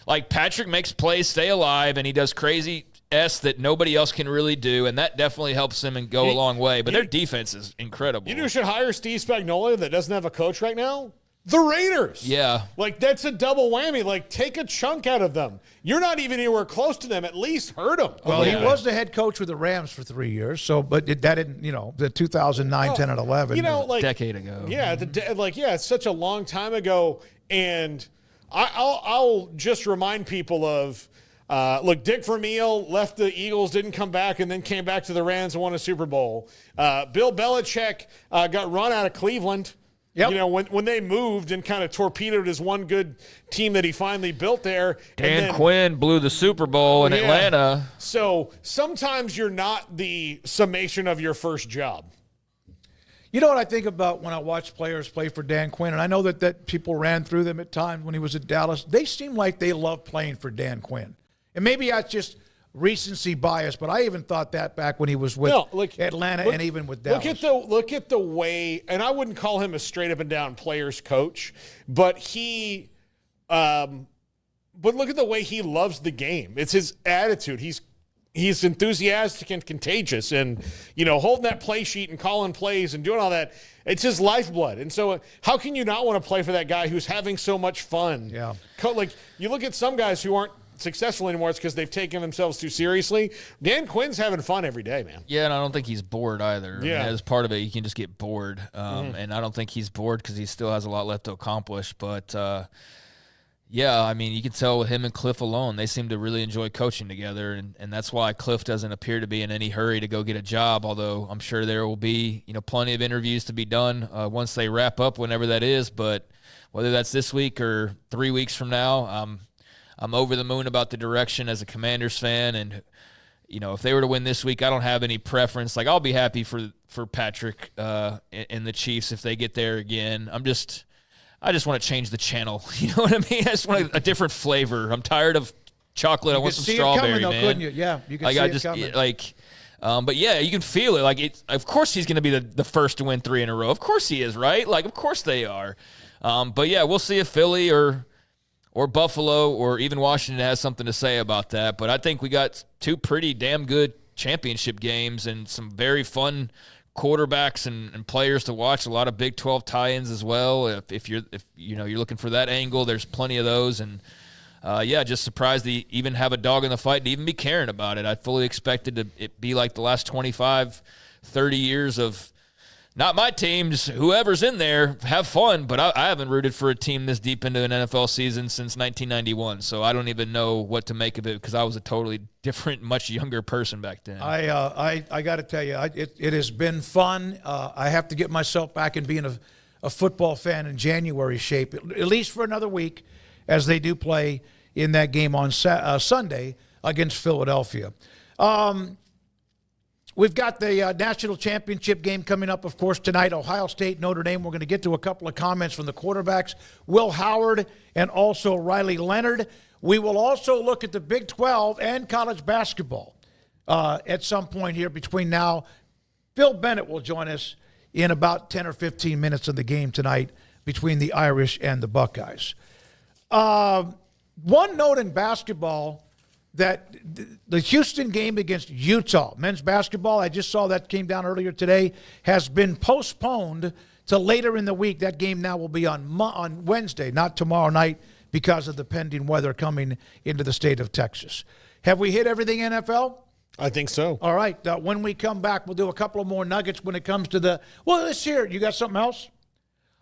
S7: like, Patrick makes plays stay alive, and he does crazy that nobody else can really do, and that definitely helps them and go a long way. But their defense is incredible.
S6: You know who should hire Steve Spagnuolo that doesn't have a coach right now? The Raiders.
S7: Yeah.
S6: Like, that's a double whammy. Like, take a chunk out of them. You're not even anywhere close to them. At least hurt them.
S5: Well, he was the head coach with the Rams for 3 years, but that didn't, the 2009, 10, and 11.
S6: Like,
S7: a decade ago.
S6: Yeah, it's such a long time ago. And I'll just remind people of, look, Dick Vermeil left the Eagles, didn't come back, and then came back to the Rams and won a Super Bowl. Bill Belichick got run out of Cleveland. Yep. When they moved and kind of torpedoed his one good team that he finally built there.
S7: Dan Quinn blew the Super Bowl in Atlanta.
S6: So sometimes you're not the summation of your first job.
S5: You know what I think about when I watch players play for Dan Quinn, and I know that people ran through them at times when he was at Dallas. They seem like they love playing for Dan Quinn. And maybe that's just recency bias, but I even thought that back when he was with Atlanta and even with Dallas.
S6: Look at the way, and I wouldn't call him a straight up and down players coach, but but look at the way he loves the game. It's his attitude. He's enthusiastic and contagious, and holding that play sheet and calling plays and doing all that. It's his lifeblood. And so how can you not want to play for that guy who's having so much fun?
S5: Yeah.
S6: Like, you look at some guys who aren't successful anymore, it's because they've taken themselves too seriously. Dan Quinn's having fun every day, man.
S7: Yeah, and I don't think he's bored either.
S6: Yeah.
S7: I mean, as part of it, you can just get bored. And I don't think he's bored because he still has a lot left to accomplish. But, yeah, I mean, you can tell with him and Cliff alone, they seem to really enjoy coaching together. And that's why Cliff doesn't appear to be in any hurry to go get a job, although I'm sure there will be, plenty of interviews to be done once they wrap up, whenever that is. But whether that's this week or 3 weeks from now, I'm over the moon about the direction as a Commanders fan, and if they were to win this week, I don't have any preference. Like, I'll be happy for Patrick and the Chiefs if they get there again. I just want to change the channel. You know what I mean? I just want a different flavor. I'm tired of chocolate. I want some strawberry, man.
S5: Couldn't you? Yeah, you can see it coming.
S7: But yeah, you can feel it. Like, of course he's going to be the first to win 3 in a row. Of course he is, right? Like, of course they are. But yeah, we'll see if Philly or Buffalo or even Washington has something to say about that. But I think we got 2 pretty damn good championship games and some very fun quarterbacks and players to watch. A lot of Big 12 tie-ins as well. If you're looking for that angle, there's plenty of those. And just surprised to even have a dog in the fight and even be caring about it. I fully expected it be like the last 25, 30 years of Not my teams. Whoever's in there, have fun. But I haven't rooted for a team this deep into an NFL season since 1991. So I don't even know what to make of it because I was a totally different, much younger person back then.
S5: I got to tell you, it has been fun. I have to get myself back in being a football fan in January shape, at least for another week, as they do play in that game on Sunday against Philadelphia. We've got the national championship game coming up, of course, tonight, Ohio State, Notre Dame. We're going to get to a couple of comments from the quarterbacks, Will Howard and also Riley Leonard. We will also look at the Big 12 and college basketball at some point here between now. Phil Bennett will join us in about 10 or 15 minutes of the game tonight between the Irish and the Buckeyes. One note in basketball, that the Houston game against Utah, men's basketball, I just saw that came down earlier today, has been postponed to later in the week. That game now will be on Wednesday, not tomorrow night, because of the pending weather coming into the state of Texas. Have we hit everything, NFL?
S6: I think so.
S5: All right. When we come back, we'll do a couple of more nuggets when it comes to let's hear it. You got something else?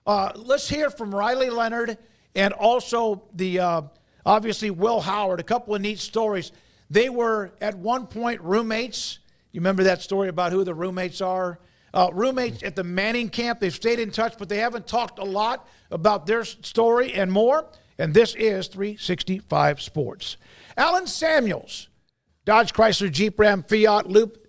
S5: Let's hear from Riley Leonard and also obviously Will Howard, a couple of neat stories. They were at one point roommates. You remember that story about who the roommates are? Roommates at the Manning camp. They've stayed in touch, but they haven't talked a lot about their story and more. And this is 365 Sports. Alan Samuels, Dodge, Chrysler, Jeep, Ram, Fiat, Loop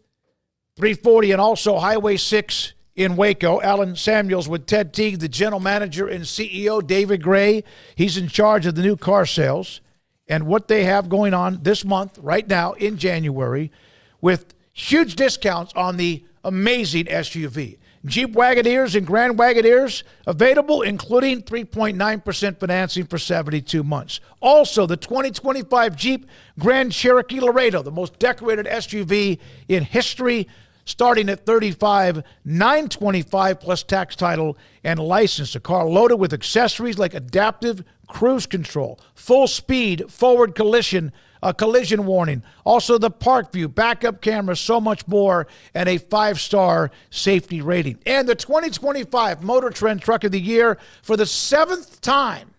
S5: 340, and also Highway 6 in Waco. Alan Samuels with Ted Teague, the general manager and CEO, David Gray. He's in charge of the new car sales and what they have going on this month, right now in January, with huge discounts on the amazing SUV. Jeep Wagoneers and Grand Wagoneers available, including 3.9% financing for 72 months. Also, the 2025 Jeep Grand Cherokee Laredo, the most decorated SUV in history, starting at $35,925 plus tax, title, and license. A car loaded with accessories like adaptive cruise control, full speed forward collision warning, also the park view, backup camera, so much more, and a 5-star safety rating. And the 2025 Motor Trend Truck of the Year for the seventh time.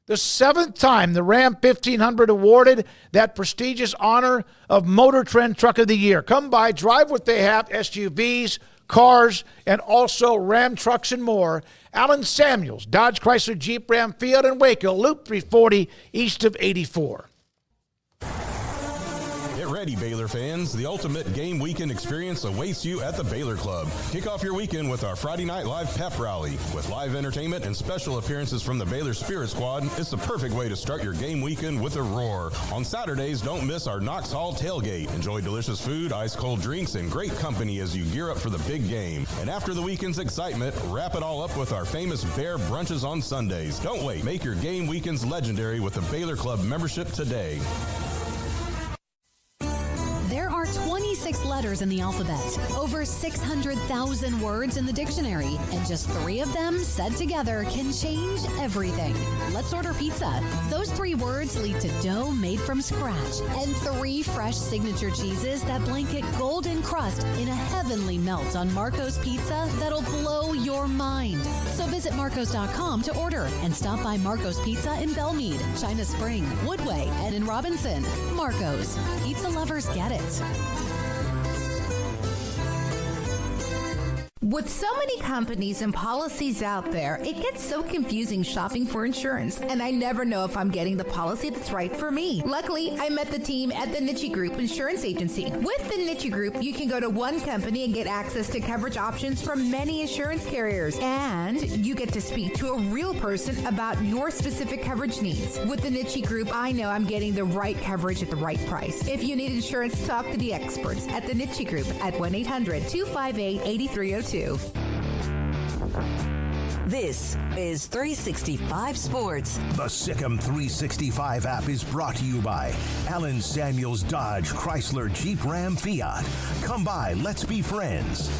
S5: The seventh time the Ram 1500 awarded that prestigious honor of Motor Trend Truck of the Year. Come by, drive what they have, SUVs, cars, and also Ram trucks and more. Alan Samuels, Dodge, Chrysler, Jeep, Ram, Fiat, and Waco, Loop 340 east of 84.
S20: Get ready, Baylor fans. The ultimate game weekend experience awaits you at the Baylor Club. Kick off your weekend with our Friday Night Live pep rally. With live entertainment and special appearances from the Baylor Spirit Squad, it's the perfect way to start your game weekend with a roar. On Saturdays, don't miss our Knox Hall tailgate. Enjoy delicious food, ice-cold drinks, and great company as you gear up for the big game. And after the weekend's excitement, wrap it all up with our famous Bear brunches on Sundays. Don't wait. Make your game weekends legendary with the Baylor Club membership today.
S21: There are 26 letters in the alphabet, over 600,000 words in the dictionary, and just 3 of them said together can change everything. Let's order pizza. Those 3 words lead to dough made from scratch and 3 fresh signature cheeses that blanket golden crust in a heavenly melt on Marco's Pizza that'll blow your mind. So visit Marcos.com to order and stop by Marco's Pizza in Belmead, China Spring, Woodway, and in Robinson. Marco's. Pizza lovers get it.
S22: With so many companies and policies out there, it gets so confusing shopping for insurance, and I never know if I'm getting the policy that's right for me. Luckily, I met the team at the Niche Group Insurance Agency. With the Niche Group, you can go to one company and get access to coverage options from many insurance carriers, and you get to speak to a real person about your specific coverage needs. With the Niche Group, I know I'm getting the right coverage at the right price. If you need insurance, talk to the experts at the Niche Group at 1-800-258-8302.
S4: This is 365 Sports.
S3: The Sikkim 365 app is brought to you by Alan Samuels Dodge, Chrysler, Jeep, Ram, Fiat. Come by, let's be friends.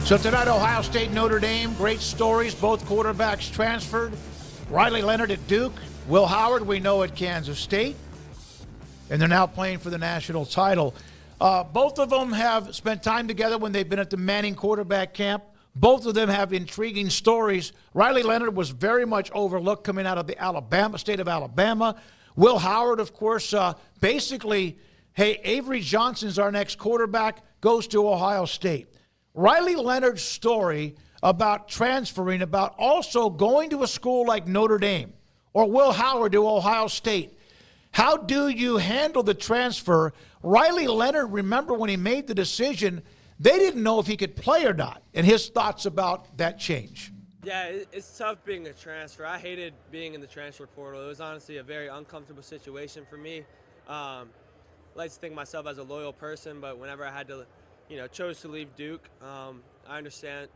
S5: So tonight, Ohio State, Notre Dame, great stories. Both quarterbacks transferred. Riley Leonard at Duke. Will Howard, we know, at Kansas State. And they're now playing for the national title. Both of them have spent time together when they've been at the Manning quarterback camp. Both of them have intriguing stories. Riley Leonard was very much overlooked coming out of the state of Alabama. Will Howard, of course, basically, hey, Avery Johnson's our next quarterback, goes to Ohio State. Riley Leonard's story about transferring, about also going to a school like Notre Dame, or Will Howard to Ohio State. How do you handle the transfer? Riley Leonard, remember when he made the decision, they didn't know if he could play or not, and his thoughts about that change.
S1: Yeah, it's tough being a transfer. I hated being in the transfer portal. It was honestly a very uncomfortable situation for me. I like to think of myself as a loyal person, but whenever I had to, chose to leave Duke, I understood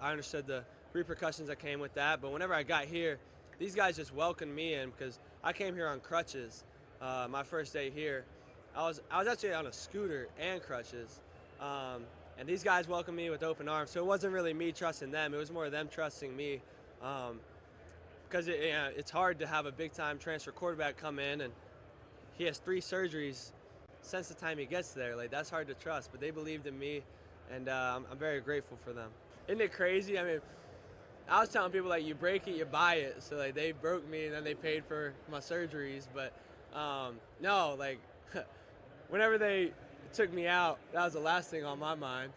S1: the repercussions that came with that. But whenever I got here, these guys just welcomed me in because I came here on crutches. My first day here, I was actually on a scooter and crutches, and these guys welcomed me with open arms. So it wasn't really me trusting them; it was more them trusting me, because it's hard to have a big-time transfer quarterback come in and he has 3 surgeries since the time he gets there. Like, that's hard to trust, but they believed in me, and I'm very grateful for them. Isn't it crazy? I mean, I was telling people, like, you break it, you buy it. So, like, they broke me, and then they paid for my surgeries. But, no, like, whenever they took me out, that was the last thing on my mind.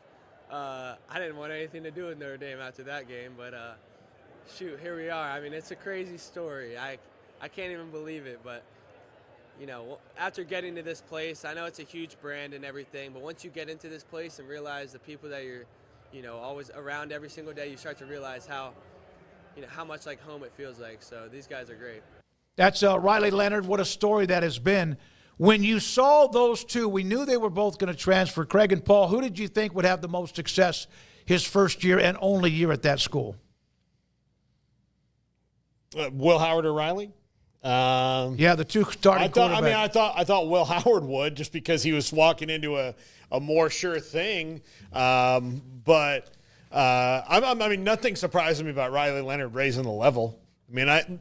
S1: I didn't want anything to do with Notre Dame after that game. But, shoot, here we are. I mean, it's a crazy story. I can't even believe it. But, after getting to this place, I know it's a huge brand and everything. But once you get into this place and realize the people that you're, always around every single day, you start to realize how much like home it feels like. So these guys are great.
S5: That's Riley Leonard. What a story that has been. When you saw those two, we knew they were both going to transfer. Craig and Paul, who did you think would have the most success his first year and only year at that school?
S6: Will Howard or Riley?
S5: Yeah, the two starting quarterbacks.
S6: I thought Will Howard would, just because he was walking into a more sure thing. But nothing surprised me about Riley Leonard raising the level. I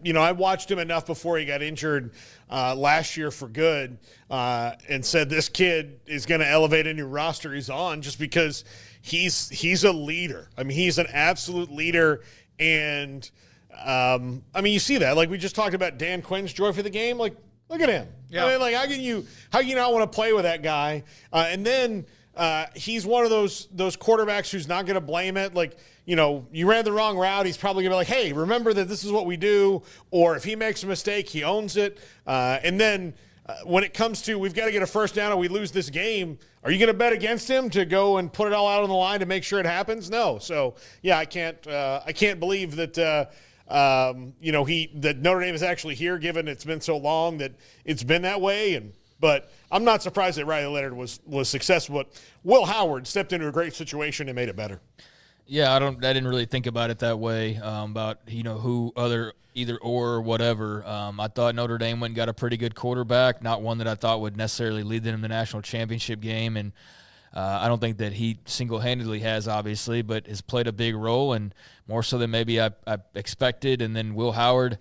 S6: mean, I watched him enough before he got injured last year for good, and said this kid is going to elevate a new roster he's on, just because he's a leader. I mean, he's an absolute leader, and you see that. Like, we just talked about Dan Quinn's joy for the game. Like, look at him. Yeah. I mean, like, how can you not want to play with that guy? And then he's one of those quarterbacks who's not going to blame it. Like, you ran the wrong route. He's probably going to be like, hey, remember that this is what we do. Or if he makes a mistake, he owns it. And then when it comes to, we've got to get a first down or we lose this game, are you going to bet against him to go and put it all out on the line to make sure it happens? No. So, yeah, I can't believe that, that Notre Dame is actually here, given it's been so long that it's been that way. But I'm not surprised that Riley Leonard was successful. But Will Howard stepped into a great situation and made it better.
S7: Yeah, I didn't really think about it that way, about who either or whatever. I thought Notre Dame went and got a pretty good quarterback, not one that I thought would necessarily lead them to the national championship game, and I don't think that he single-handedly has, obviously, but has played a big role, and more so than maybe I expected. And then Will Howard,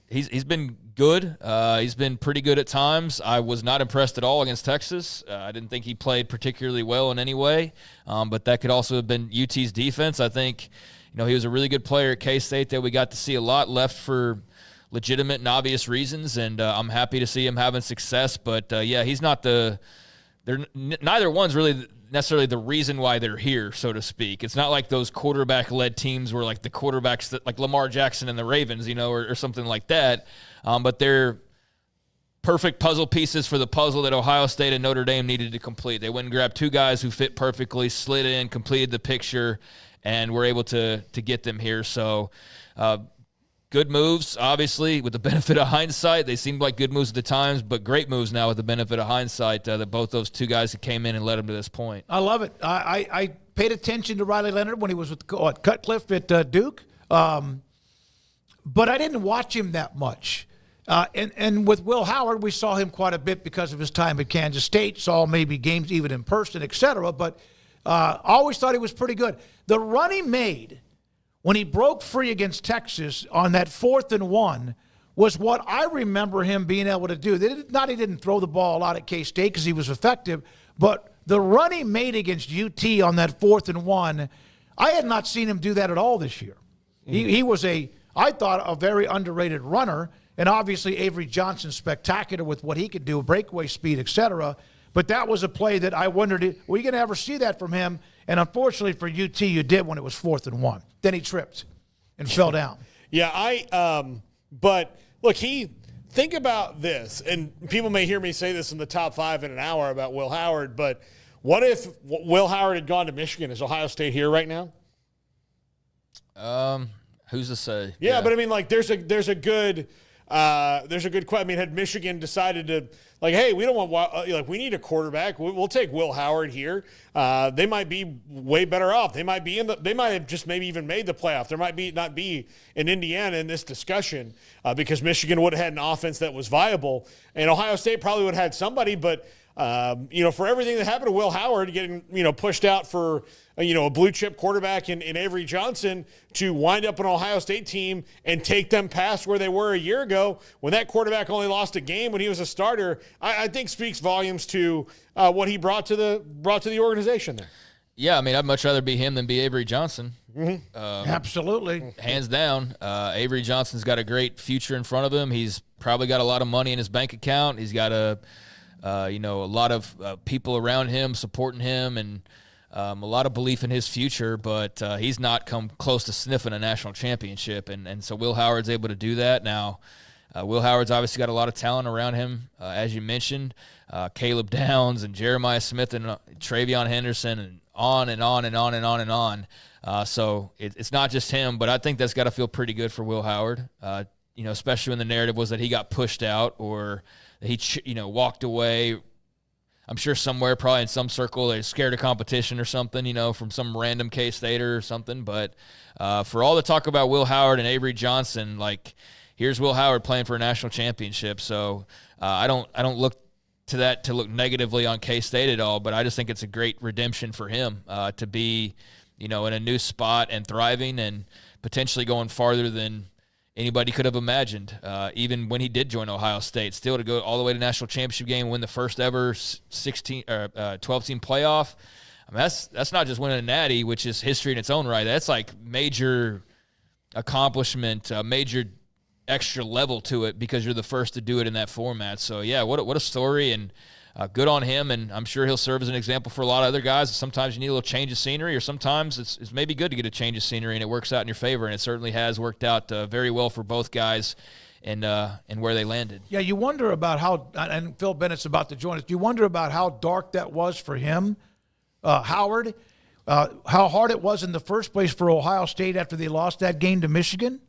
S7: he's been good. He's been pretty good at times. I was not impressed at all against Texas. I didn't think he played particularly well in any way, but that could also have been UT's defense. I think, he was a really good player at K-State that we got to see a lot left for legitimate and obvious reasons, and I'm happy to see him having success. But, he's not neither one's really necessarily the reason why they're here, so to speak. It's not like those quarterback-led teams where, like, the quarterbacks that, like Lamar Jackson and the Ravens, or something like that. But they're perfect puzzle pieces for the puzzle that Ohio State and Notre Dame needed to complete. They went and grabbed two guys who fit perfectly, slid in, completed the picture, and were able to get them here. So good moves, obviously, with the benefit of hindsight. They seemed like good moves at the times, but great moves now with the benefit of hindsight, that both those two guys that came in and led them to this point.
S5: I love it. I paid attention to Riley Leonard when he was with Cutcliffe at Duke, but I didn't watch him that much. And with Will Howard, we saw him quite a bit because of his time at Kansas State, saw maybe games even in person, etc. But always thought he was pretty good. The run he made when he broke free against Texas on that 4th and 1 was what I remember him being able to do. He didn't throw the ball a lot at K-State because he was effective, but the run he made against UT on that 4th and 1, I had not seen him do that at all this year. He was I thought, a very underrated runner, and obviously Avery Johnson spectacular with what he could do, breakaway speed, etc. But that was a play that I wondered, were you going to ever see that from him? And unfortunately for UT, you did when it was 4th and 1. Then he tripped and fell down.
S6: Yeah, but look, think about this, and people may hear me say this in the top 5 in an hour about Will Howard, but what if Will Howard had gone to Michigan? Is Ohio State here right now?
S7: Who's to say?
S6: Yeah, but I mean, like, there's a good question. I mean, had Michigan decided to, like, hey, we don't want, we need a quarterback. We'll take Will Howard here. They might be way better off. They might have just maybe even made the playoff. There might not be an Indiana in this discussion because Michigan would have had an offense that was viable, and Ohio State probably would have had somebody, but. For everything that happened to Will Howard getting, pushed out for, a blue chip quarterback in Avery Johnson to wind up an Ohio State team and take them past where they were a year ago when that quarterback only lost a game when he was a starter, I think speaks volumes to what he brought to the organization there.
S7: Yeah, I mean, I'd much rather be him than be Avery Johnson.
S5: Mm-hmm. Absolutely.
S7: Hands down. Avery Johnson's got a great future in front of him. He's probably got a lot of money in his bank account. He's got a lot of people around him supporting him and a lot of belief in his future, but he's not come close to sniffing a national championship, and so Will Howard's able to do that. Now, Will Howard's obviously got a lot of talent around him, as you mentioned, Caleb Downs and Jeremiah Smith and Travion Henderson and on and on and on and on and on. So it's not just him, but I think that's got to feel pretty good for Will Howard, especially when the narrative was that he got pushed out or – he, walked away. I'm sure somewhere, probably in some circle, they're scared of competition or something, from some random K-Stater or something. But for all the talk about Will Howard and Avery Johnson, like, here's Will Howard playing for a national championship. So I don't look to that to look negatively on K-State at all, but I just think it's a great redemption for him to be, in a new spot and thriving and potentially going farther than anybody could have imagined, even when he did join Ohio State, still to go all the way to national championship game, win the first ever 12-team playoff. I mean, that's not just winning a natty, which is history in its own right. That's like major accomplishment, major extra level to it because you're the first to do it in that format. So, yeah, what a story, and good on him, and I'm sure he'll serve as an example for a lot of other guys. Sometimes you need a little change of scenery, or sometimes it's maybe good to get a change of scenery, and it works out in your favor, and it certainly has worked out very well for both guys and where they landed.
S5: Yeah, you wonder about how, and Phil Bennett's about to join us, you wonder about how dark that was for him, Howard, how hard it was in the first place for Ohio State after they lost that game to Michigan,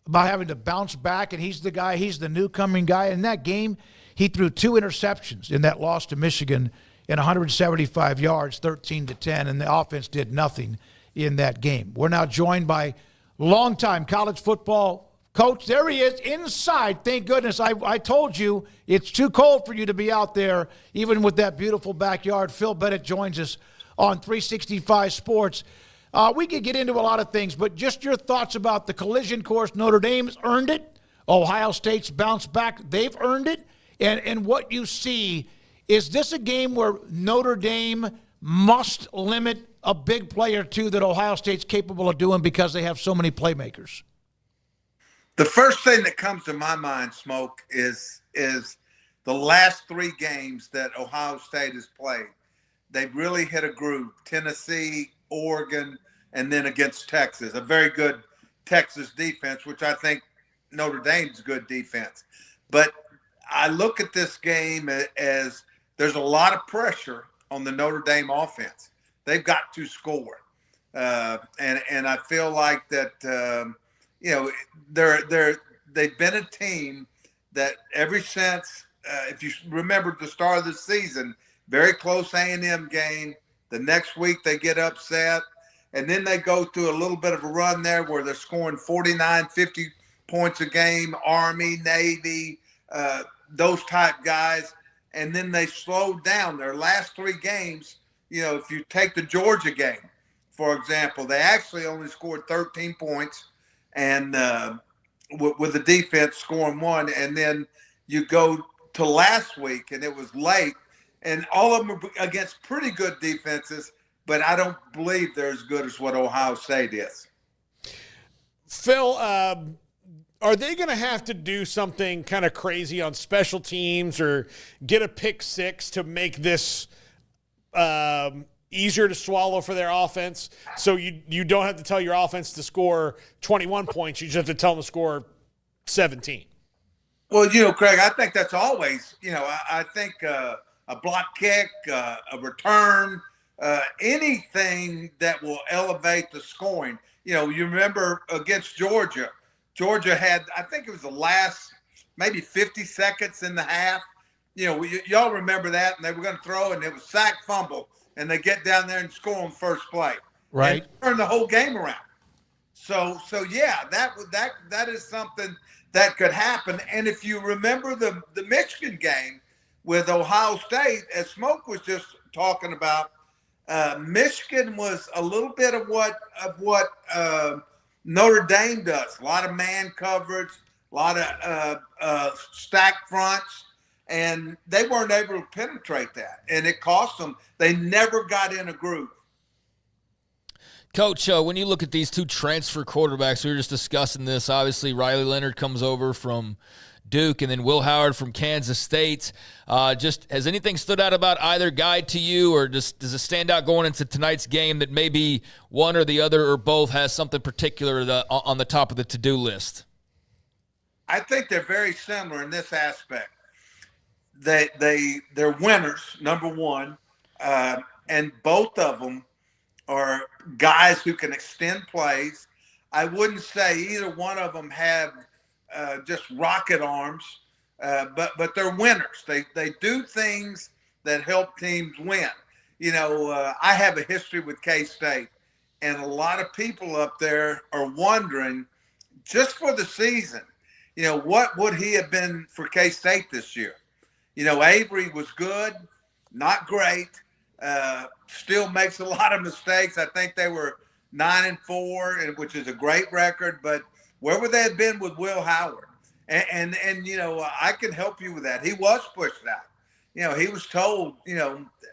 S5: about having to bounce back, and he's the newcoming guy. In that game, he threw 2 interceptions in that loss to Michigan in 175 yards, 13-10, and the offense did nothing in that game. We're now joined by longtime college football coach. There he is inside. Thank goodness. I told you it's too cold for you to be out there, even with that beautiful backyard. Phil Bennett joins us on 365 Sports. We could get into a lot of things, but just your thoughts about the collision course. Notre Dame's earned it. Ohio State's bounced back. They've earned it. And what you see, is this a game where Notre Dame must limit a big play or two that Ohio State's capable of doing because they have so many playmakers?
S2: The first thing that comes to my mind, Smoak, is the last 3 games that Ohio State has played. They've really hit a groove. Tennessee, Oregon, and then against Texas. A very good Texas defense, which I think Notre Dame's good defense. But I look at this game as there's a lot of pressure on the Notre Dame offense. They've got to score, and I feel like that they've been a team that ever since if you remember the start of the season, very close A&M game. The next week they get upset, and then they go through a little bit of a run there where they're scoring 49, 50 points a game. Army, Navy. Those type guys, and then they slowed down their last 3 games. If you take the Georgia game, for example, they actually only scored 13 points, and with the defense scoring 1. And then you go to last week, and it was late, and all of them were against pretty good defenses. but I don't believe they're as good as what Ohio State is.
S6: Phil, are they going to have to do something kind of crazy on special teams or get a pick six to make this easier to swallow for their offense? So you don't have to tell your offense to score 21 points. You just have to tell them to score 17.
S2: Well, Craig, I think that's always, I think a block kick, a return, anything that will elevate the scoring. You remember against Georgia had, I think it was the last maybe 50 seconds in the half. Y'all remember that, and they were going to throw, and it was sack fumble, and they get down there and score on first play.
S5: Right.
S2: And turn the whole game around. So yeah, that is something that could happen. And if you remember the Michigan game with Ohio State, as Smoak was just talking about, Michigan was a little bit of what Notre Dame does. A lot of man coverage, a lot of stacked fronts, and they weren't able to penetrate that, and it cost them. They never got in a groove.
S7: Coach, when you look at these two transfer quarterbacks, we were just discussing this. Obviously, Riley Leonard comes over from Duke, and then Will Howard from Kansas State. Just has anything stood out about either guy to you, or does it stand out going into tonight's game that maybe one or the other or both has something particular on the top of the to-do list?
S2: I think they're very similar in this aspect. They're winners, number one, and both of them are guys who can extend plays. I wouldn't say either one of them have just rocket arms, but they're winners. They do things that help teams win. I have a history with K-State, and a lot of people up there are wondering, just for the season, what would he have been for K-State this year? Avery was good, not great, still makes a lot of mistakes. I think they were 9-4, which is a great record, but where would they have been with Will Howard? And I can help you with that. He was pushed out. He was told,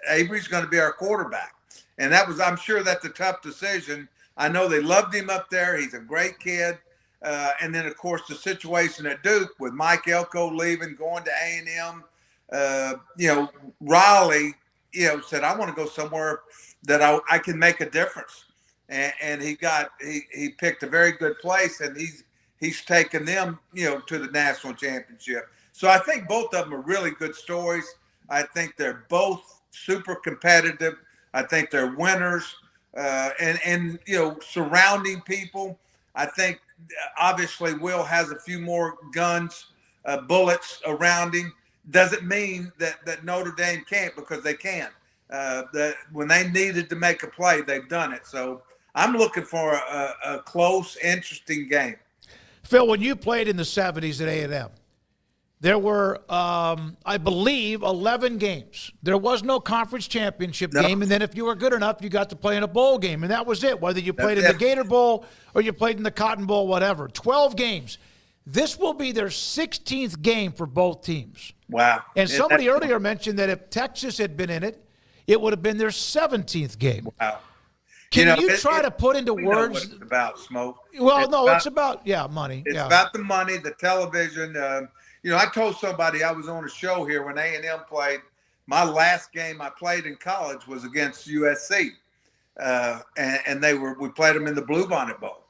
S2: Avery's going to be our quarterback. And I'm sure that's a tough decision. I know they loved him up there. He's a great kid. And then, of course, the situation at Duke with Mike Elko leaving, going to A&M. Riley, said, I want to go somewhere that I can make a difference. And he picked a very good place, and he's taken them, to the national championship. So I think both of them are really good stories. I think they're both super competitive. I think they're winners, and surrounding people. I think obviously Will has a few more guns, bullets around him. Doesn't mean that Notre Dame can't, because they can. When they needed to make a play, they've done it. So I'm looking for a close, interesting game.
S5: Phil, when you played in the 70s at A&M, there were, I believe, 11 games. There was no conference championship game, and then if you were good enough, you got to play in a bowl game, and that was it, whether you played in the Gator Bowl or you played in the Cotton Bowl, whatever. 12 games. This will be their 16th game for both teams.
S2: Wow.
S5: And somebody earlier mentioned that if Texas had been in it, it would have been their 17th game.
S2: Wow.
S5: Can you try to put into words?
S2: Know what it's about, Smoak.
S5: Well, it's about money.
S2: It's about the money, the television. I told somebody I was on a show here when A&M played. My last game I played in college was against USC, and we played them in the Bluebonnet Bowl.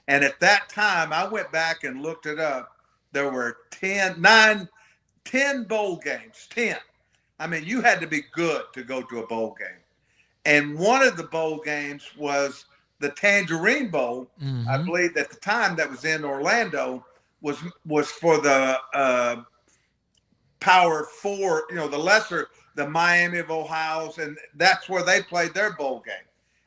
S2: And at that time, I went back and looked it up. There were 10 bowl games. 10. I mean, you had to be good to go to a bowl game. And one of the bowl games was the Tangerine Bowl. Mm-hmm. I believe at the time that was in Orlando was for the Power Four, the Miami of Ohio's, and that's where they played their bowl game.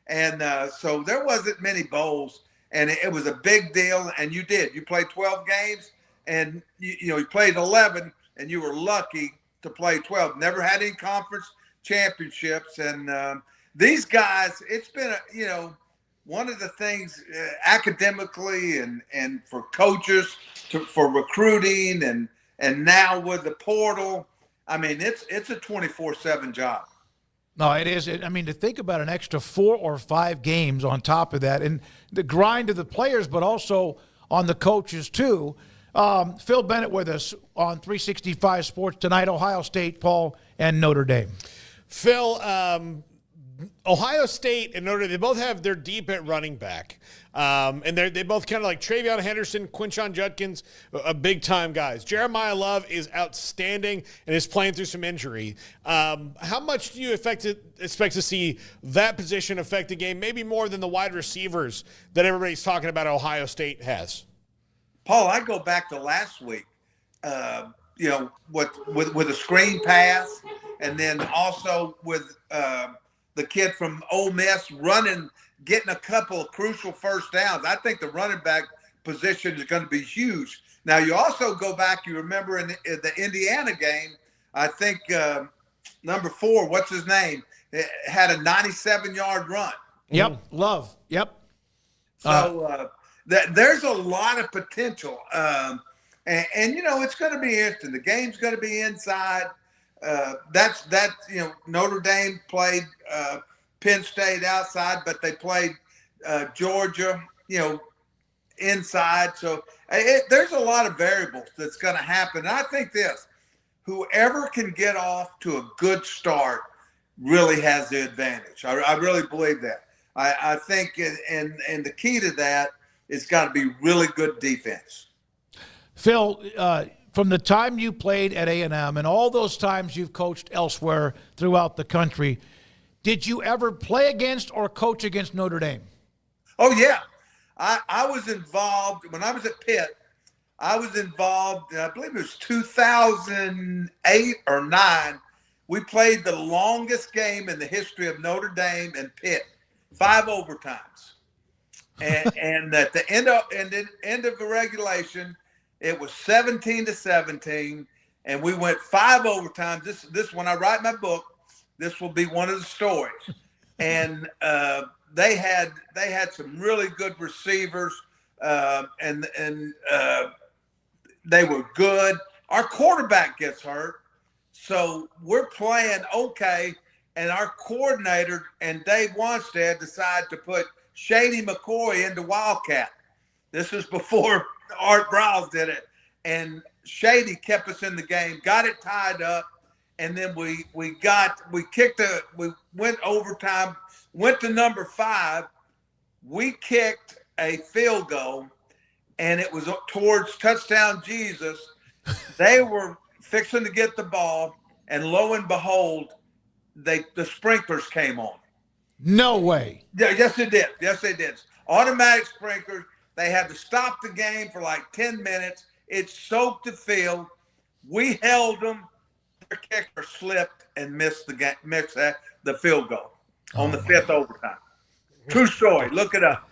S2: And so there wasn't many bowls, and it was a big deal. And you played 12 games, and you played 11, and you were lucky to play 12. Never had any conference championships, and these guys, it's been one of the things academically and for coaches for recruiting and now with the portal. I mean, it's a 24/7 job.
S5: No, it is. I mean, to think about an extra 4 or 5 games on top of that, and the grind of the players, but also on the coaches too. Phil Bennett with us on 365 Sports tonight. Ohio State, Paul, and Notre Dame.
S6: Phil, Ohio State and Notre Dame, they both have their deep at running back. And they both kind of like Travion Henderson, Quinshon Judkins, big-time guys. Jeremiah Love is outstanding and is playing through some injury. How much do you expect to see that position affect the game, maybe more than the wide receivers that everybody's talking about Ohio State has?
S2: Paul, I go back to last week, with a screen pass, and then also with the kid from Ole Miss getting a couple of crucial first downs. I think the running back position is going to be huge. Now, you also go back, you remember in the Indiana game, I think number 4, what's his name, had a 97-yard run.
S5: Yep, Love. Yep.
S2: So there's a lot of potential. And it's going to be interesting. The game's going to be inside. Notre Dame played Penn State outside, but they played Georgia, inside. So there's a lot of variables that's going to happen. And I think whoever can get off to a good start really has the advantage. I really believe that. I think, and the key to that is got to be really good defense.
S5: Phil, from the time you played at A&M and all those times you've coached elsewhere throughout the country, did you ever play against or coach against Notre Dame?
S2: Oh, yeah. I was involved when I was at Pitt. I was involved, I believe it was 2008 or 9. We played the longest game in the history of Notre Dame and Pitt, 5 overtimes. And at the end of the regulation, it was 17-17, and we went 5 overtimes. This when I write my book, this will be one of the stories. And they had some really good receivers, and they were good. Our quarterback gets hurt, so we're playing okay. And our coordinator and Dave Wanstead decide to put Shady McCoy into Wildcat. This is before Art Browse did it. And Shady kept us in the game, got it tied up, and then we went overtime, went to number 5. We kicked a field goal, and it was towards touchdown Jesus. They were fixing to get the ball, and lo and behold, the sprinklers came on.
S5: No way.
S2: Yeah, yes, it did. Yes, they did. Automatic sprinklers. They had to stop the game for like 10 minutes. It soaked the field. We held them. Their kicker slipped and missed the field goal on the 5th overtime. True story. Look it up.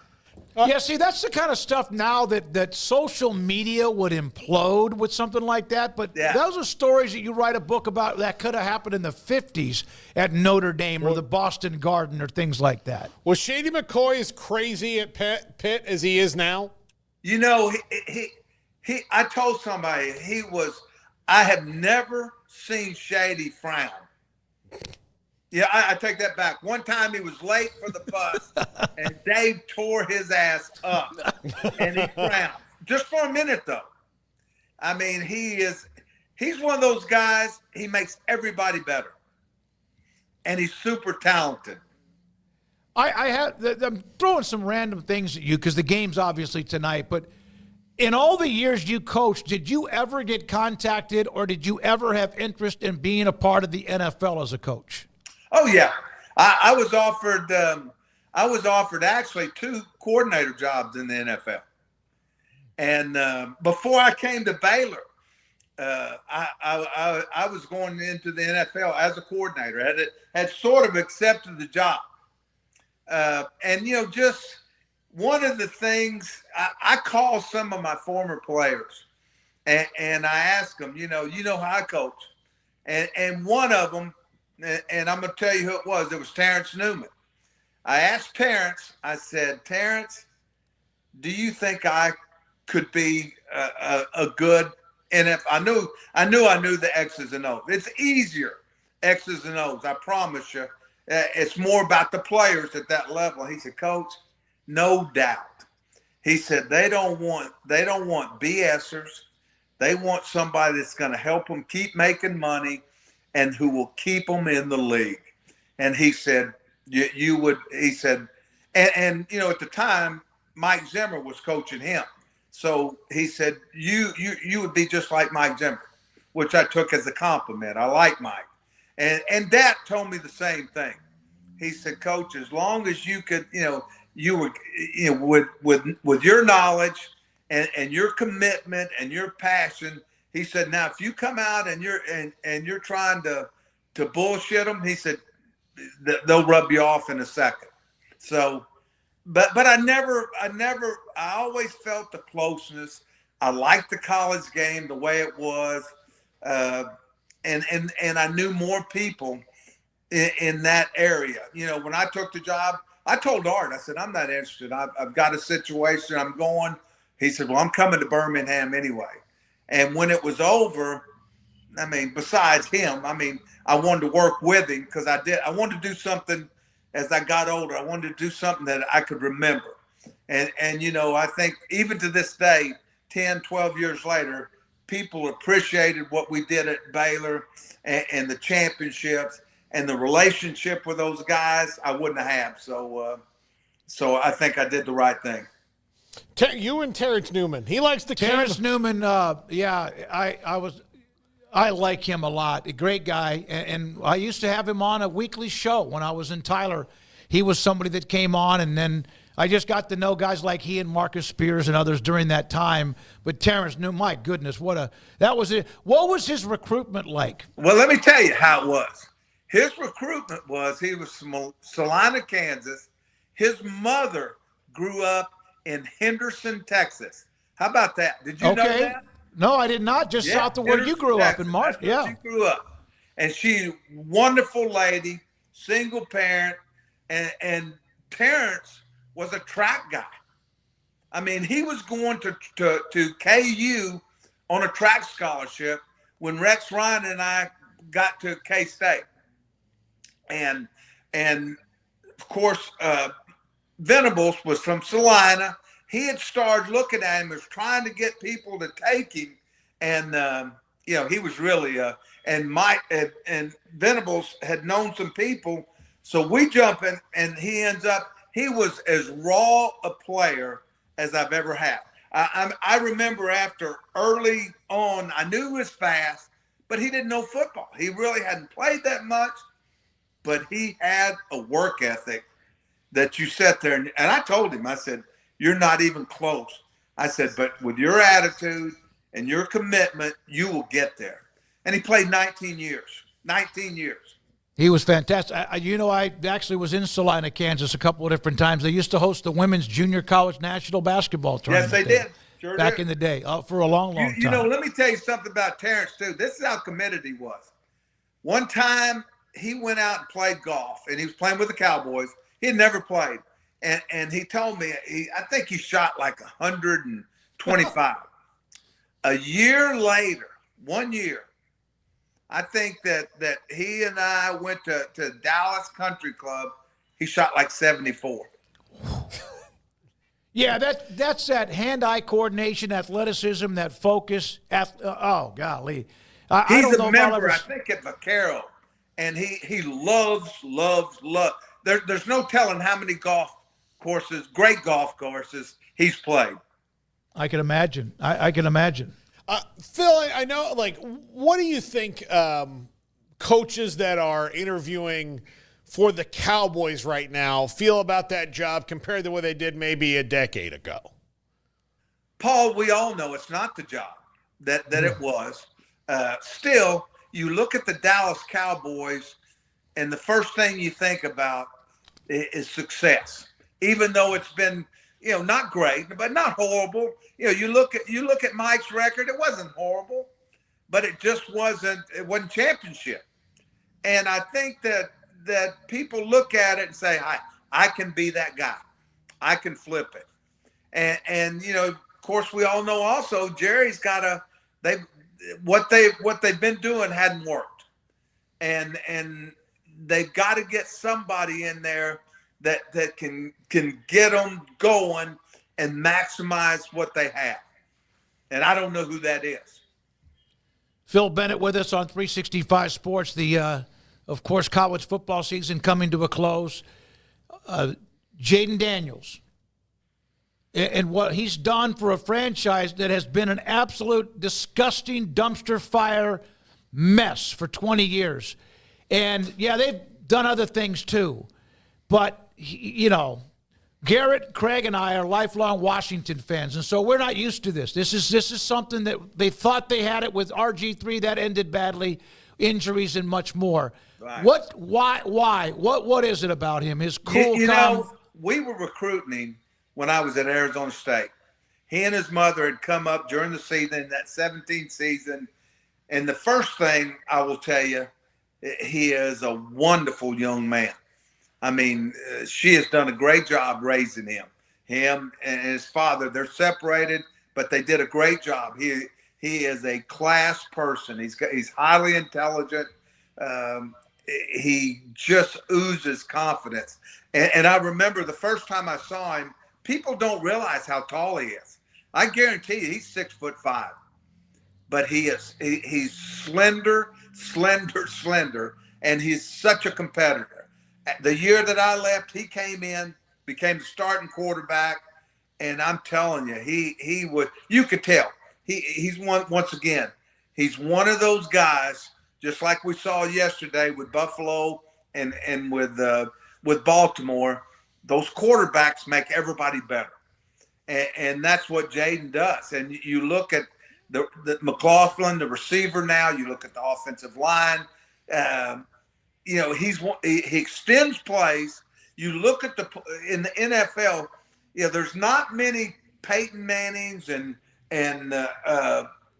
S5: Yeah, see, that's the kind of stuff now that social media would implode with something like that. But those are stories that you write a book about that could have happened in the 50s at Notre Dame or the Boston Garden or things like that.
S6: Was Shady McCoy as crazy at Pitt as he is now?
S2: I told somebody I have never seen Shady frown. Yeah, I take that back. One time he was late for the bus, and Dave tore his ass up, and he frowned. Just for a minute, though. I mean, he's one of those guys, he makes everybody better. And he's super talented.
S5: I'm throwing some random things at you because the game's obviously tonight, but in all the years you coached, did you ever get contacted or did you ever have interest in being a part of the NFL as a coach?
S2: Oh yeah, I was offered. I was offered actually 2 coordinator jobs in the NFL, and before I came to Baylor, I was going into the NFL as a coordinator. Had sort of accepted the job, and just one of the things I call some of my former players, and I ask them, how I coach, and one of them. And I'm going to tell you who it was. It was Terrence Newman. I asked Terrence, I said, Terrence, do you think I could be a good NFL? I knew the X's and O's. It's easier, X's and O's, I promise you. It's more about the players at that level. He said, Coach, no doubt. He said they don't want BSers. They want somebody that's going to help them keep making money and who will keep them in the league. And he said, you would, he said, and you know, at the time, Mike Zimmer was coaching him. So he said, you would be just like Mike Zimmer, which I took as a compliment. I like Mike. And Dad told me the same thing. He said, Coach, as long as you could, you were, with your knowledge and your commitment and your passion, he said, now if you come out and you're trying to bullshit them, he said, they'll rub you off in a second. So, but I always felt the closeness. I liked the college game the way it was. And I knew more people in that area. You know, when I took the job, I told Art, I said, I'm not interested. I've got a situation. I'm going. He said, well, I'm coming to Birmingham anyway. And when it was over, I mean, besides him, I mean, I wanted to work with him because I wanted to do something as I got older. I wanted to do something that I could remember. And you know, I think even to this day, 10, 12 years later, people appreciated what we did at Baylor and the championships and the relationship with those guys I wouldn't have. So I think I did the right thing.
S6: You and Terrence Newman. He likes the
S5: Terrence Newman. I like him a lot. A great guy. And I used to have him on a weekly show when I was in Tyler. He was somebody that came on, and then I just got to know guys like he and Marcus Spears and others during that time. But Terrence Newman, my goodness, that was it. What was his recruitment like?
S2: Well, let me tell you how it was. His recruitment was, he was from Salina, Kansas. His mother grew up in Henderson, Texas. How about that? Did you know that?
S5: No, I did not. Just south of where you grew up in March.
S2: Yeah. She grew up. And she's a wonderful lady, single parent, and Terrence was a track guy. I mean, he was going to KU on a track scholarship when Rex Ryan and I got to K-State. And of course, Venables was from Salina. He had started looking at him, was trying to get people to take him. And, he was really, and Mike and Venables had known some people. So we jump in, and he was as raw a player as I've ever had. I remember after early on, I knew he was fast, but he didn't know football. He really hadn't played that much, but he had a work ethic that you sat there. And I told him, I said, you're not even close. I said, but with your attitude and your commitment, you will get there. And he played 19 years. 19 years.
S5: He was fantastic. I actually was in Salina, Kansas a couple of different times. They used to host the Women's Junior College National Basketball Tournament.
S2: Yes, they did. Sure
S5: back
S2: did.
S5: in the day, for a long time.
S2: You know, let me tell you something about Terrence, too. This is how committed he was. One time, he went out and played golf, and he was playing with the Cowboys. He had never played. And he told me, I think he shot like 125. A year later, 1 year, I think that he and I went to Dallas Country Club. He shot like 74.
S5: Yeah, that's that hand-eye coordination, athleticism, that focus. Oh, golly.
S2: He's a member, I think, at Vaquero, and he loves. There's no telling how many great golf courses he's played.
S5: I can imagine. I can imagine.
S6: Phil, I know, what do you think coaches that are interviewing for the Cowboys right now feel about that job compared to what they did maybe a decade ago?
S2: Paul, we all know it's not the job that it was. Still, you look at the Dallas Cowboys, and the first thing you think about is success, even though it's been, not great, but not horrible. You look at Mike's record, it wasn't horrible, but it wasn't championship. And I think that people look at it and say, I can be that guy. I can flip it. And of course we all know also Jerry's what they've been doing hadn't worked. And they've got to get somebody in there that can get them going and maximize what they have. And I don't know who that is.
S5: Phil Bennett with us on 365 Sports. The, of course, college football season coming to a close. Jaden Daniels and what he's done for a franchise that has been an absolute disgusting dumpster fire mess for 20 years. And, yeah, they've done other things too. But, Garrett, Craig, and I are lifelong Washington fans, and so we're not used to this. This is something that they thought they had it with RG3. That ended badly, injuries and much more.
S2: Right.
S5: Why? What is it about him? His cool, calm.
S2: We were recruiting him when I was at Arizona State. He and his mother had come up during the season, that 17th season. And the first thing I will tell you, he is a wonderful young man. I mean, she has done a great job raising him. Him and his father, they're separated, but they did a great job. He is a class person. He's highly intelligent. He just oozes confidence. And I remember the first time I saw him, people don't realize how tall he is. I guarantee you he's 6'5", but he's slender, and he's such a competitor. The year that I left, he came in, became the starting quarterback, and I'm telling you, he would. You could tell he's once again. He's one of those guys, just like we saw yesterday with Buffalo and with Baltimore. Those quarterbacks make everybody better, and that's what Jaden does. And you look at the McLaughlin, the receiver now. You look at the offensive line. He extends plays. You look at in the NFL. There's not many Peyton Mannings and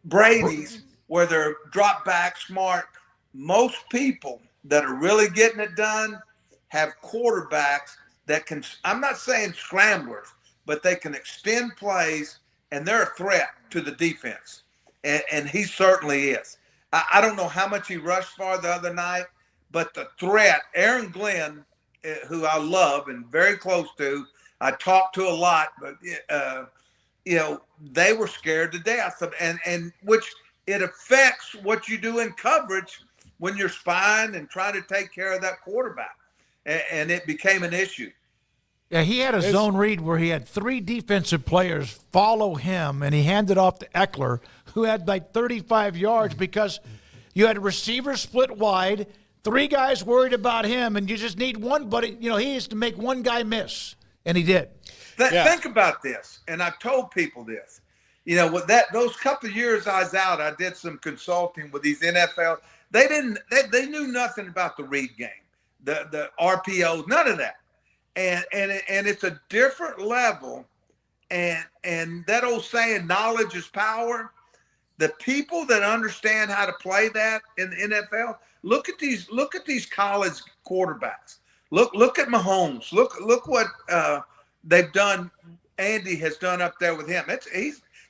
S2: Brady's where they're drop back smart. Most people that are really getting it done have quarterbacks that can. I'm not saying scramblers, but they can extend plays, and they're a threat to the defense. And he certainly is. I don't know how much he rushed for the other night. But the threat, Aaron Glenn, who I love and very close to, I talk to a lot, but they were scared to death, and which it affects what you do in coverage when you're spying and trying to take care of that quarterback, and it became an issue.
S5: Yeah, he had a zone read where he had 3 defensive players follow him, and he handed off to Eckler, who had like 35 yards because you had a receiver split wide. 3 guys worried about him, and you just need one, but he has to make one guy miss, and he did.
S2: Think about this, and I've told people this. With those couple of years I was out, I did some consulting with these NFL. They knew nothing about the read game, the RPOs, none of that, and it's a different level, and that old saying, knowledge is power. The people that understand how to play that in the NFL. Look at these college quarterbacks. Look at Mahomes. Look what they've done. Andy has done up there with him.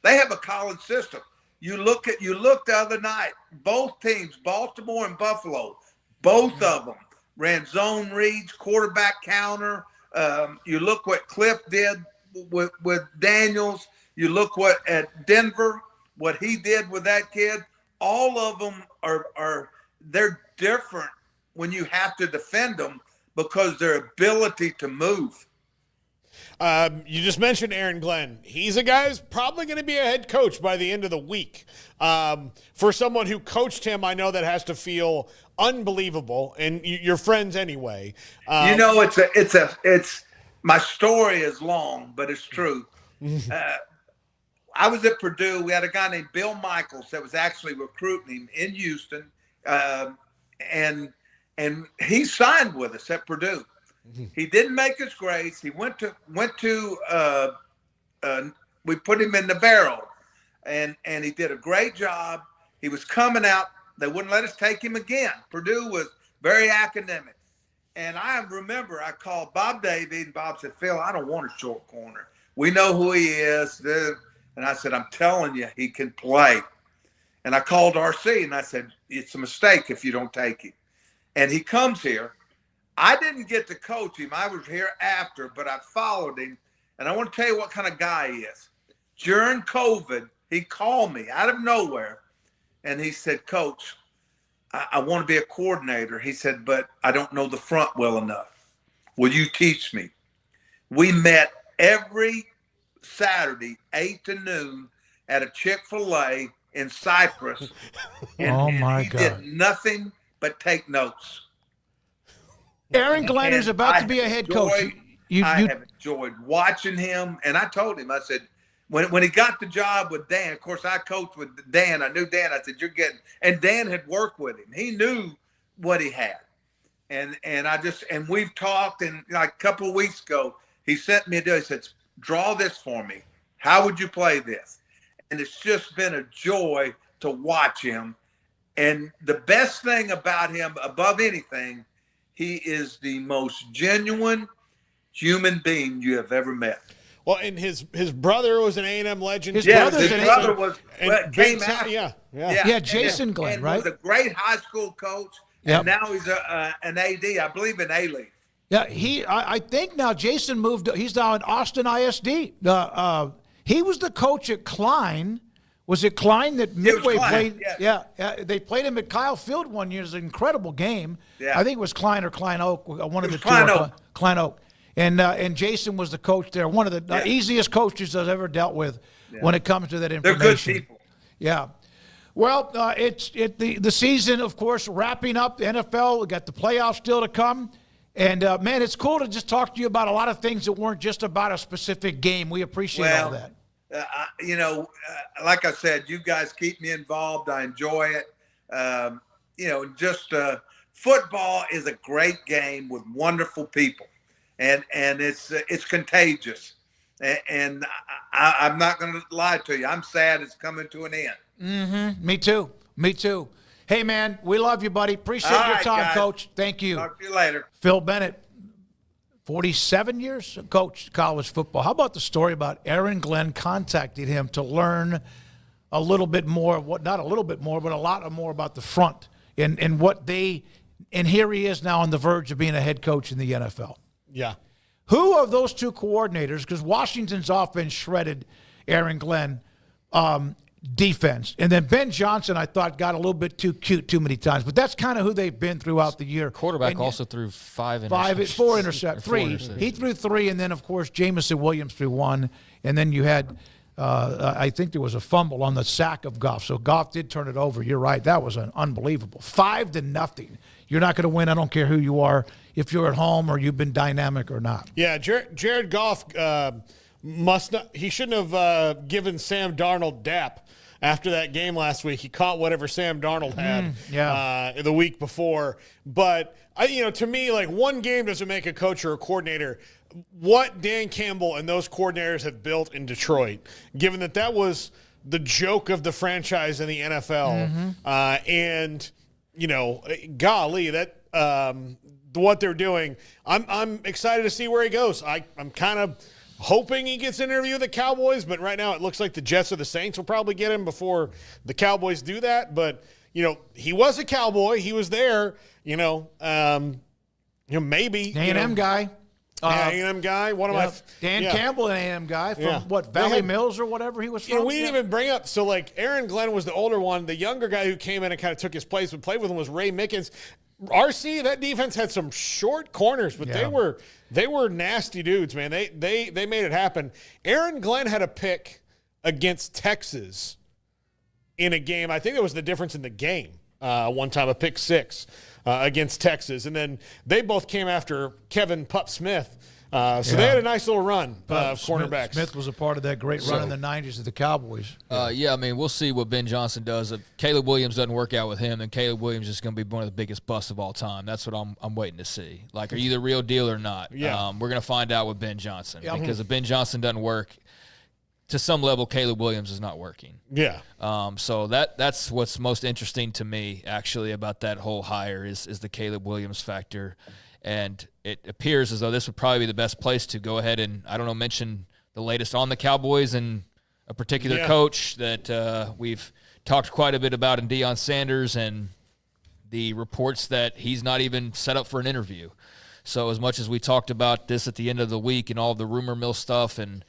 S2: They have a college system. You look the other night. Both teams, Baltimore and Buffalo, both of them ran zone reads, quarterback counter. You look what Cliff did with Daniels. You look at Denver, what he did with that kid. All of them they're different when you have to defend them because their ability to move.
S6: You just mentioned Aaron Glenn. He's a guy who's probably going to be a head coach by the end of the week. For someone who coached him, I know that has to feel unbelievable, and you're friends anyway.
S2: It's my story is long, but it's true. I was at Purdue. We had a guy named Bill Michaels that was actually recruiting him in Houston. And he signed with us at Purdue. He didn't make his grades. He went to we put him in the barrel, and he did a great job. He was coming out. They wouldn't let us take him again. Purdue was very academic. And I remember I called Bob Davey, and Bob said, Phil, I don't want a short corner. We know who he is. And I said, I'm telling you, he can play. And I called RC, and I said, it's a mistake if you don't take him. And he comes here, I didn't get to coach him. I was here after, but I followed him. And I want to tell you what kind of guy he is. During COVID, he called me out of nowhere, and he said, Coach, I want to be a coordinator. He said, but I don't know the front well enough. Will you teach me? We met every Saturday, 8 to noon, at a Chick-fil-A in Cyprus. And,
S5: my
S2: he
S5: God.
S2: did nothing but take notes.
S5: Aaron Glenn is about to be a head coach.
S2: I have enjoyed watching him. And I told him, I said, when he got the job with Dan, of course, I coached with Dan. I knew Dan. I said, you're getting – and Dan had worked with him. He knew what he had. And we've talked, and like a couple of weeks ago, he sent me a deal. He said, draw this for me. How would you play this? And it's just been a joy to watch him. And the best thing about him, above anything, he is the most genuine human being you have ever met.
S6: Well, and his brother was an A&M legend.
S2: His brother was came out.
S6: Yeah,
S5: Jason Glenn,
S2: and
S5: right?
S2: was a great high school coach, and now he's an AD, I believe, in A-League.
S5: Yeah, I think now Jason moved. He's now in Austin ISD. He was the coach at Klein. Was it Klein that Midway played?
S2: Yes.
S5: Yeah, they played him at Kyle Field one year. It was an incredible game.
S2: Yeah.
S5: I think it was Klein or Klein Oak. One of the
S2: Klein
S5: two.
S2: Oak.
S5: Klein Oak. And Jason was the coach there. One of the easiest coaches I've ever dealt with when it comes to that information.
S2: They're good people.
S5: Yeah. Well, it's the season, of course, wrapping up. The NFL, we got the playoffs still to come. And, man, it's cool to just talk to you about a lot of things that weren't just about a specific game. We appreciate all that.
S2: Like I said, you guys keep me involved. I enjoy it. Football is a great game with wonderful people. And it's contagious. And I'm not going to lie to you. I'm sad it's coming to an end.
S5: Mm-hmm. Me too. Hey, man, we love you, buddy. Appreciate your time,
S2: guys.
S5: Coach. Thank you.
S2: Talk to you later.
S5: Phil Bennett, 47 years coached college football. How about the story about Aaron Glenn contacting him to learn a little bit more, not a little bit more, but a lot more about the front and what they – and here he is now on the verge of being a head coach in the NFL.
S6: Yeah.
S5: Who of those two coordinators, because Washington's offense shredded Aaron Glenn defense, and then Ben Johnson, I thought, got a little bit too cute too many times, but that's kind of who they've been throughout the year.
S7: Quarterback
S5: and
S7: four interceptions.
S5: Four interceptions. He threw three, and then, of course, Jamison Williams threw one, and then you had I think there was a fumble on the sack of Goff, so Goff did turn it over. You're right. That was an unbelievable. 5-0. You're not going to win. I don't care who you are, if you're at home or you've been dynamic or not.
S6: Yeah, Jared Goff he shouldn't have given Sam Darnold dap after that game last week. He caught whatever Sam Darnold had the week before. But, to me, like, one game doesn't make a coach or a coordinator. What Dan Campbell and those coordinators have built in Detroit, given that was the joke of the franchise in the NFL, and – golly, that what they're doing. I'm excited to see where he goes. I'm kind of hoping he gets an interview with the Cowboys, but right now it looks like the Jets or the Saints will probably get him before the Cowboys do that. But he was a Cowboy. He was there. Maybe
S5: A&M guy.
S6: A&M guy. One of my
S5: Dan Campbell, an A&M guy from Valley Mills or whatever he was from.
S6: We didn't even bring up. So, like, Aaron Glenn was the older one. The younger guy who came in and kind of took his place but played with him was Ray Mickens. RC, that defense had some short corners, but they were nasty dudes, man. They made it happen. Aaron Glenn had a pick against Texas in a game. I think it was the difference in the game. One time, a pick six against Texas. And then they both came after Kevin Pup Smith. So they had a nice little run of cornerbacks.
S5: Smith was a part of that great run in the 90s of the Cowboys.
S7: We'll see what Ben Johnson does. If Caleb Williams doesn't work out with him, then Caleb Williams is going to be one of the biggest busts of all time. That's what I'm waiting to see. Like, are you the real deal or not?
S6: Yeah.
S7: We're going to find out with Ben Johnson. Because if Ben Johnson doesn't work, to some level, Caleb Williams is not working.
S6: Yeah.
S7: So that's what's most interesting to me, actually, about that whole hire is the Caleb Williams factor. And it appears as though this would probably be the best place to go ahead and, mention the latest on the Cowboys and a particular coach that we've talked quite a bit about in Deion Sanders and the reports that he's not even set up for an interview. So as much as we talked about this at the end of the week and all the rumor mill stuff and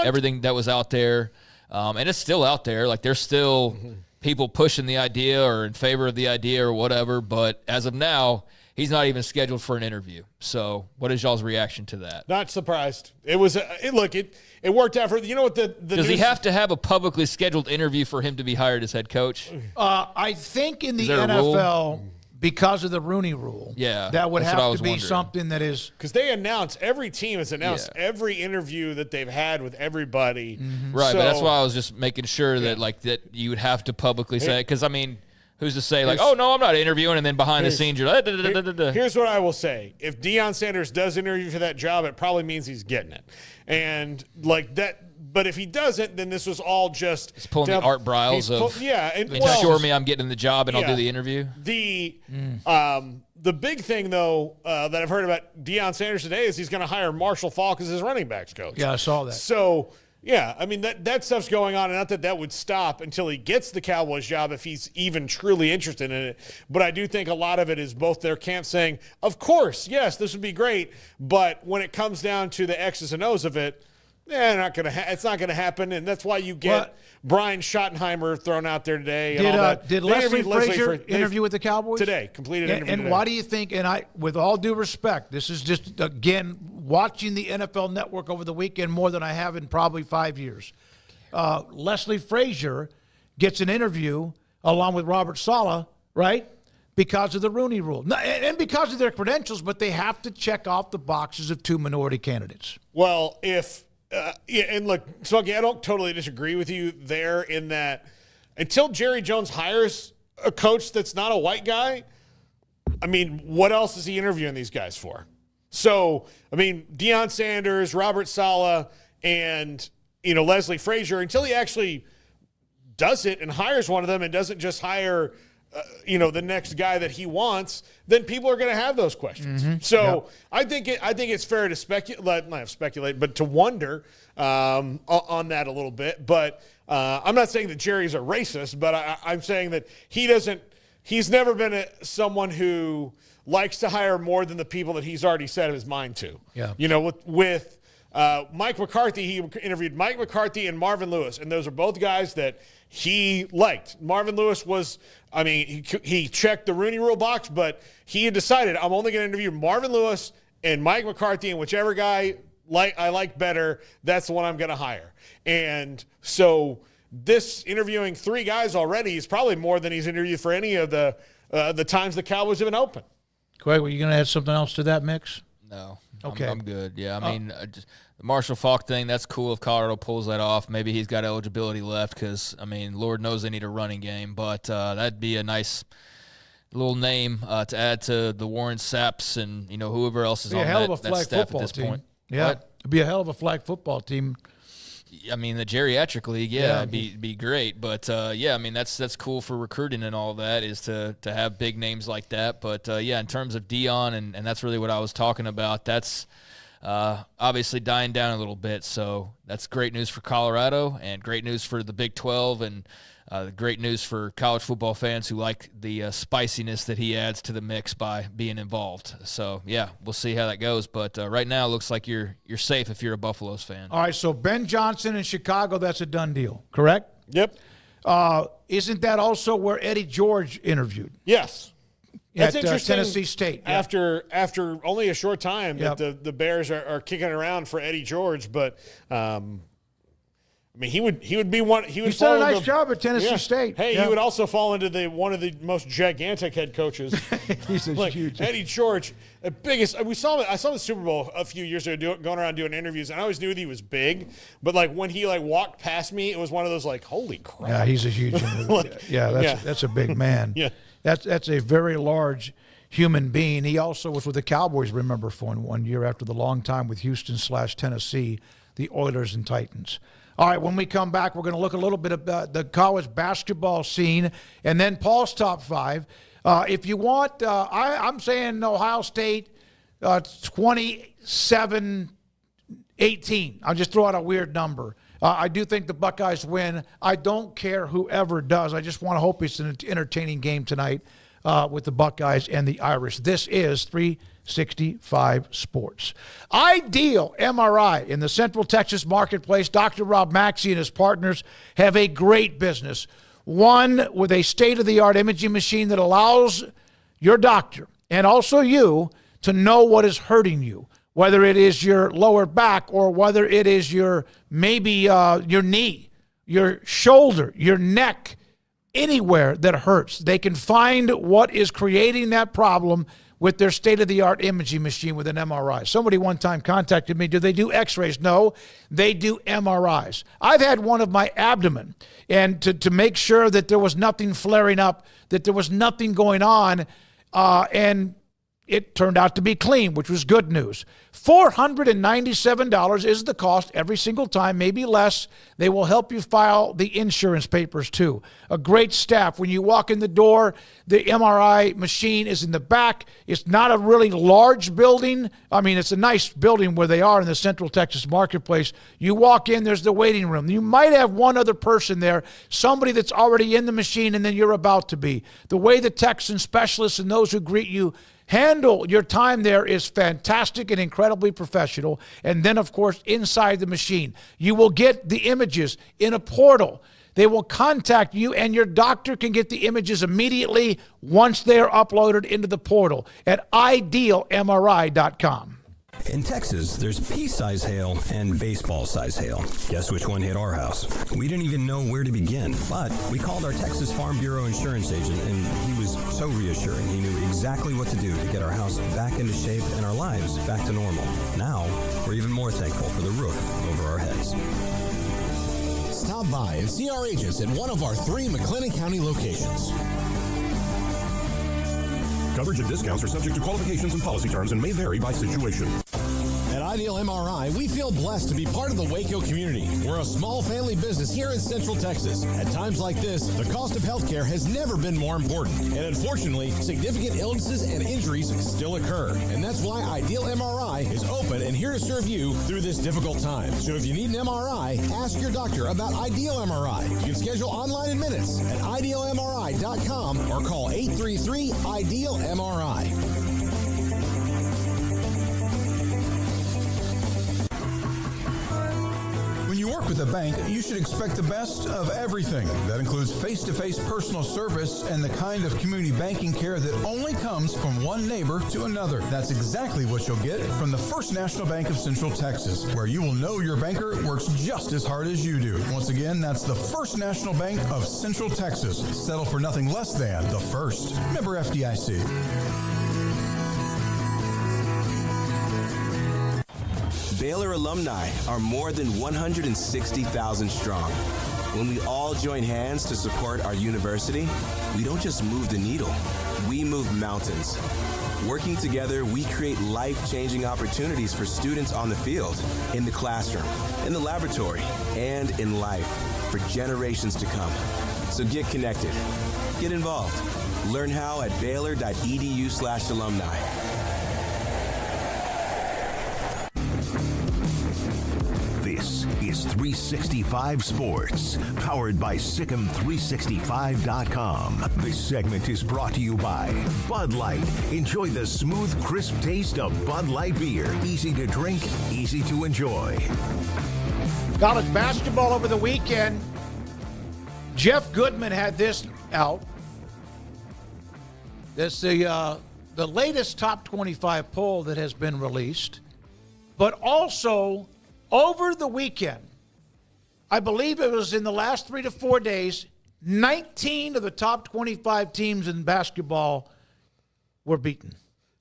S7: everything that was out there, and it's still out there, like there's still people pushing the idea or in favor of the idea or whatever, but as of now, he's not even scheduled for an interview. So what is y'all's reaction to that?
S6: Not surprised. It was it worked out for, you know what the
S7: Does he have to have a publicly scheduled interview for him to be hired as head coach?
S5: I think in the NFL, because of the Rooney Rule, that would have to be something that is,
S6: because they announce, every team has announced every interview that they've had with everybody.
S7: Right, but that's why I was just making sure that that you would have to publicly say, because I mean, who's to say oh no, I'm not interviewing, and then behind the scenes you're like,
S6: Here's what I will say: if Deion Sanders does interview for that job, it probably means he's getting it, and like that. But if he doesn't, then this was all just
S7: he's pulling the Art Briles of assure me I'm getting the job and I'll do the interview.
S6: The big thing though that I've heard about Deion Sanders today is he's going to hire Marshall Faulk as his running backs coach.
S5: Yeah, I saw that.
S6: So yeah, I mean that stuff's going on, and not that would stop until he gets the Cowboys job if he's even truly interested in it. But I do think a lot of it is both their camp saying, of course, yes, this would be great, but when it comes down to the X's and O's of it, it's not gonna happen, and that's why you get Brian Schottenheimer thrown out there today.
S5: Did Leslie Frazier interview with the Cowboys
S6: today? Completed interview.
S5: And
S6: today.
S5: why do you think? And with all due respect, this is just again watching the NFL Network over the weekend more than I have in probably 5 years. Leslie Frazier gets an interview along with Robert Saleh, right? Because of the Rooney Rule, and because of their credentials, but they have to check off the boxes of 2 minority candidates.
S6: Well, and look, Smoak, I don't totally disagree with you there in that until Jerry Jones hires a coach that's not a white guy, I mean, what else is he interviewing these guys for? So, I mean, Deion Sanders, Robert Saleh, and, Leslie Frazier, until he actually does it and hires one of them and doesn't just hire the next guy that he wants, then people are going to have those questions.
S5: Mm-hmm.
S6: So I think it's fair to speculate, but to wonder on that a little bit. But I'm not saying that Jerry's a racist, but I'm saying that he's never been someone who likes to hire more than the people that he's already set his mind to.
S5: Yeah.
S6: With Mike McCarthy, he interviewed Mike McCarthy and Marvin Lewis, and those are both guys that he liked. Marvin Lewis he checked the Rooney Rule box, but he had decided, I'm only going to interview Marvin Lewis and Mike McCarthy, and whichever guy I like better, that's the one I'm going to hire. And so this interviewing 3 guys already is probably more than he's interviewed for any of the times the Cowboys have been open.
S5: Craig, were you going to add something else to that mix?
S7: No.
S5: Okay.
S7: I'm good. Yeah, I mean, just the Marshall Faulk thing, that's cool if Colorado pulls that off. Maybe he's got eligibility left because, I mean, Lord knows they need a running game. But that'd be a nice little name to add to the Warren Sapps and, whoever else is on that staff at this point.
S5: Yeah, it'd be a hell of a flag football team.
S7: I mean, the geriatric league, it'd be great. But, I mean, that's cool for recruiting and all that is to have big names like that. But, in terms of Deion, and that's really what I was talking about, that's obviously dying down a little bit. So that's great news for Colorado and great news for the Big 12 and great news for college football fans who like the spiciness that he adds to the mix by being involved. So, we'll see how that goes. But right now it looks like you're safe if you're a Buffaloes fan.
S5: All right, so Ben Johnson in Chicago, that's a done deal, correct?
S6: Yep.
S5: Isn't that also where Eddie George interviewed?
S6: Yes. That's interesting.
S5: Tennessee State. Yeah.
S6: After only a short time that the Bears are kicking around for Eddie George, but I mean he would be one. He's
S5: done a nice job at Tennessee State.
S6: Hey, he would also fall into one of the most gigantic head coaches.
S5: He's huge.
S6: Eddie George, the biggest. I saw the Super Bowl a few years ago going around doing interviews, and I always knew that he was big, but when he walked past me, it was one of those holy crap.
S5: Yeah, he's a huge. That's a big man.
S6: Yeah.
S5: That's a very large human being. He also was with the Cowboys, remember, for one year after the long time with Houston/Tennessee, the Oilers and Titans. All right, when we come back, we're going to look a little bit about the college basketball scene and then Paul's top 5. If you want, I'm saying Ohio State 27-18. I'll just throw out a weird number. I do think the Buckeyes win. I don't care whoever does. I just want to hope it's an entertaining game tonight. with the Buckeyes and the Irish. This is 365 Sports. Ideal MRI in the Central Texas marketplace. Dr. Rob Maxey and his partners have a great business, one with a state-of-the-art imaging machine that allows your doctor and also you to know what is hurting you, whether it is your lower back or whether it is your your knee, your shoulder, your neck, anywhere that hurts. They can find what is creating that problem with their state-of-the-art imaging machine with an MRI. Somebody one time contacted me, do they do x-rays? No, they do MRIs. I've had one of my abdomen, and to make sure that there was nothing flaring up, that there was nothing going on, and it turned out to be clean, which was good news. $497 is the cost every single time, maybe less. They will help you file the insurance papers too. A great staff. When you walk in the door, the MRI machine is in the back. It's not a really large building. I mean, it's a nice building where they are in the Central Texas marketplace. You walk in, there's the waiting room. You might have one other person there, somebody that's already in the machine, and then you're about to be. The way the techs and specialists and those who greet you handle your time there is fantastic and incredibly professional. And then, of course, inside the machine, you will get the images in a portal. They will contact you, and your doctor can get the images immediately once they are uploaded into the portal at idealmri.com.
S8: In Texas, there's pea-size hail and baseball-size hail. Guess which one hit our house? We didn't even know where to begin, but we called our Texas Farm Bureau insurance agent, and he was so reassuring. He knew exactly what to do to get our house back into shape and our lives back to normal. Now, we're even more thankful for the roof over our heads.
S17: Stop by and see our agents at one of our 3 McLennan County locations.
S9: Coverage and discounts are subject to qualifications and policy terms and may vary by situation.
S17: At Ideal MRI, we feel blessed to be part of the Waco community. We're a small family business here in Central Texas. At times like this, the cost of healthcare has never been more important. And unfortunately, significant illnesses and injuries still occur. And that's why Ideal MRI is open and here to serve you through this difficult time. So if you need an MRI, ask your doctor about Ideal MRI. You can schedule online in minutes at idealmri.com or call 833-IDEAL-MRI.
S23: When you work with a bank, you should expect the best of everything. That includes face-to-face personal service and the kind of community banking care that only comes from one neighbor to another. That's exactly what you'll get from the First National Bank of Central Texas, where you will know your banker works just as hard as you do. Once again, that's the First National Bank of Central Texas. Settle for nothing less than the first. Member FDIC.
S24: Baylor alumni are more than 160,000 strong. When we all join hands to support our university, we don't just move the needle, we move mountains. Working together, we create life-changing opportunities for students on the field, in the classroom, in the laboratory, and in life for generations to come. So get connected, get involved. Learn how at baylor.edu/alumni.
S3: This is 365 Sports, powered by Sikkim365.com. This segment is brought to you by Bud Light. Enjoy the smooth, crisp taste of Bud Light beer. Easy to drink, easy to enjoy.
S5: College basketball over the weekend. Jeff Goodman had this out. This the latest top 25 poll that has been released, but also over the weekend, I believe it was in the last 3 to 4 days, 19 of the top 25 teams in basketball were beaten.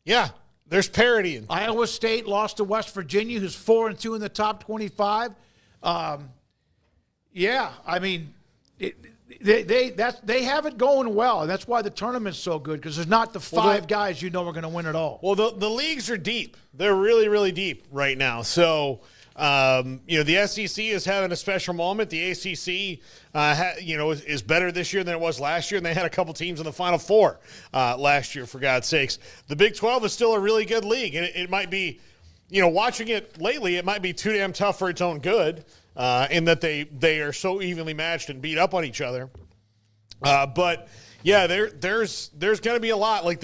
S6: Yeah, there's parity.
S5: Iowa State lost to West Virginia, who's 4-2 in the top 25. Yeah, I mean, they have it going well, and that's why the tournament's so good, because there's not the five guys you know are going to win it all.
S6: Well, the leagues are deep. They're really, really deep right now. So, the SEC is having a special moment. The ACC, is better this year than it was last year, and they had a couple teams in the Final Four last year, for God's sakes. The Big 12 is still a really good league, and it might be, watching it lately, it might be too damn tough for its own good, in that they are so evenly matched and beat up on each other. But Yeah, there's going to be a lot. Like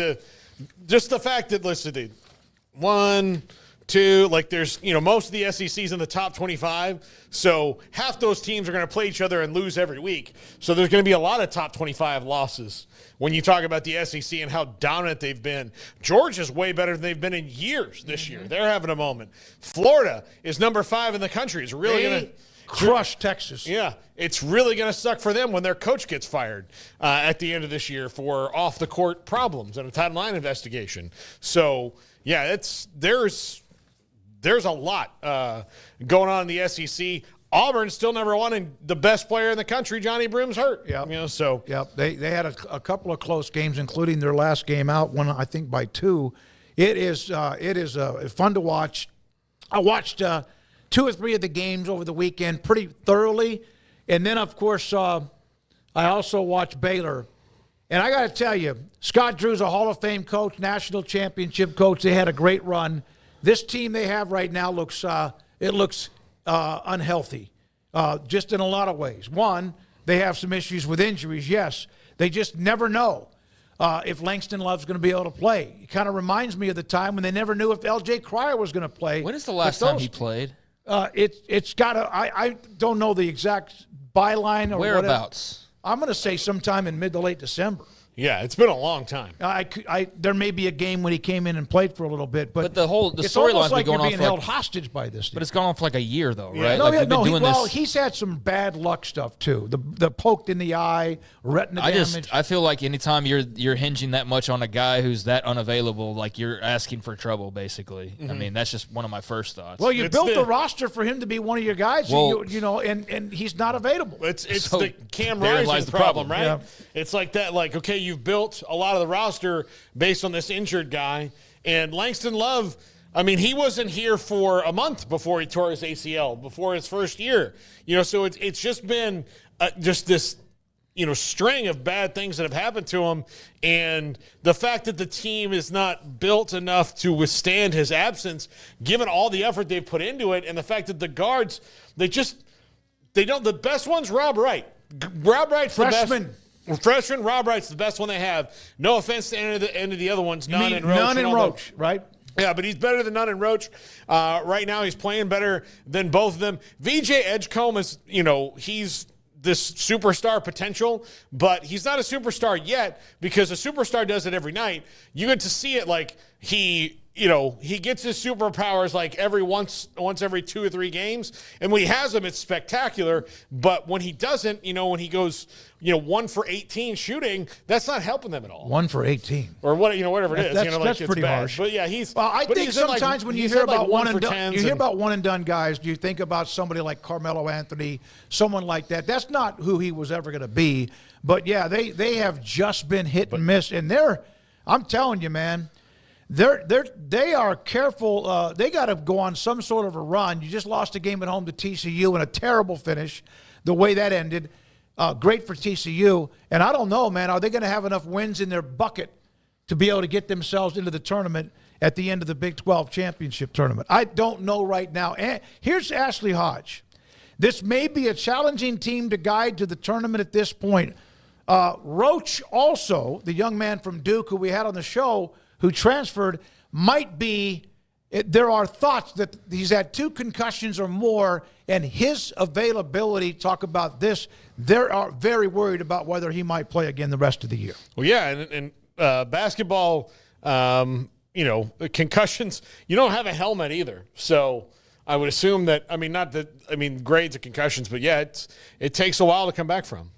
S6: just the fact that, listen, dude, 1, 2, like there's, most of the SEC's in the top 25. So half those teams are going to play each other and lose every week. So there's going to be a lot of top 25 losses when you talk about the SEC and how dominant they've been. Georgia's way better than they've been in years this year. They're having a moment. Florida is number 5 in the country. It's really going to
S5: crush Texas.
S6: Yeah, it's really going to suck for them when their coach gets fired at the end of this year for off-the-court problems and a Title IX investigation. So, yeah, there's a lot going on in the SEC. Auburn's still number 1, and the best player in the country, Johnny Broom's hurt.
S5: Yeah,
S6: They
S5: had a couple of close games, including their last game out, one I think by 2. It is fun to watch. I watched 2 or 3 of the games over the weekend pretty thoroughly, and then of course I also watched Baylor. And I got to tell you, Scott Drew's a Hall of Fame coach, national championship coach. They had a great run. This team they have right now looks unhealthy, just in a lot of ways. One, they have some issues with injuries, yes. They just never know if Langston Love's going to be able to play. It kind of reminds me of the time when they never knew if L.J. Cryer was going to play.
S7: When is the last time he played?
S5: It's got to – I don't know the exact byline or
S7: whereabouts.
S5: I'm going to say sometime in mid to late December.
S6: Yeah, it's been a long time.
S5: There may be a game when he came in and played for a little bit, but
S7: the storyline's
S5: like
S7: been going on
S5: being held hostage by this.
S7: But it's gone on for like a year, though, right?
S5: No, he's had some bad luck stuff too. The poked in the eye, retina damage.
S7: I feel like anytime you're hinging that much on a guy who's that unavailable, like you're asking for trouble, basically. Mm-hmm. I mean, that's just one of my first thoughts.
S5: Well, you built the roster for him to be one of your guys, and he's not available.
S6: It's the Cam Rising problem, right? Yeah. It's like that. Like, okay, you've built a lot of the roster based on this injured guy. And Langston Love, I mean, he wasn't here for a month before he tore his ACL, before his first year. So it's just been just this, string of bad things that have happened to him. And the fact that the team is not built enough to withstand his absence, given all the effort they've put into it, and the fact that the guards, they don't, the best one's Rob Wright. Rob Wright's
S5: freshman.
S6: The best. Freshman Rob Wright's the best one they have. No offense to any of the other ones. Nunn and
S5: Roach, right?
S6: Yeah, but he's better than Nunn and Roach. Right now he's playing better than both of them. VJ Edgecombe is, he's this superstar potential, but he's not a superstar yet because a superstar does it every night. You get to see it like he gets his superpowers like once every 2 or 3 games. And when he has them, it's spectacular. But when he doesn't, when he goes, 1 for 18 shooting, that's not helping them at all.
S5: 1 for 18.
S6: Or whatever it is.
S5: That's pretty harsh.
S6: But yeah,
S5: I think sometimes when you hear about one and done guys, you think about somebody like Carmelo Anthony, someone like that. That's not who he was ever going to be. But yeah, they have just been hit and miss. And I'm telling you, man, they are careful. They got to go on some sort of a run. You just lost a game at home to TCU in a terrible finish, the way that ended. Great for TCU. And I don't know, man, are they going to have enough wins in their bucket to be able to get themselves into the tournament at the end of the Big 12 championship tournament? I don't know right now. And here's Ashley Hodge. This may be a challenging team to guide to the tournament at this point. Roach also, the young man from Duke who we had on the show, who transferred, might be, there are thoughts that he's had 2 concussions or more, and his availability, talk about this, they are very worried about whether he might play again the rest of the year.
S6: Well, yeah, and basketball, concussions, you don't have a helmet either. So I would assume that, grades of concussions, but yeah, it takes a while to come back from.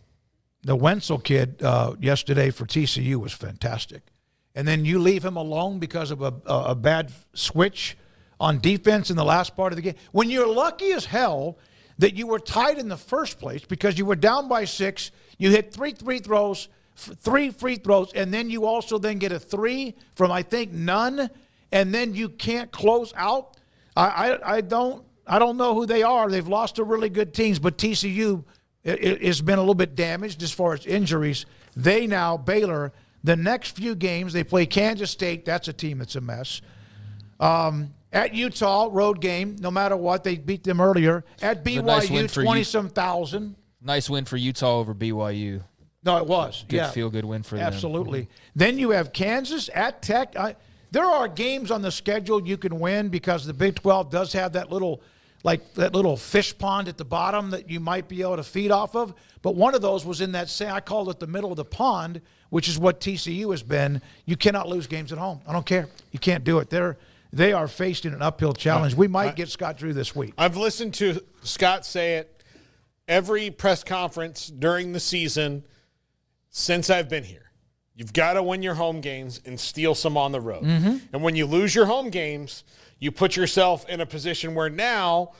S5: The Wenzel kid yesterday for TCU was fantastic. And then you leave him alone because of a bad switch on defense in the last part of the game. When you're lucky as hell that you were tied in the first place because you were down by 6, you hit 3 free throws, and then you also then get a 3 from, I think, Nunn, and then you can't close out. I don't know who they are. They've lost to really good teams, but TCU has been a little bit damaged as far as injuries. Baylor, the next few games, they play Kansas State. That's a team that's a mess. At Utah, road game, no matter what. They beat them earlier. At BYU, 20-some thousand.
S7: Nice win for Utah over BYU.
S5: No, it was.
S7: Good feel-good win for them.
S5: Absolutely. Then you have Kansas at Tech. There are games on the schedule you can win because the Big 12 does have that little fish pond at the bottom that you might be able to feed off of. But one of those was in that, I called it the middle of the pond, which is what TCU has been. You cannot lose games at home. I don't care. You can't do it. They are faced in an uphill challenge. We might get Scott Drew this week.
S6: I've listened to Scott say it every press conference during the season since I've been here. You've got to win your home games and steal some on the road.
S5: Mm-hmm.
S6: And when you lose your home games, you put yourself in a position where now,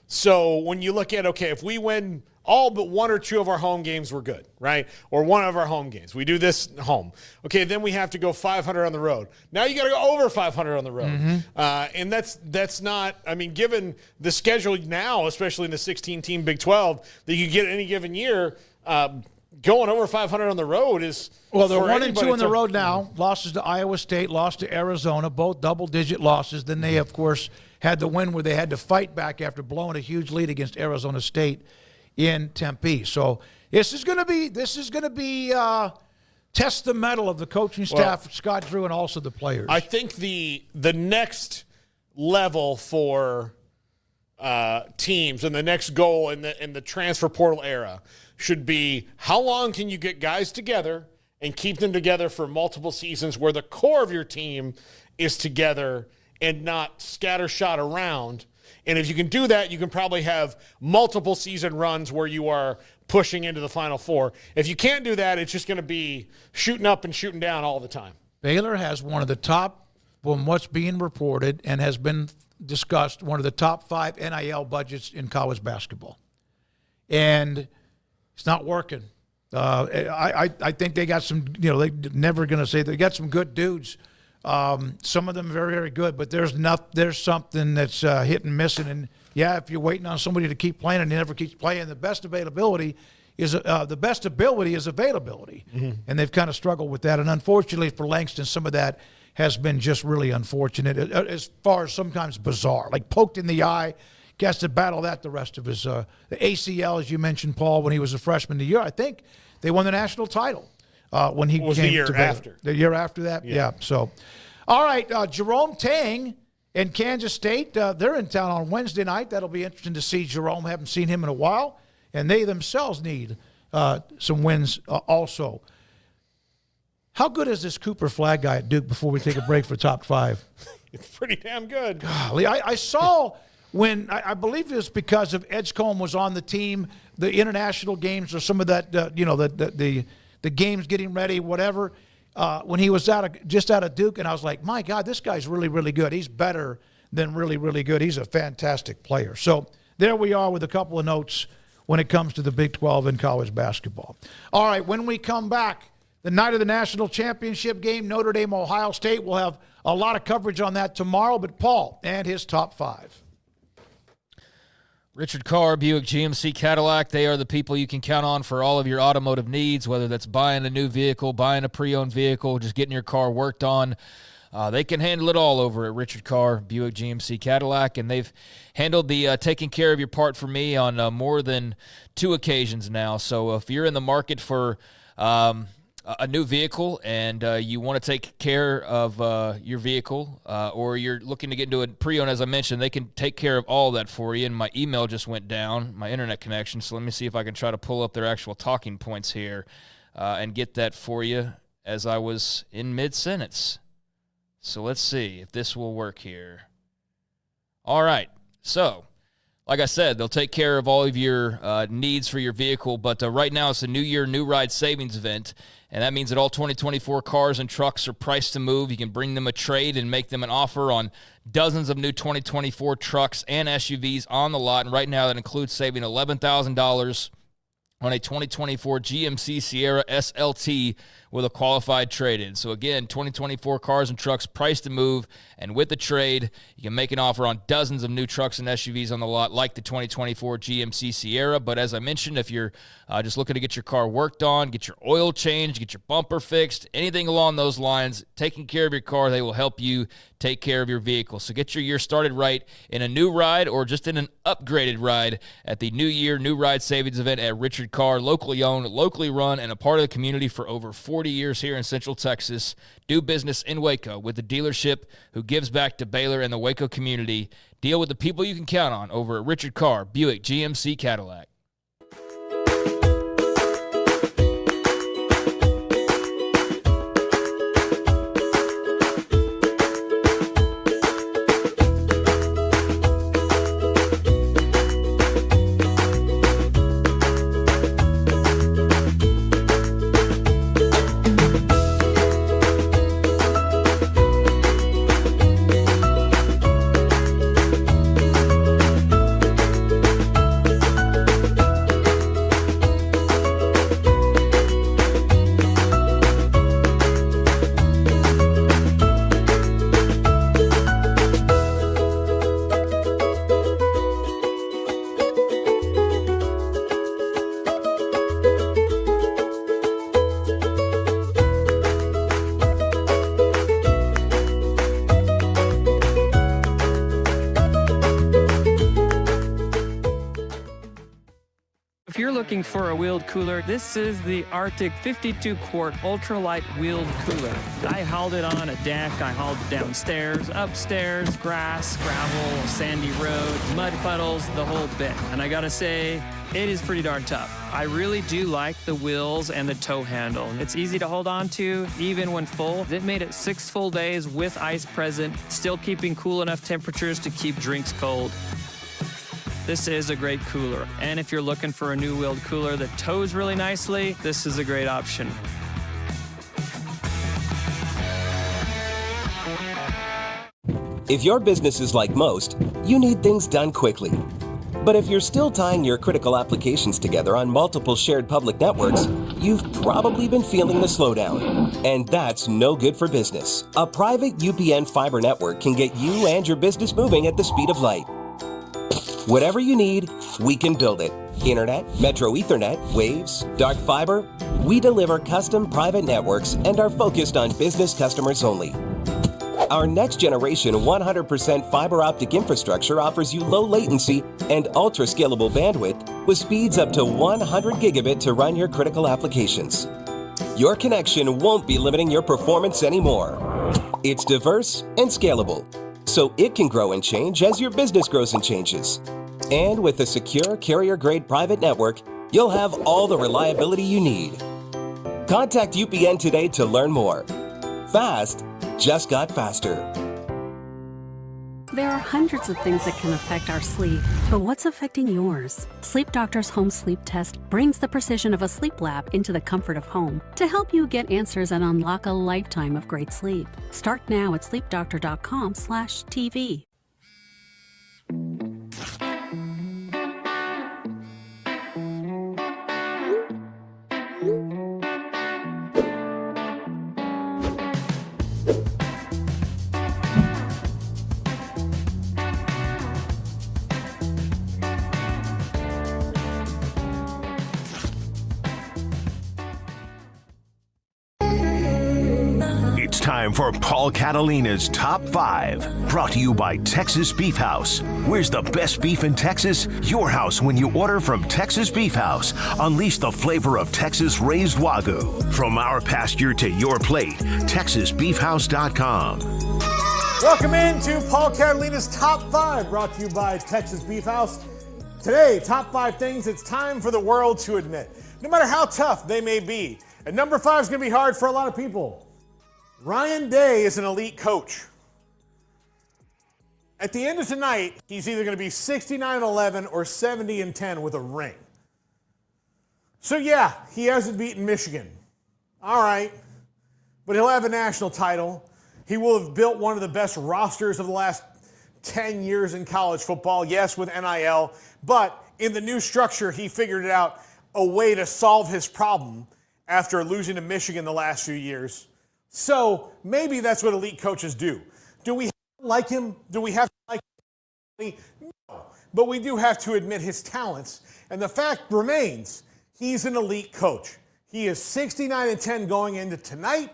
S6: so when you look at, okay, if we win all but one or two of our home games, we're good, right? Or one of our home games. We do this at home. Okay, then we have to go 500 on the road. Now you got to go over 500 on the road.
S5: Mm-hmm.
S6: And that's not, I mean, given the schedule now, especially in the 16-team Big 12, that you get any given year, going over 500 on the road is
S5: well, they're 1-2 on the road now. Losses to Iowa State, lost to Arizona, both double-digit losses. Then they, of course, had the win where they had to fight back after blowing a huge lead against Arizona State in Tempe. So this is going to be test the mettle of the coaching staff, Scott Drew, and also the players.
S6: I think the next level for teams and the next goal in the transfer portal era should be how long can you get guys together and keep them together for multiple seasons where the core of your team is together and not scattershot around. And if you can do that, you can probably have multiple season runs where you are pushing into the Final Four. If you can't do that, it's just going to be shooting up and shooting down all the time.
S5: Baylor has one of the top, from what's being reported and has been discussed, one of the top 5 NIL budgets in college basketball. And it's not working. I think they got some, they're never going to say they got some good dudes. Some of them very, very good, but there's something that's hit and missing. And if you're waiting on somebody to keep playing and he never keeps playing, the best ability is availability.
S6: Mm-hmm.
S5: And they've kind of struggled with that. And unfortunately for Langston, some of that has been just really unfortunate, as far as sometimes bizarre, like poked in the eye. Has to battle that the rest of his the ACL, as you mentioned, Paul, when he was a freshman. The year I think they won the national title when he
S6: was
S5: came
S6: the year
S5: to Baylor.
S6: after.
S5: The year after that, yeah. So, all right, Jerome Tang and Kansas State, they're in town on Wednesday night. That'll be interesting to see Jerome. Haven't seen him in a while, and they themselves need some wins also. How good is this Cooper Flagg guy at Duke before we take a break for top 5?
S6: It's pretty damn good.
S5: Golly, I saw. When I believe it was because of Edgecombe was on the team, the international games or some of that, the games getting ready, whatever. When he was just out of Duke, and I was like, my God, this guy's really, really good. He's better than really, really good. He's a fantastic player. So there we are with a couple of notes when it comes to the Big 12 in college basketball. All right, when we come back, the night of the national championship game, Notre Dame, Ohio State. We'll have a lot of coverage on that tomorrow. But Paul and his top 5.
S7: Richard Carr, Buick GMC Cadillac, they are the people you can count on for all of your automotive needs, whether that's buying a new vehicle, buying a pre-owned vehicle, just getting your car worked on. They can handle it all over at Richard Carr, Buick GMC Cadillac, and they've handled the taking care of your part for me on more than 2 occasions now. So if you're in the market for a new vehicle and you want to take care of your vehicle or you're looking to get into a pre-owned, as I mentioned, they can take care of all that for you. And my email just went down, my internet connection, so let me see if I can try to pull up their actual talking points here and get that for you as I was in mid-sentence. So let's see if this will work here. All right, so like I said, they'll take care of all of your needs for your vehicle, but right now it's a New Year, New Ride Savings event, and that means that all 2024 cars and trucks are priced to move. You can bring them a trade and make them an offer on dozens of new 2024 trucks and SUVs on the lot, and right now that includes saving $11,000 on a 2024 GMC Sierra SLT
S14: with a qualified trade-in. So again, 2024 cars and trucks priced to move, and with the trade, you can make an offer on dozens of new trucks and SUVs on the lot, like the 2024 GMC Sierra. But as I mentioned, if you're just looking to get your car worked on, get your oil changed, get your bumper fixed, anything along those lines, taking care of your car, they will help you take care of your vehicle. So get your year started right in a new ride or just in an upgraded ride at the New Year New Ride Savings Event at Richard Carr, locally owned, locally run, and a part of the community for over 40 years here in Central Texas. Do business in Waco with the dealership who gives back to Baylor and the Waco community. Deal with the people you can count on over at Richard Carr, Buick GMC Cadillac.
S10: If you're looking for a wheeled cooler, this is the Arctic 52-quart ultralight wheeled cooler. I hauled it on a deck, I hauled it downstairs, upstairs, grass, gravel, sandy road, mud puddles, the whole bit. And I gotta say, it is pretty darn tough. I really do like the wheels and the tow handle. It's easy to hold on to, even when full. It made it 6 full days with ice present, still keeping cool enough temperatures to keep drinks cold. This is a great cooler. And if you're looking for a new wheeled cooler that tows really nicely, this is a great option.
S11: If your business is like most, you need things done quickly. But if you're still tying your critical applications together on multiple shared public networks, you've probably been feeling the slowdown. And that's no good for business. A private UPN fiber network can get you and your business moving at the speed of light. Whatever you need, we can build it. Internet, Metro Ethernet, Waves, dark fiber. We deliver custom private networks and are focused on business customers only. Our next generation 100% fiber optic infrastructure offers you low latency and ultra scalable bandwidth with speeds up to 100 gigabit to run your critical applications. Your connection won't be limiting your performance anymore. It's diverse and scalable, so it can grow and change as your business grows and changes. And with a secure carrier-grade private network, you'll have all the reliability you need. Contact UPN today to learn more. Fast just got faster.
S12: There are hundreds of things that can affect our sleep, but what's affecting yours? Sleep Doctor's Home Sleep Test brings the precision of a sleep lab into the comfort of home to help you get answers and unlock a lifetime of great sleep. Start now at sleepdoctor.com/TV.
S3: It's time for Paul Catalina's Top 5, brought to you by Texas Beef House. Where's the best beef in Texas? Your house when you order from Texas Beef House. Unleash the flavor of Texas raised Wagyu. From our pasture to your plate, TexasBeefHouse.com.
S6: Welcome into Paul Catalina's Top 5, brought to you by Texas Beef House. Today, top 5 things it's time for the world to admit, no matter how tough they may be. And number 5 is going to be hard for a lot of people. Ryan Day is an elite coach. At the end of tonight, he's either going to be 69-11 or 70-10 with a ring. So yeah, he hasn't beaten Michigan. All right, but he'll have a national title. He will have built one of the best rosters of the last 10 years in college football, yes, with NIL, but in the new structure, he figured out a way to solve his problem, after losing to Michigan the last few years. So maybe that's what elite coaches do. Do we like him? Do we have to like him? No. But we do have to admit his talents. And the fact remains, he's an elite coach. He is 69-10 going into tonight,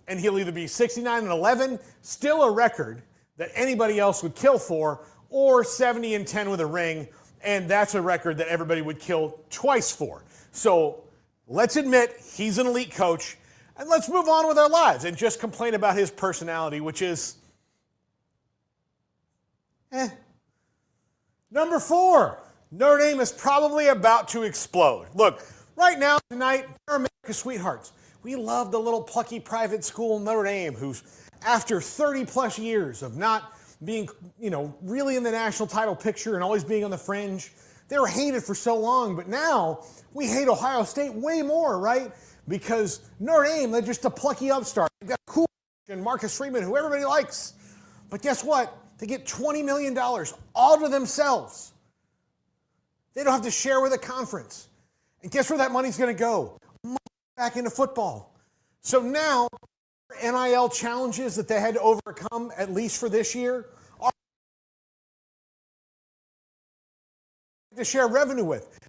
S6: and he'll either be 69-11, still a record that anybody else would kill for, or 70-10 with a ring, and that's a record that everybody would kill twice for. So let's admit he's an elite coach, and let's move on with our lives and just complain about his personality, which is, Number 4, Notre Dame is probably about to explode. Look, right now, tonight, they're America's sweethearts. We love the little plucky private school Notre Dame, who's, after 30-plus years of not being, really in the national title picture and always being on the fringe, they were hated for so long. But now, we hate Ohio State way more, right? Because Notre Dame, they're just a plucky upstart. They've got cool and Marcus Freeman, who everybody likes. But guess what? They get $20 million all to themselves. They don't have to share with a conference. And guess where that money's going to go? Back into football. So now, NIL challenges that they had to overcome, at least for this year, are to share revenue with.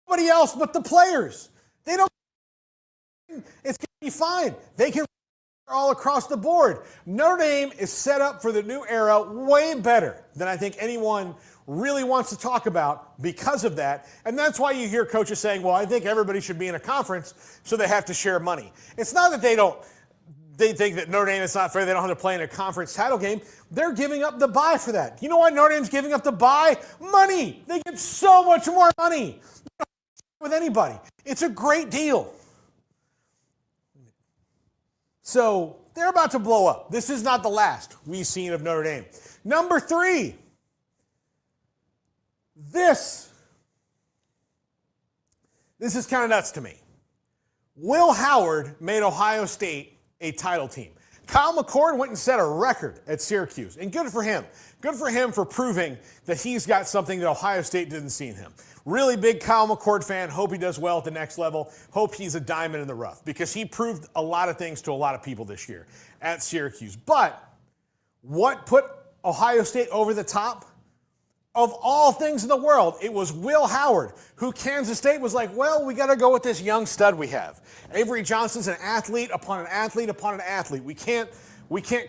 S6: Nobody else but the players. They don't. It's going to be fine. They can all across the board. Notre Dame is set up for the new era way better than I think anyone really wants to talk about because of that. And that's why you hear coaches saying, well, I think everybody should be in a conference, so they have to share money. It's not that they think that Notre Dame is not fair, they don't have to play in a conference title game. They're giving up the bye for that. You know why Notre Dame's giving up the bye? Money. They get so much more money with anybody. It's a great deal. So they're about to blow up. This is not the last we've seen of Notre Dame. Number 3, this is kind of nuts to me. Will Howard made Ohio State a title team. Kyle McCord went and set a record at Syracuse, and good for him. Good for him for proving that he's got something that Ohio State didn't see in him. Really big Kyle McCord fan. Hope he does well at the next level. Hope he's a diamond in the rough because he proved a lot of things to a lot of people this year at Syracuse. But what put Ohio State over the top? Of all things in the world, it was Will Howard, who Kansas State was like, well, we got to go with this young stud we have. Avery Johnson's an athlete upon an athlete upon an athlete. We can't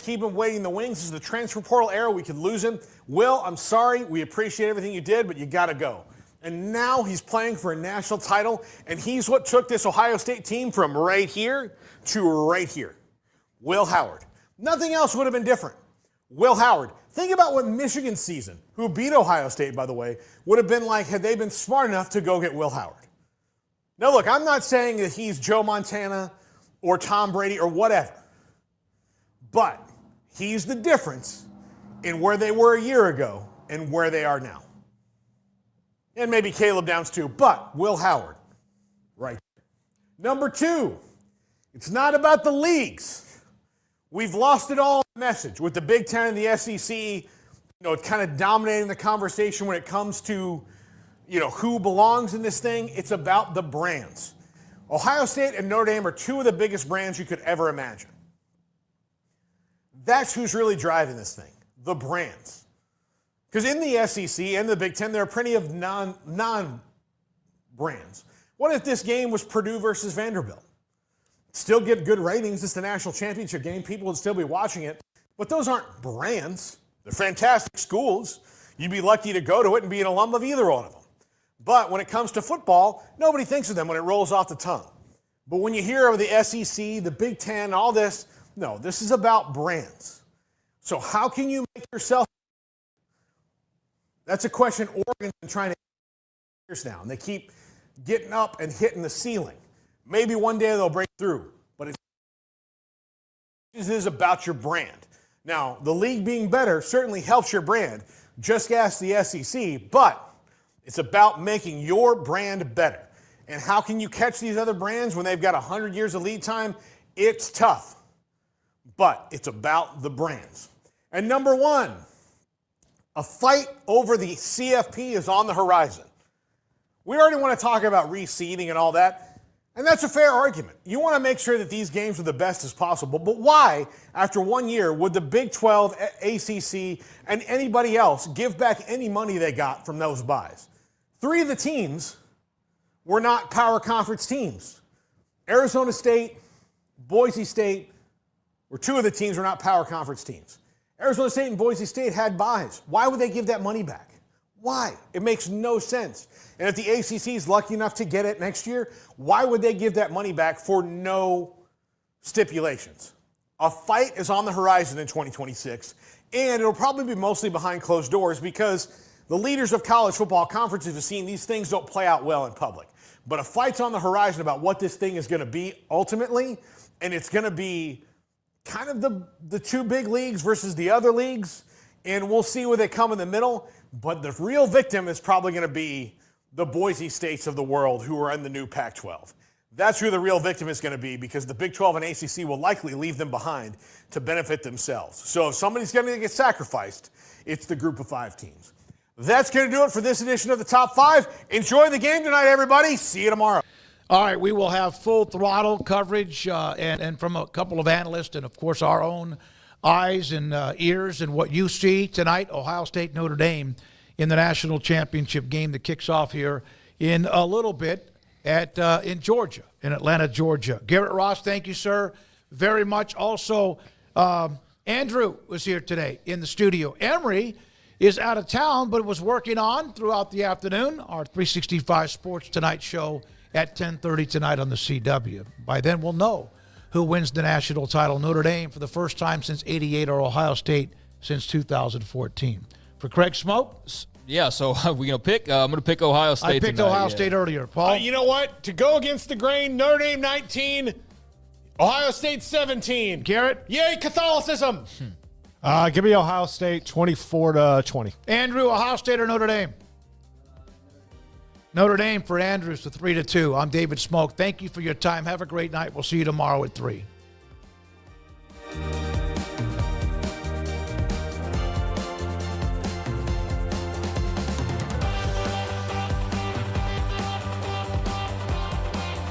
S6: keep him waiting in the wings. This is the transfer portal era. We could lose him. Will, I'm sorry. We appreciate everything you did, but you got to go. And now he's playing for a national title, and he's what took this Ohio State team from right here to right here. Will Howard. Nothing else would have been different. Will Howard. Think about what Michigan's season, who beat Ohio State, by the way, would have been like had they been smart enough to go get Will Howard. Now, look, I'm not saying that he's Joe Montana or Tom Brady or whatever, but he's the difference in where they were a year ago and where they are now. And maybe Caleb Downs too, but Will Howard, right. Number 2, it's not about the leagues. We've lost it all in the message with the Big Ten and the SEC, kind of dominating the conversation when it comes to, who belongs in this thing. It's about the brands. Ohio State and Notre Dame are 2 of the biggest brands you could ever imagine. That's who's really driving this thing, the brands. Because in the SEC and the Big Ten, there are plenty of non-brands. What if this game was Purdue versus Vanderbilt? Still get good ratings. It's the national championship game. People would still be watching it. But those aren't brands. They're fantastic schools. You'd be lucky to go to it and be an alum of either one of them. But when it comes to football, nobody thinks of them when it rolls off the tongue. But when you hear of the SEC, the Big Ten, all this, no, this is about brands. So how can you make yourself? That's a question Oregon's been trying to years now, and they keep getting up and hitting the ceiling. Maybe one day they'll break through, but it is about your brand. Now, the league being better certainly helps your brand. Just ask the SEC, but it's about making your brand better. And how can you catch these other brands when they've got 100 years of lead time? It's tough, but it's about the brands. And number 1, a fight over the CFP is on the horizon. We already want to talk about reseeding and all that.
S13: And that's a fair argument. You want to make sure that these games are the best as possible. But why, after 1 year, would the Big 12, ACC, and anybody else give back any money they got from those buys? 3 of the teams were not power conference teams. Arizona State, Boise State, or 2 of the teams were not power conference teams. Arizona State and Boise State had buys. Why would they give that money back? Why? It makes no sense. And if the ACC is lucky enough to get it next year, why would they give that money back for no stipulations? A fight is on the horizon in 2026, and it'll probably be mostly behind closed doors because the leaders of college football conferences have seen these things don't play out well in public. But a fight's on the horizon about what this thing is going to be ultimately, and it's going to be kind of the 2 big leagues versus the other leagues, and we'll see where they come in the middle. But the real victim is probably going to be the Boise States of the world who are in the new Pac-12. That's who the real victim is going to be because the Big 12 and ACC will likely leave them behind to benefit themselves. So if somebody's going to get sacrificed, it's the group of 5 teams. That's going to do it for this edition of the Top 5. Enjoy the game tonight, everybody. See you tomorrow.
S5: All right, we will have full throttle coverage and from a couple of analysts and, of course, our own eyes and ears and what you see tonight, Ohio State, Notre Dame in the national championship game that kicks off here in a little bit in Georgia, in Atlanta, Georgia. Garrett Ross, thank you, sir, very much. Also, Andrew was here today in the studio. Emery is out of town, but was working on throughout the afternoon our 365 Sports Tonight show at 10:30 tonight on the CW. By then, we'll know who wins the national title, Notre Dame for the first time since '88 or Ohio State since 2014. For Craig Smoak?
S7: Yeah, so we're going to pick. I'm going to pick Ohio State.
S5: I picked
S7: tonight,
S5: Ohio State earlier. Paul?
S6: You know what? To go against the grain, Notre Dame 19, Ohio State 17.
S5: Garrett?
S6: Yay, Catholicism.
S19: Give me Ohio State 24-20.
S5: Andrew, Ohio State or Notre Dame? Notre Dame for Andrews to 3-2. I'm David Smoak. Thank you for your time. Have a great night. We'll see you tomorrow at 3.